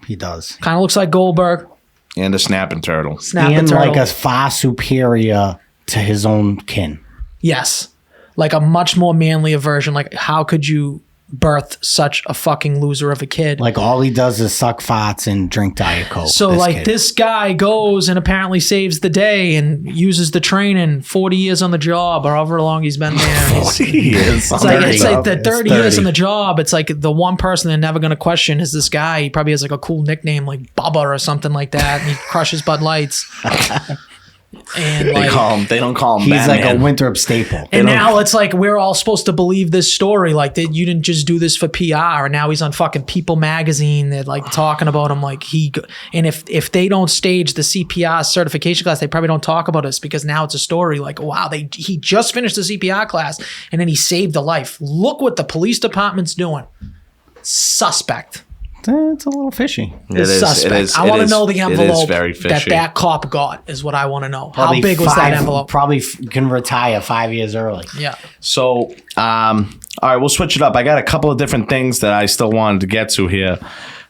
He does. And a snapping turtle. snapping And turtle. like a far superior to his own kin. Yes. Like a much more manlier version. Like, how could you birth such a fucking loser of a kid? Like all he does is suck farts and drink Diet Coke. So like this guy goes and apparently saves the day and uses the training 40 years on the job or however long he's been there. It's It's like the 30 years 30. on the job. It's like the one person they're never going to question is this guy. He probably has like a cool nickname like Bubba or something like that. And he crushes Bud Lights. And They like, they don't call him He's Batman. like a Winthrop staple. and now it's like we're all supposed to believe this story, like that you didn't just do this for PR. And now he's on fucking People magazine. They're like talking about him like and if they don't stage the CPR certification class, they probably don't talk about us because now it's a story like, wow, he just finished the CPR class and then he saved a life. Look what the police department's doing. Suspect. It's a little fishy. Suspect. I want to know the envelope It is very fishy. that cop got is what I want to know. Probably How big was that envelope? Probably can retire 5 years early. Yeah. So, all right, we'll switch it up. I got a couple of different things that I still wanted to get to here.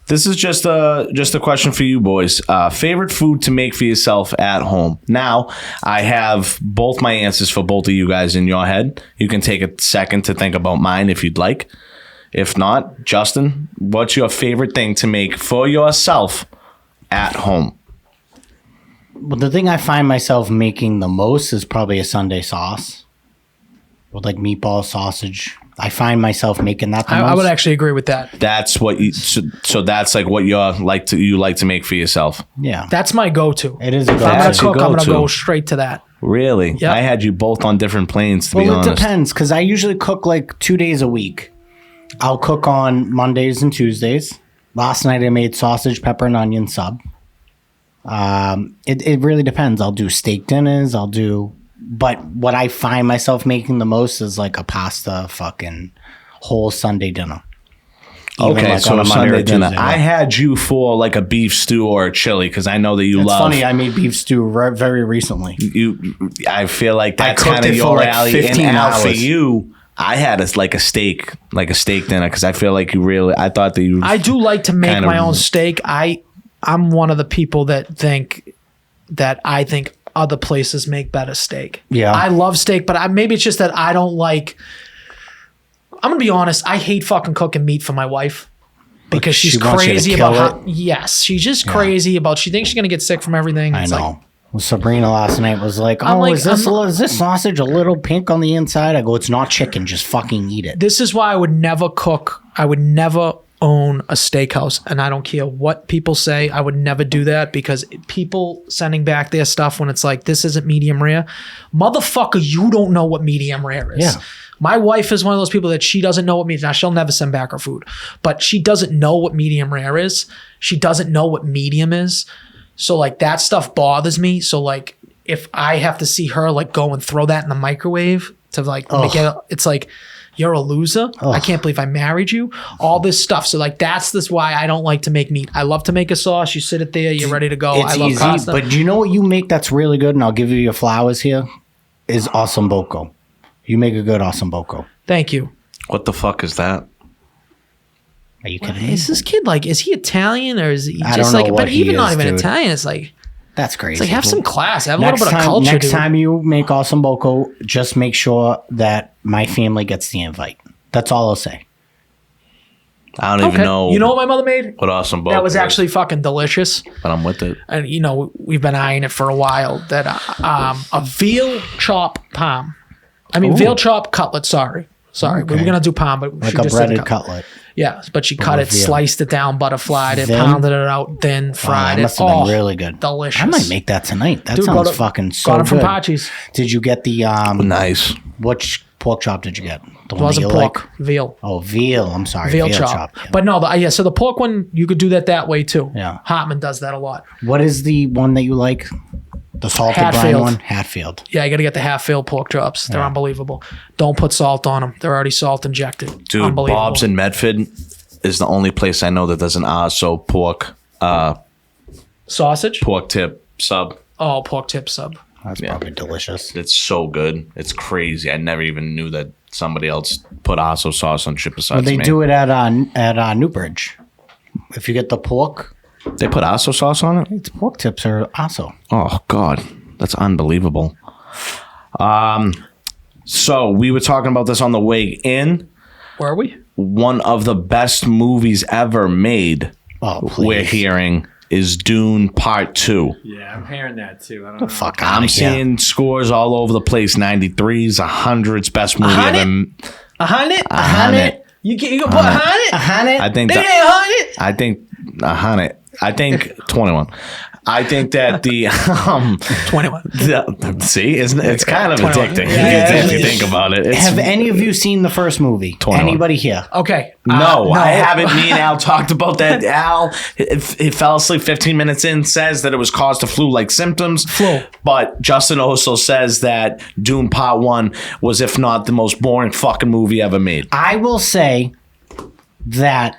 This is just a question for you boys. Favorite food to make for yourself at home. Now, I have both my answers for both of you guys in your head. You can take a second to think about mine if you'd like. If not, Justin, what's your favorite thing to make for yourself at home? Well, the thing I find myself making the most is probably a Sunday sauce with like meatball, sausage. I find myself making that the most. I would actually agree with that. That's what you. So that's like what you like to make for yourself. Yeah. That's my go-to. It is a If I'm That's gonna your cook, I'm gonna go-to. go straight to that. Really? Yep. I had you both on different planes, to be Well, it honest. depends because I usually cook like 2 days a week. I'll cook on Mondays and Tuesdays. Last night I made sausage, pepper, and onion sub. It really depends. I'll do steak dinners. But what I find myself making the most is like a pasta fucking whole Sunday dinner. Even Okay, like so on a Monday or Sunday dinner. Tuesday. I had you for like a beef stew or a chili because I know that you It's love. funny. I made beef stew very recently. I feel like that's cooked kind of it for your like alley. 15 And Al, for hours. you, I had a steak dinner because I feel like I thought that you. I do like to make kind my of- own steak. I'm one of the people that I think other places make better steak. Yeah. I love steak, but maybe it's just that I don't like. I'm gonna be honest. I hate fucking cooking meat for my wife because she's she wants you to crazy kill about how. it? Yes, she's just crazy about. She thinks she's gonna get sick from everything. I It's know. like, Well, Sabrina last night was like, I'm "Oh, like, is this I'm- is this sausage a little pink on the inside?" I go, "It's not chicken. Just fucking eat it." this is why I would never cook. I would never own a steakhouse, and I don't care what people say. I would never do that because people sending back their stuff when it's like, this isn't medium rare. Motherfucker, you don't know what medium rare is. Yeah. My wife is one of those people that she doesn't know what medium. Now, she'll never send back her food, but she doesn't know what medium rare is. She doesn't know what medium is. So like that stuff bothers me. So like if I have to see her like go and throw that in the microwave to like make it, it's like, you're a loser. I can't believe I married you. All this stuff. So like that's why I don't like to make meat. I love to make a sauce. You sit it there. You're ready to go. It's I love easy, pasta. but do you know what you make that's really good? And I'll give you your flowers here. Is ossobuco. You make a good ossobuco. Thank you. What the fuck is that? Are you kidding me? Is this kid like? Is he Italian or is he I just don't know like? what But he even not is, even dude. Italian. It's like That's crazy. it's like have some class. Have a next little bit time, of culture. next dude. time you make ossobuco, just make sure that my family gets the invite. That's all I'll say. I don't even know. You know what my mother made? what awesome boat That was is, actually fucking delicious. but I'm with it. And you know we've been eyeing it for a while. That a veal chop palm. I mean veal chop cutlet. Sorry, we were gonna do palm, but Like she a just did breaded cutlet. Yeah, but she cut it, veal. sliced it down, butterflied it, Thin? pounded it out, then Wow, fried that it. must have been really good. Delicious. I might make that tonight. That Dude, sounds got it- fucking so got it from good. Pachi's. Did you get the Nice. which pork chop did you get? The It wasn't that you pork, like? veal. Oh, veal. I'm sorry. Veal chop. Yeah. But no, so the pork one, you could do that way too. Yeah. Hartman does that a lot. What is the one that you like? The salted brine Hatfield. one? Hatfield. Yeah, you got to get the Hatfield pork chops. They're unbelievable. Don't put salt on them. They're already salt injected. Dude, Unbelievable. Bob's in Medford is the only place I know that does an ASO pork Sausage? tip sub. Oh, pork tip sub. That's probably delicious. It's so good. It's crazy. I never even knew that somebody else put ASO sauce on shit besides They me. do it at Newbridge. If you get the pork, They put ASO sauce on it? it's pork tips are also. Oh God, that's unbelievable. So we were talking about this on the way in. Where are we? One of the best movies ever made. Oh, please. We're hearing is Dune Part 2. Yeah, I'm hearing that too. I don't know. Fuck I'm outta here. seeing scores all over the place. 93s, 100s, best movie ever. 100? 100. You can put 100? 100? I think They that, ain't 100? I think 100. I think 21. I think that the 21. see, isn't it? It's kind of 21. addicting Yeah, if you yeah. think about it. It's, Have any of you seen the first movie? 21. Anybody here? Okay. no, I haven't. Me and Al talked about that. Al, he fell asleep 15 minutes in, says that it was caused to flu-like symptoms. Flu. But Justin also says that Dune Part 1 was, if not the most boring fucking movie ever made. I will say that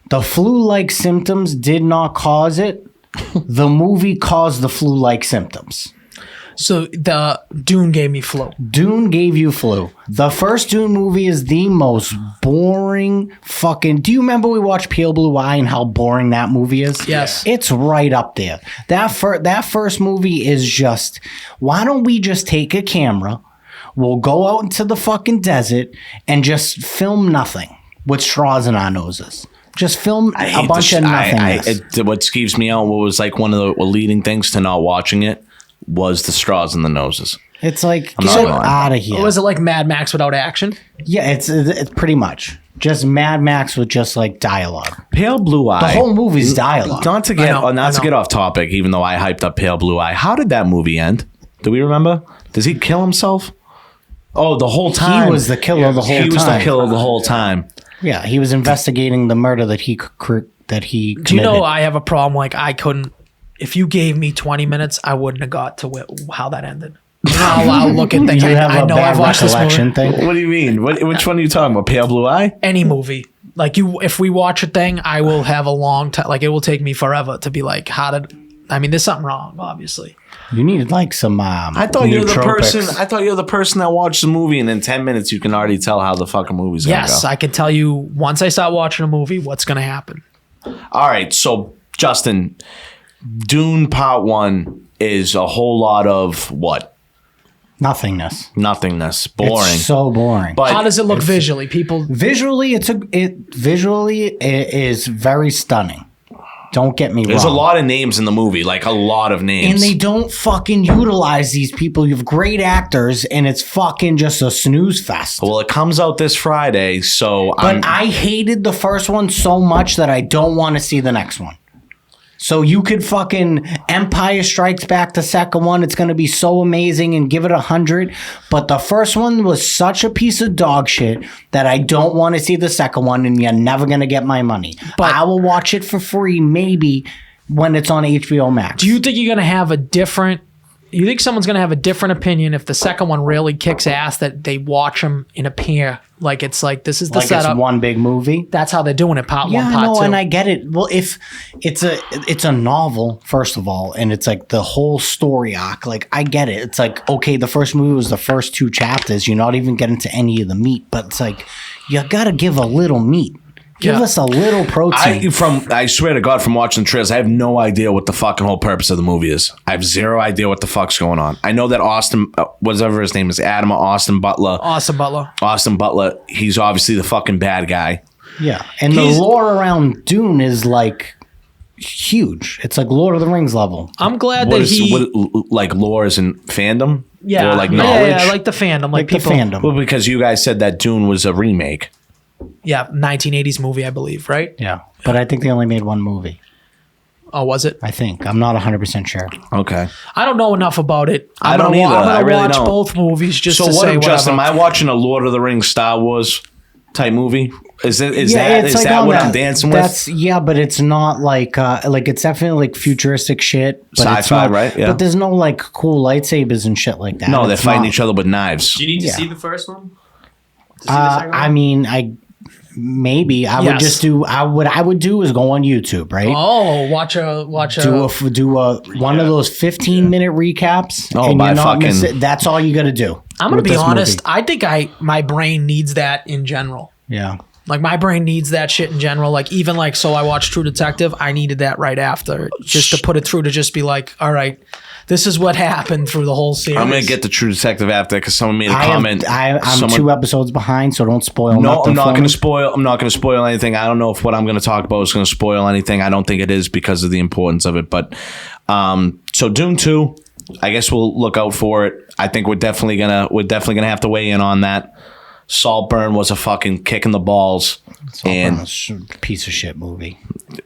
the flu-like symptoms did not cause it. The movie caused the flu-like symptoms. So the Dune gave me flu. Dune gave you flu. The first Dune movie is the most boring fucking... Do you remember we watched Pale Blue Eye and how boring that movie is? Yes. It's right up there. That first movie is just... Why don't we just take a camera, we'll go out into the fucking desert and just film nothing with straws in our noses. Just film a bunch of nothingness. What skeeves me out, what was like one of the leading things to not watching it, was the straws in the noses. It's like, not get gonna lie. out of here. Was it like Mad Max without action? Yeah, it's pretty much just Mad Max with just like dialogue. Pale Blue Eye. The whole movie's dialogue. Not to get off topic, even though I hyped up Pale Blue Eye. How did that movie end? Do we remember? Does he kill himself? Oh, the whole time. He was the killer the whole time. He was the killer the whole time. Yeah, he was investigating the murder that he committed. Do you know I have a problem? Like I couldn't. If you gave me 20 minutes, I wouldn't have got to how that ended. I'll look at things. You have I a know bad I've watched this recollection movie. thing? What do you mean? Which one are you talking about? Pale Blue Eye? Any movie. Like if we watch a thing, I will have a long time. Like it will take me forever to be like, there's something wrong, obviously. You need like some. I thought you're the nootropics. person. I thought you're the person that watched the movie, and in 10 minutes you can already tell how the fucking movie's gonna Yes, go. I can tell you once I start watching a movie, what's going to happen. All right, so Justin, Dune Part 1 is a whole lot of what? Nothingness. Nothingness, boring. It's so boring. But How does it look visually? People, Visually, it is very stunning. Don't get me wrong. there's a lot of names in the movie, like a lot of names. And they don't fucking utilize these people. You have great actors, and it's fucking just a snooze fest. Well, it comes out this Friday, so But I hated the first one so much that I don't want to see the next one. So you could fucking Empire Strikes Back the second one. It's going to be so amazing and give it 100. But the first one was such a piece of dog shit that I don't want to see the second one, and you're never going to get my money. But- I will watch it for free maybe when it's on HBO Max. do you think you're going to have you think someone's going to have a different opinion if the second one really kicks ass that they watch them in a pair? Like it's like, this is the like setup. it's one big movie? That's how they're doing it. Part Yeah, one, part no, two. and I get it. Well, if it's a novel, first of all, and it's like the whole story arc, like I get it. It's like, okay, the first movie was the first 2 chapters. You're not even getting to any of the meat, but it's like you gotta give a little meat. Give Yeah. us a little protein. I swear to God, from watching the trailers, I have no idea what the fucking whole purpose of the movie is. I have zero idea what the fuck's going on. I know that Austin, whatever his name is, Austin Butler, Awesome Butler. he's obviously the fucking bad guy. Yeah, and the lore around Dune is like huge. It's like Lord of the Rings level. I'm glad What that is like lore is in fandom? yeah, Or like yeah, knowledge? yeah, like the fandom, like The people. fandom. Well, because you guys said that Dune was a remake. Yeah, 1980s movie, I believe, right? Yeah, but I think they only made one movie. Oh, was it? I think. I'm not 100% sure. Okay. I don't know enough about it. I don't either. I'm I gonna really watch don't. both movies just So to what, say Justin, whatever. am I watching a Lord of the Rings Star Wars type movie? Is that it's like that on what I'm dancing with? But it's not like it's definitely like futuristic shit. But Sci-fi, it's not, right? Yeah. But there's no like cool lightsabers and shit like that. No, they're It's fighting not- each other with knives. Do you need to Yeah. see the first one? To see the second one? I mean, I would Yes. just do. What I would do is go on YouTube, right? Oh, watch a Do a one of those 15-minute recaps. Oh, and by you're not fucking- missing. That's all you got to do. I'm gonna with be this honest. movie. I think my brain needs that in general. Yeah. Like my brain needs that shit in general. Like even like so I watched True Detective. I needed that right after just to put it through to just be like, all right, this is what happened through the whole series. I'm gonna get the True Detective after because someone made a I'm comment. 2 episodes behind, so don't spoil. No, nothing I'm not for going me. to spoil. I'm not going to spoil anything. I don't know if what I'm going to talk about is going to spoil anything. I don't think it is because of the importance of it. But so Dune 2, I guess we'll look out for it. I think we're definitely gonna have to weigh in on that. Saltburn was a fucking kick in the balls, and Piece of shit movie.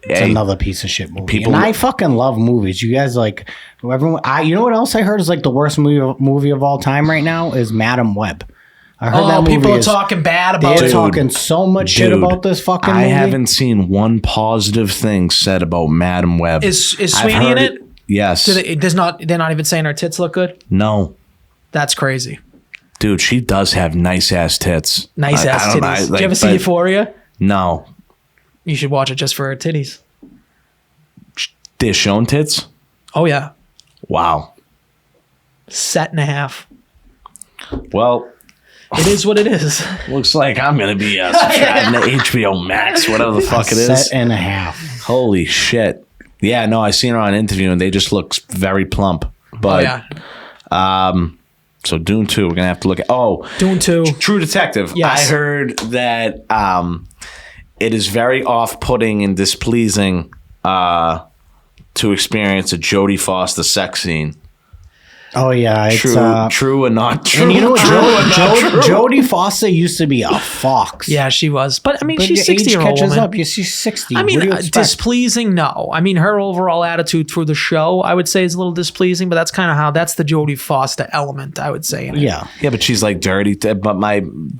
It's Hey, another piece of shit movie. people- And I fucking love movies. You guys like everyone. You know what else I heard is like the worst movie of all time right now is Madam Web. I heard that movie people are is- talking bad about They're it. talking so much shit dude, about this fucking I movie. haven't seen one positive thing said about Madam Web. Is I've Sweeney in heard it? Yes. They're not even saying her tits look good. No. That's crazy. Dude, she does have nice ass tits. Nice ass I don't know, titties. Did like, you ever see but- Euphoria? No. You should watch it just for her titties. They're shown tits? Oh yeah, Wow. set and a half. Well, It is what it is. looks like I'm going to be subscribing to HBO Max, whatever the fuck it is. Set and a half. Holy shit. Yeah, no, I seen her on an interview and they just look very plump. But Oh yeah, so Dune 2, we're gonna have to look at Dune 2. True Detective. Yes. I heard that it is very off-putting and displeasing to experience a Jodie Foster sex scene. Oh yeah, it's True or not true? And you know what? Jodie Foster used to be a fox. Yeah, she was. But I mean, But she's your age 60-year-old catches woman. up. She's 60. I mean, what do you expect? displeasing, no. I mean, her overall attitude through the show, I would say, is a little displeasing, but that's kind of how, that's the Jodie Foster element, I would say. In it. Yeah. Yeah, but she's like dirty. But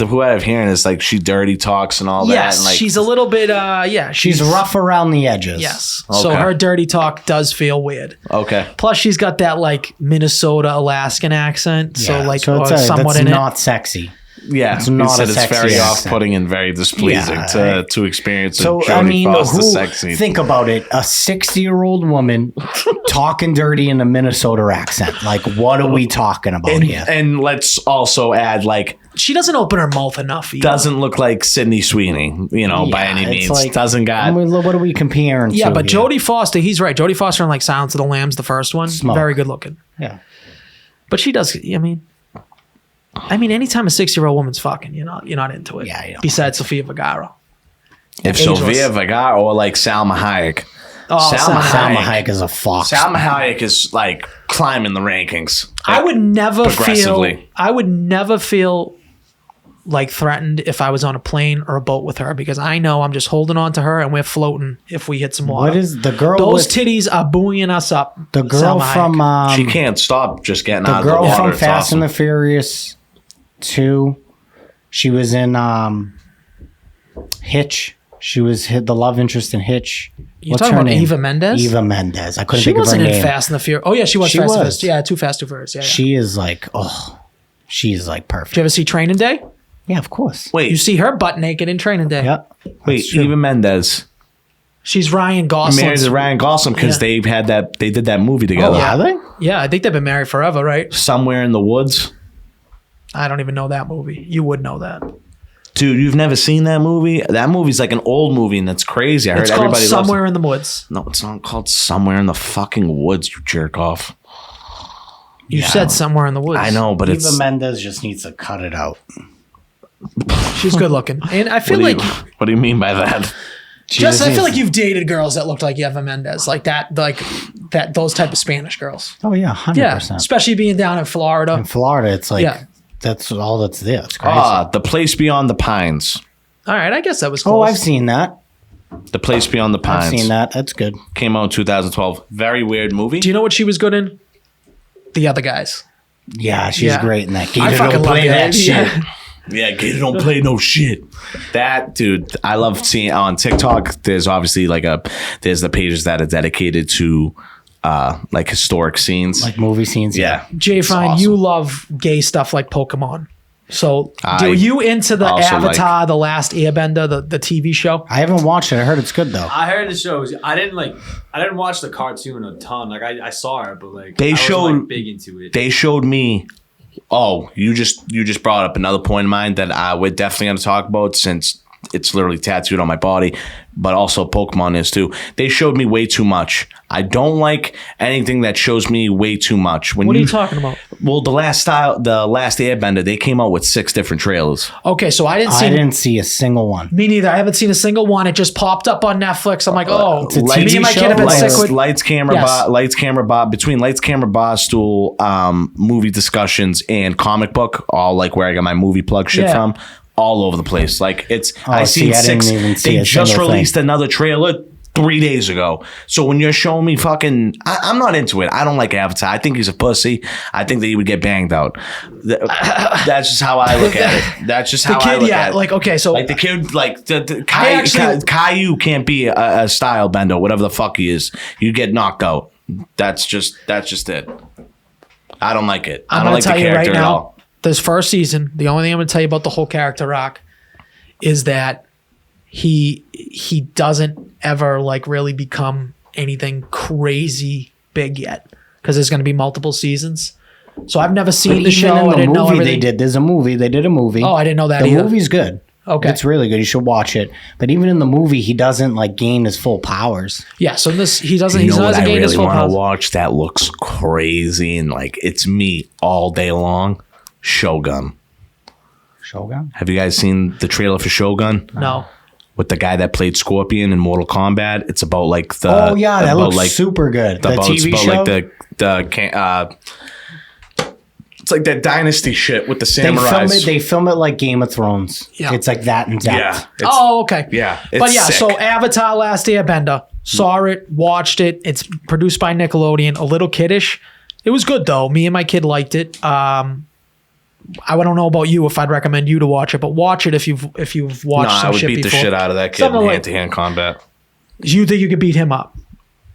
who I'm hearing is like she dirty talks and all that. Yes, And like, she's a little bit, She's rough around the edges. Yes. So Okay. her dirty talk does feel weird. okay. Plus, she's got that, like, Minnesota, Alaskan accent. So, Yeah. like, it's somewhat that's in not sexy. Yeah, It's not he said a it's sexy very accent. off-putting and very displeasing Yeah, to experience a So Jodie I mean, Foster sex scene. think about it: a 60-year-old woman talking dirty in a Minnesota accent. Like, what are we talking about here? And let's also add, like, it. She doesn't open her mouth enough either. doesn't look like Sydney Sweeney, by any it's means. like- Doesn't got. I mean, what are we comparing? Yeah, to but here? Jodie Foster, he's right. Jodie Foster in, like, Silence of the Lambs, the first one, Smoke. very good looking. Yeah. But she does, I mean, anytime a 60-year-old woman's fucking, you're not into it. Yeah, you don't. Besides Sofia Vergara. if ageless. Sofia Vergara or like Salma Hayek. Oh, Salma Salma Hayek. Hayek is a fox. Salma Hayek is like climbing the rankings. I would never Progressively. feel like threatened if I was on a plane or a boat with her because I know I'm just holding on to her and we're floating if we hit some water. What is the girl? Those with, titties are buoying us up. the girl Salma from Hayek. She can't stop just getting the out of the girl water. from It's Fast awesome. and the Furious 2. She was in Hitch. She was the love interest in Hitch. You talking about Eva Mendes? Eva Mendes. I couldn't She think of her wasn't in name. Fast and the Furious. Oh yeah, she was She Fast and was. Furious. Yeah, Too Fast, Too Furious. Yeah. She is like, she's like perfect. Did you ever see Training Day? Yeah, of course. Wait, You see her butt naked in Training Day. Yeah. wait, That's true. Eva Mendes She's Ryan Gosling. married to Ryan Gosling because Yeah. they did that movie together. Oh, are they? Yeah, I think they've been married forever, right? Somewhere in the Woods. I don't even know that movie. You would know that. Dude, you've never seen that movie? That movie's like an old movie and that's crazy. I heard It's called everybody loves Somewhere in the Woods. it. No, it's not called Somewhere in the fucking Woods, you jerk off. You said Somewhere in the Woods. I know, but Eva it's Mendes just needs to cut it out. She's good looking. And I feel like what do you mean by that? I feel like you've dated girls that looked like Eva Mendes, like those type of Spanish girls. Oh yeah, 100%. Yeah, especially being down in Florida. In Florida, it's like Yeah. that's all that's there. It's crazy. The Place Beyond the Pines. All right, I guess that was close. Oh, I've seen that. The Place Beyond the Pines. I've seen that. That's good. Came out in 2012. Very weird movie. Do you know what she was good in? The Other Guys. Yeah, she's Yeah. great in that. I Gator, fucking don't love play that Yeah. shit. Yeah, Gator don't play no shit. That dude, I love seeing on TikTok. There's obviously there's the pages that are dedicated to like historic scenes, Like movie scenes. yeah. Jay, It's fine, awesome. you love gay stuff like Pokemon. So, I are you into the also Avatar: The Last Airbender, the TV show? I haven't watched it. I heard it's good though. I heard the shows. I didn't watch the cartoon a ton. Like I saw it, but like They I wasn't, showed- like, big into it. They showed me. Oh, you just brought up another point of mine that we're definitely going to talk about since it's literally tattooed on my body, but also Pokemon is too. They showed me way too much. I don't like anything that shows me way too much. When What are you talking about? Well, the last Airbender, they came out with 6 different trailers. Okay, so I didn't see a single one. me neither. I haven't seen a single one. It just popped up on Netflix. I'm like, oh, It's a me TV and my show? kid have been Lights- sick with. Lights, camera, Yes. between Lights, Camera, Barstool, movie discussions, and comic book, all like where I got my movie plug shit Yeah. from, all over the place. Like it's, I see, seen I didn't 6. even see They a just single thing. released another trailer 3 days ago. So when you're showing me fucking, I'm not into it. I don't like Avatar. I think he's a pussy. I think that he would get banged out. That's just how I look at it. That's just how I kid, look yeah, at it. like okay, so Like the kid, like the I actually- Caillou can't be a style bender, whatever the fuck he is. You get knocked out. That's just it. I don't like it. I I'm don't gonna like the tell you character right at now. all. This first season, the only thing I'm gonna tell you about the whole character arc is that he doesn't ever like really become anything crazy big yet because there's gonna be multiple seasons. So I've never seen the Even show. in I the didn't know movie everything. they did a movie. Oh, I didn't know that The either. movie's good. Okay. It's really good. You should watch it. But even in the movie, he doesn't like gain his full powers. Yeah. So this he doesn't. You He know what doesn't I gain his really full want to powers. watch that looks crazy and like it's me all day long? Shogun. Shogun? Have you guys seen the trailer for Shogun? No. With the guy that played Scorpion in Mortal Kombat. It's about like the Oh yeah, that about, looks like, super good. The it's TV about show. like it's like that dynasty shit with the they film samurais. it. They film it like Game of Thrones. Yeah. It's like that in depth. yeah. It's, Oh, okay. Yeah, But it's yeah, sick. so Avatar: Last Airbender. Saw it, watched it. It's produced by Nickelodeon. A little kiddish. It was good though. Me and my kid liked it. I don't know about you if I'd recommend you to watch it, but watch it if you've watched No, some I would shit beat before. the shit out of that kid Something in like- hand-to-hand combat. You think you could beat him up?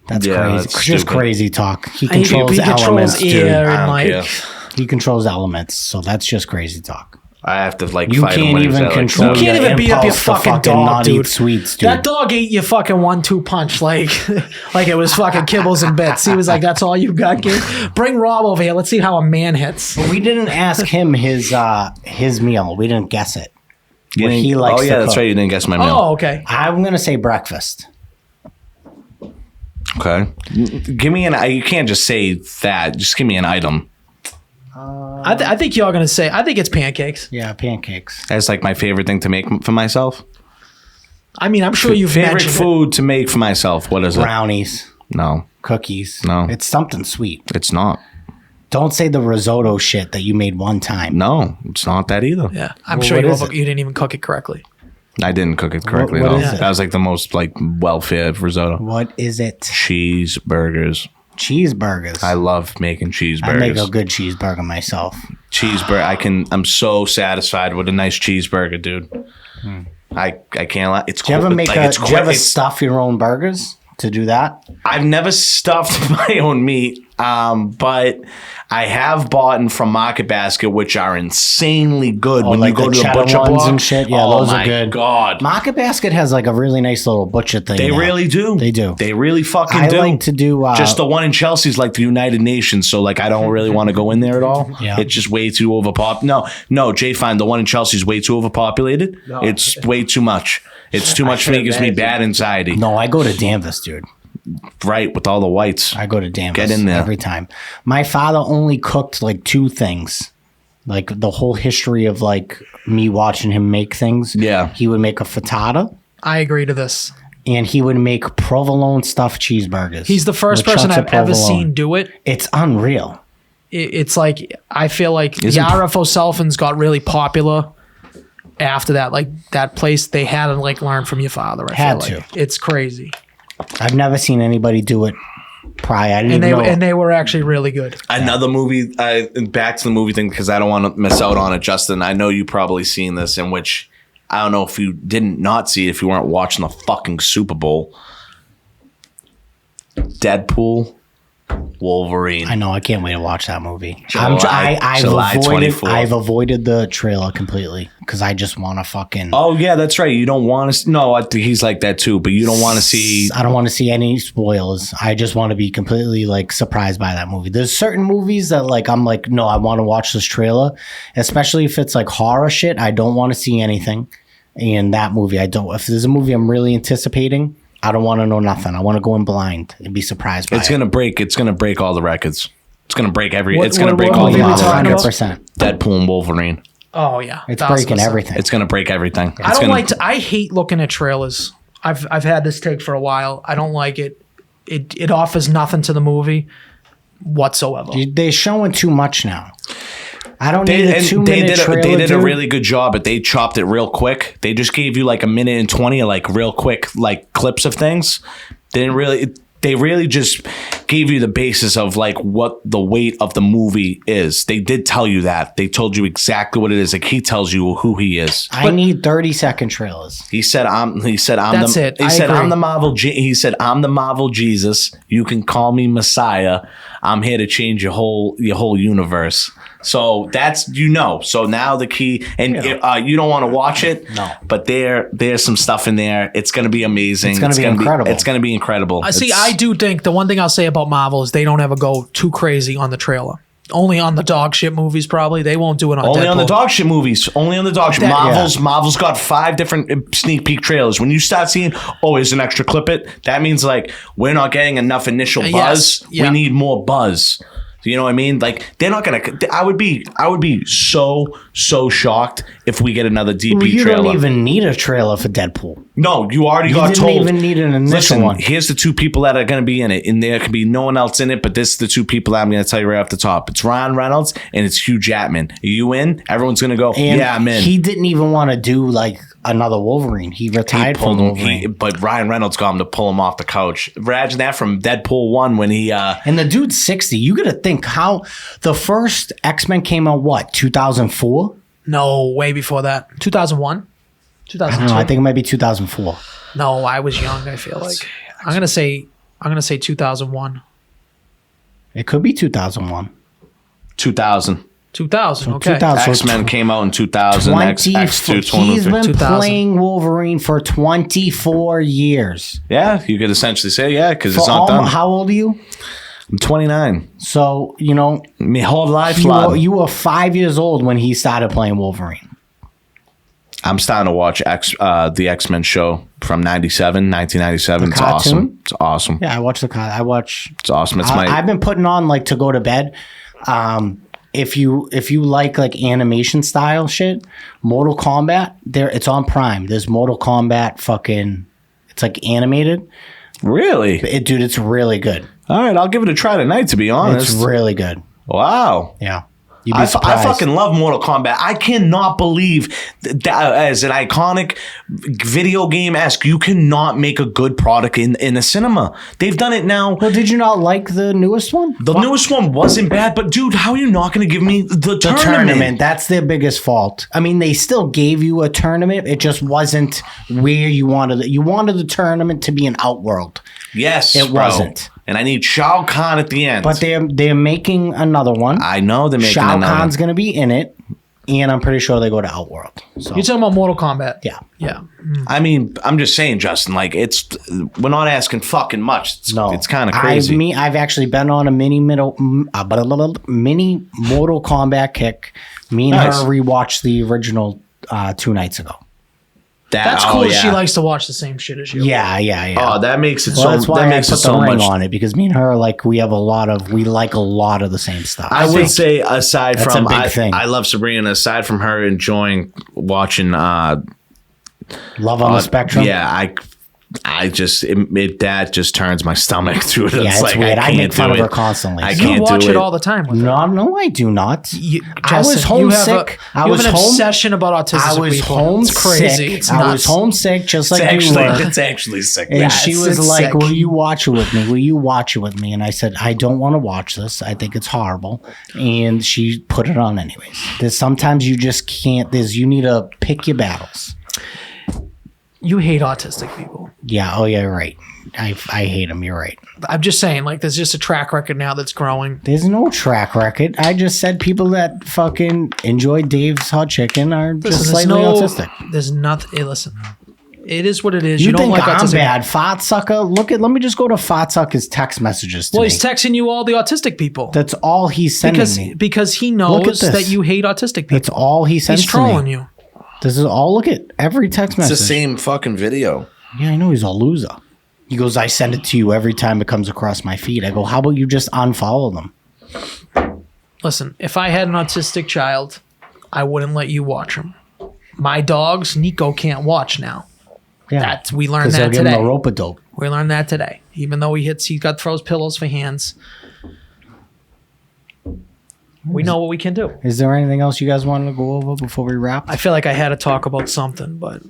That's Yeah, crazy. that's Just stupid. crazy talk. He He controls elements, dude. air I and don't like. care. He controls elements, so that's just crazy talk. I have to like You fight him can't when he's even at, like, control. You can't your even beat up your impulse to fucking dog, not dude. eat sweets, dude. That dog ate your fucking 1-2 punch like like it was fucking kibbles and bits. He was like, "That's all you got, kid. Bring Rob over here. Let's see how a man hits." We didn't ask him his meal. We didn't guess it. You What didn't- he likes oh to yeah, that's cook. right. You didn't guess my meal. Oh, okay. I'm gonna say breakfast. Okay. Give me you can't just say that. Just give me an item. I think you're gonna say. I think it's pancakes. Yeah, pancakes. That's like my favorite thing to make for myself. I mean, I'm sure you've Favorite mentioned it. food to make for myself. What is it? Brownies, No, cookies. No. It's something sweet. it's not. Don't say the risotto shit that you made one time. No, it's not that either. Yeah, I'm Well, sure what you, is it? you didn't even cook it correctly. I didn't cook it correctly what at all. is it? That was like the most like well-fed risotto. What is it? Cheeseburgers. Cheeseburgers. I love making cheeseburgers. I make a good cheeseburger myself. Cheeseburger. I'm so satisfied with a nice cheeseburger, dude. I can't lie. It's Do you ever make like, do it's you ever it's- stuff your own burgers to do that? I've never stuffed my own meat, but I have bought in from Market Basket, which are insanely good when like you go the to the cheddar butcher ones block and shit? Yeah, oh those are my good. God, Market Basket has like a really nice little butcher thing. they now. really do. They do. They really fucking I do. like to do just the one in Chelsea's like the United Nations, so like I don't really want to go in there at all. Yeah. It's just way too No, Jay, fine. The one in Chelsea's way too overpopulated. It's way too much. It's too much for me. It gives me bad anxiety. No, I go to Danvers, dude. Right, with all the whites. I go to Danvers. Get in there. every time. My father only cooked like 2 things. Like the whole history of like me watching him make things. Yeah. He would make a frittata I agree to this. and he would make provolone stuffed cheeseburgers. He's the first with person chunks I've of ever provolone. seen do it. It's unreal. It's like I feel like Isn't- Yara Foselfins got really popular after that. Like that place, they had to like learn from your father. I Had feel like. It's crazy. I've never seen anybody do it Probably. I didn't and even know. they were actually really good. Another movie, back to the movie thing, because I don't want to miss out on it, Justin. I know you probably seen this, in which I don't know if you didn't not see it if you weren't watching the fucking Super Bowl. Deadpool, Wolverine. I know. I can't wait to watch that movie. July 24th. I've avoided the trailer completely because I just want to fucking. Oh yeah, that's right. You don't want to. No, he's like that too. But you don't want to see. I don't want to see any spoilers. I just want to be completely like surprised by that movie. There's certain movies that like I'm like, no, I want to watch this trailer, especially if it's like horror shit. I don't want to see anything. And that movie, I don't. If there's a movie I'm really anticipating, I don't want to know nothing. I want to go in blind and be surprised by it. It's gonna break all the records. It's gonna break What all movie the are we records. talking about? 100%. Deadpool and Wolverine. Oh yeah, It's 1000%. breaking everything. It's gonna break everything. I don't like to. I hate looking at trailers. I've had this take for a while. I don't like it. It offers nothing to the movie whatsoever. They're showing too much now. I don't need a 2-minute trailer. They did a dude. really good job, but they chopped it real quick. They just gave you like a minute and 20 of like real quick like clips of things. They really just gave you the basis of like what the weight of the movie is. They did tell you that. They told you exactly what it is. Like he tells you who he is. I need 30-second trailers. He said I'm That's the it. he I said agree. I'm the Marvel he said I'm the Marvel Jesus. You can call me Messiah. I'm here to change your whole universe. So that's So now the key, and you don't want to watch it. No. But there's some stuff in there. It's going to be amazing. It's gonna be incredible. It's going to be incredible. See, I do think the one thing I'll say about Marvel is they don't ever go too crazy on the trailer. Only on the dog shit movies, probably. They won't do it on Only Deadpool. on the dog shit movies. Only on the dog shit. Marvel's got 5 different sneak peek trailers. When you start seeing, here's an extra clip it, that means like we're not getting enough initial buzz. Yes, yeah. We need more buzz. You know what I mean? Like they're not gonna. I would be so shocked if we get another DP You trailer. don't even need a trailer for Deadpool. No, you already got didn't told. even need an initial Listen, one. here's the 2 people that are going to be in it, and there could be no one else in it. But this is the 2 people that I'm going to tell you right off the top. It's Ryan Reynolds and it's Hugh Jackman. Are you in? Everyone's going to go. And Yeah, I'm in. he didn't even want to do like another Wolverine. He retired from Wolverine. But Ryan Reynolds got him to pull him off the couch. Imagine that from Deadpool 1 when he. And the dude's 60. You got to think how the first X-Men came out, what, 2004? No, way before that. 2001? I don't 2002? know. I think it might be 2004. No, I was young, I feel like. I'm gonna say 2001. It could be 2001. 2000. 2000, okay. 2000. X-Men came out in 2000. X2 He's been 2000. playing Wolverine for 24 years. Yeah, you could essentially say, because it's not done. How old are you? I'm 29. So, you know, My whole life, you were 5 years old when he started playing Wolverine. I'm starting to watch the X-Men show from 1997. It's cartoon? awesome. It's awesome. Yeah, I watch It's awesome. It's I've been putting on like to go to bed. If you like animation style shit, Mortal Kombat, it's on Prime. There's Mortal Kombat it's like animated. Really? Dude, it's really good. All right, I'll give it a try tonight, to be honest. It's really good. Wow. Yeah. You'd be I surprised. fucking love Mortal Kombat. I cannot believe that as an iconic video game-esque, you cannot make a good product in the cinema. They've done it now. Well, did you not like the newest one? The newest one wasn't bad, but dude, how are you not going to give me the tournament? That's their biggest fault. I mean, they still gave you a tournament. It just wasn't where you wanted it. You wanted the tournament to be an Outworld. Yes, It bro. wasn't. And I need Shao Kahn at the end. But they're making another one. I know they're making Shao another Kahn's going to be in it, and I'm pretty sure they go to Outworld. So You're talking about Mortal Kombat? yeah. Yeah. I mean, I'm just saying, Justin, like we're not asking fucking much. It's kind of crazy. I've actually been on a mini Mortal Kombat kick. Me and Nice. her rewatched the original 2 nights ago. That's cool. She likes to watch the same shit as you. Yeah. Oh, that makes it Well, that's why that I makes it put the so ring much. on it, because me and her we like a lot of the same stuff. I would say aside That's from a big thing. I love Sabrina. Aside from her enjoying watching Love on the Spectrum. Yeah, that just turns my stomach to it. Yeah, it's weird. I make fun of her constantly. I You can't watch do it all the time with her. No, I do not. I was Justin, you have homesick. You have an obsession about autistic I was people. homesick. It's crazy. It's I was nuts. homesick, just like It's you were. actually sick. And she it's- was it's like, sick. "Will you watch it with me? Will you watch it with me?" And I said, "I don't want to watch this. I think it's horrible." And she put it on anyways. There's sometimes you just can't. You need to pick your battles. You hate autistic people. Yeah. Oh, yeah. You're right. I hate them. You're right. I'm just saying, like, there's just a track record now that's growing. There's no track record. I just said people that fucking enjoy Dave's hot chicken are just Listen, slightly autistic. There's nothing. Hey, listen, it is what it is. You don't think like I'm autistic. bad, Fat Sucker? Let me just go to Fat Sucker's text messages to Well, me. he's texting you all the autistic people That's all he's sending me. because he Look at knows this. that you hate autistic people. That's all he sends He's to me. trolling you. This is all. Look at every text It's message. the same fucking video. Yeah, I know he's a loser. He goes, I send it to you every time it comes across my feed. I go, how about you just unfollow them? Listen, if I had an autistic child, I wouldn't let you watch him. My dogs, Nico can't watch now. Yeah, We learned because they'll that give him today. a rope a dope. We learned that today. Even though he throws pillows for hands. We know what we can do. Is there anything else you guys wanted to go over before we wrap? I feel like I had to talk about something, but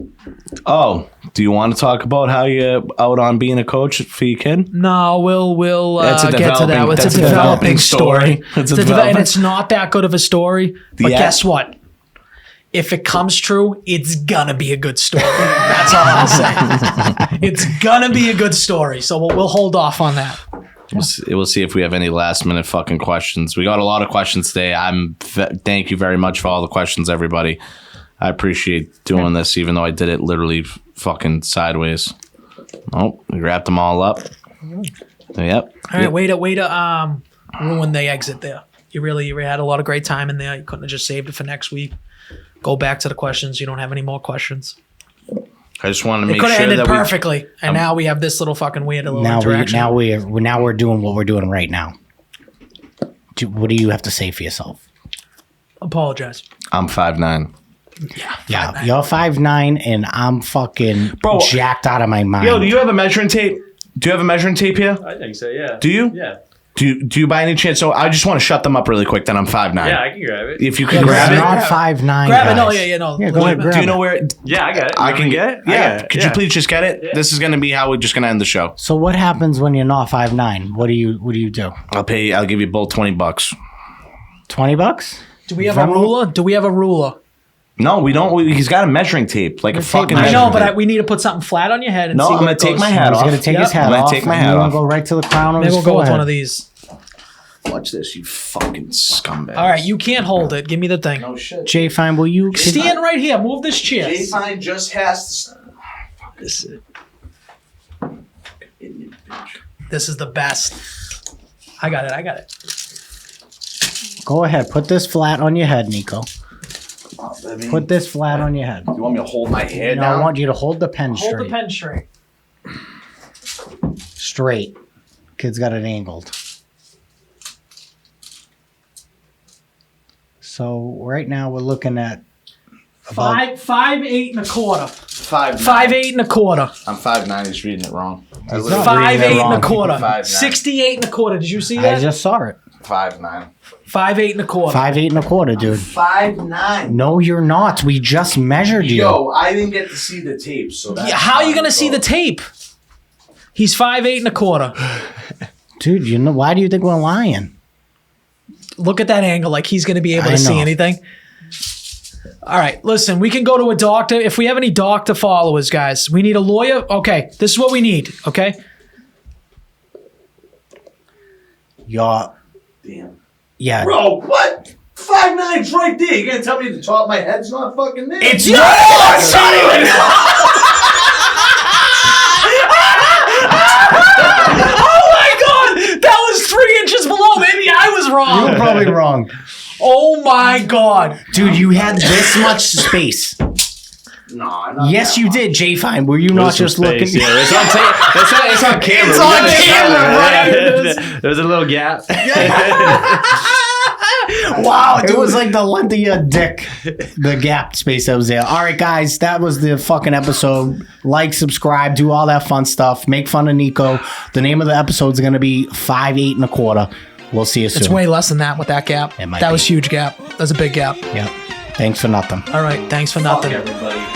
Oh, do you want to talk about how you're out on being a coach for your kid? no, we'll That's a get to that. developing- It's that's a a developing developing story. story. It's a and developing- it's not that good of a story. But Yeah. guess what? If it comes true, it's gonna be a good story. That's all I'm saying. It's gonna be a good story. So we'll hold off on that. We'll see if we have any last minute fucking questions. We got a lot of questions today. Thank you very much for all the questions, everybody. I appreciate doing this, even though I did it literally fucking sideways. Oh, we wrapped them all up. Yep. All right, way to ruin the exit there. You had a lot of great time in there. You couldn't have just saved it for next week. Go back to the questions. You don't have any more questions. I just wanted to It make could have sure ended that perfectly, and now we have this little fucking weird little interaction. Now we're doing what we're doing right now. What do you have to say for yourself? Apologize. I'm 5'9". Yeah, you're 5'9", and I'm fucking Bro, jacked out of my mind. Yo, do you have a measuring tape? Do you have a measuring tape here? I think so, yeah. Do you? Yeah. Do you by any chance? So I just want to shut them up really quick. Then I'm 5'9". Yeah, I can grab it. If you Yeah, can but grab it's it. not 5'9". Grab it. No, guys. no. Yeah, go ahead, grab Do you know it. where? Yeah, I got it. I can get it. Yeah. Could you please just get it? Yeah. This is going to be how we're just going to end the show. So what happens when you're not 5'9"? What do you do? I'll give you both $20. $20? Do we have a ruler? No, we don't. He's got a measuring tape, like a fucking. I know, measuring tape. but we need to put something flat on your head and No, see I'm where gonna it take goes. my hat He's off. gonna take his hat I'm gonna off. take my and hat you're off. gonna go right to the crown of Maybe his we'll go with forehead. one of these. Watch this, you fucking scumbag. All right, you can't hold it. Give me the thing. No shit. Jay Fine, will you Stand right here. Move this chair. Fine just has to. Fuck this. Idiot bitch. This is the best. I got it. go ahead? Put this flat on your head, Nico. Put this flat on your head. You want me to hold my head No, down? I want you to hold the pen Hold straight. the pen straight. Straight. Kid's got it angled. So right now we're looking at about 5'8" and a quarter. 5'9". 5'8" and a quarter. I'm 5'9". He's reading it wrong. not. 5'8" and a wrong. quarter. 5'9". 68 and a quarter. Did you see I that? just saw it. 5'9". 5'8" and a quarter. 5'8" and a quarter, dude. 5'9". No, you're not. We just measured you. Yo, I didn't get to see the tape, so that's Yeah, how are you fine, gonna see bro. the tape? He's 5'8" and a quarter. Dude, you know why do you think we're lying? Look at that angle. Like he's gonna be able I to see know. anything. All right, listen, we can go to a doctor. If we have any doctor followers, guys, we need a lawyer. Okay, this is what we need, okay? You're, Damn. yeah. Bro, what? 5'9's right there. You gonna tell me the top of my head's not fucking there? It's yours! Oh my god! That was 3 inches below. Maybe I was wrong. You're probably wrong. Oh my god. Dude, you had this much space. No, not Yes, that you much. did, Jay Fine. Were you not just looking? Yeah, it's on tape. It's on camera. It's We on got it camera, covered. right? Yeah, there's a little gap. Wow, it was like the length of your dick, the gap space that was there. All right, guys, that was the fucking episode. Like, subscribe, do all that fun stuff. Make fun of Nico. The name of the episode is going to be 5, 8 1/4. We'll see you soon. It's way less than that with that gap. It might That be. was huge gap. That was a big gap. Yep. Thanks for nothing. All right. Thanks for nothing. Everybody.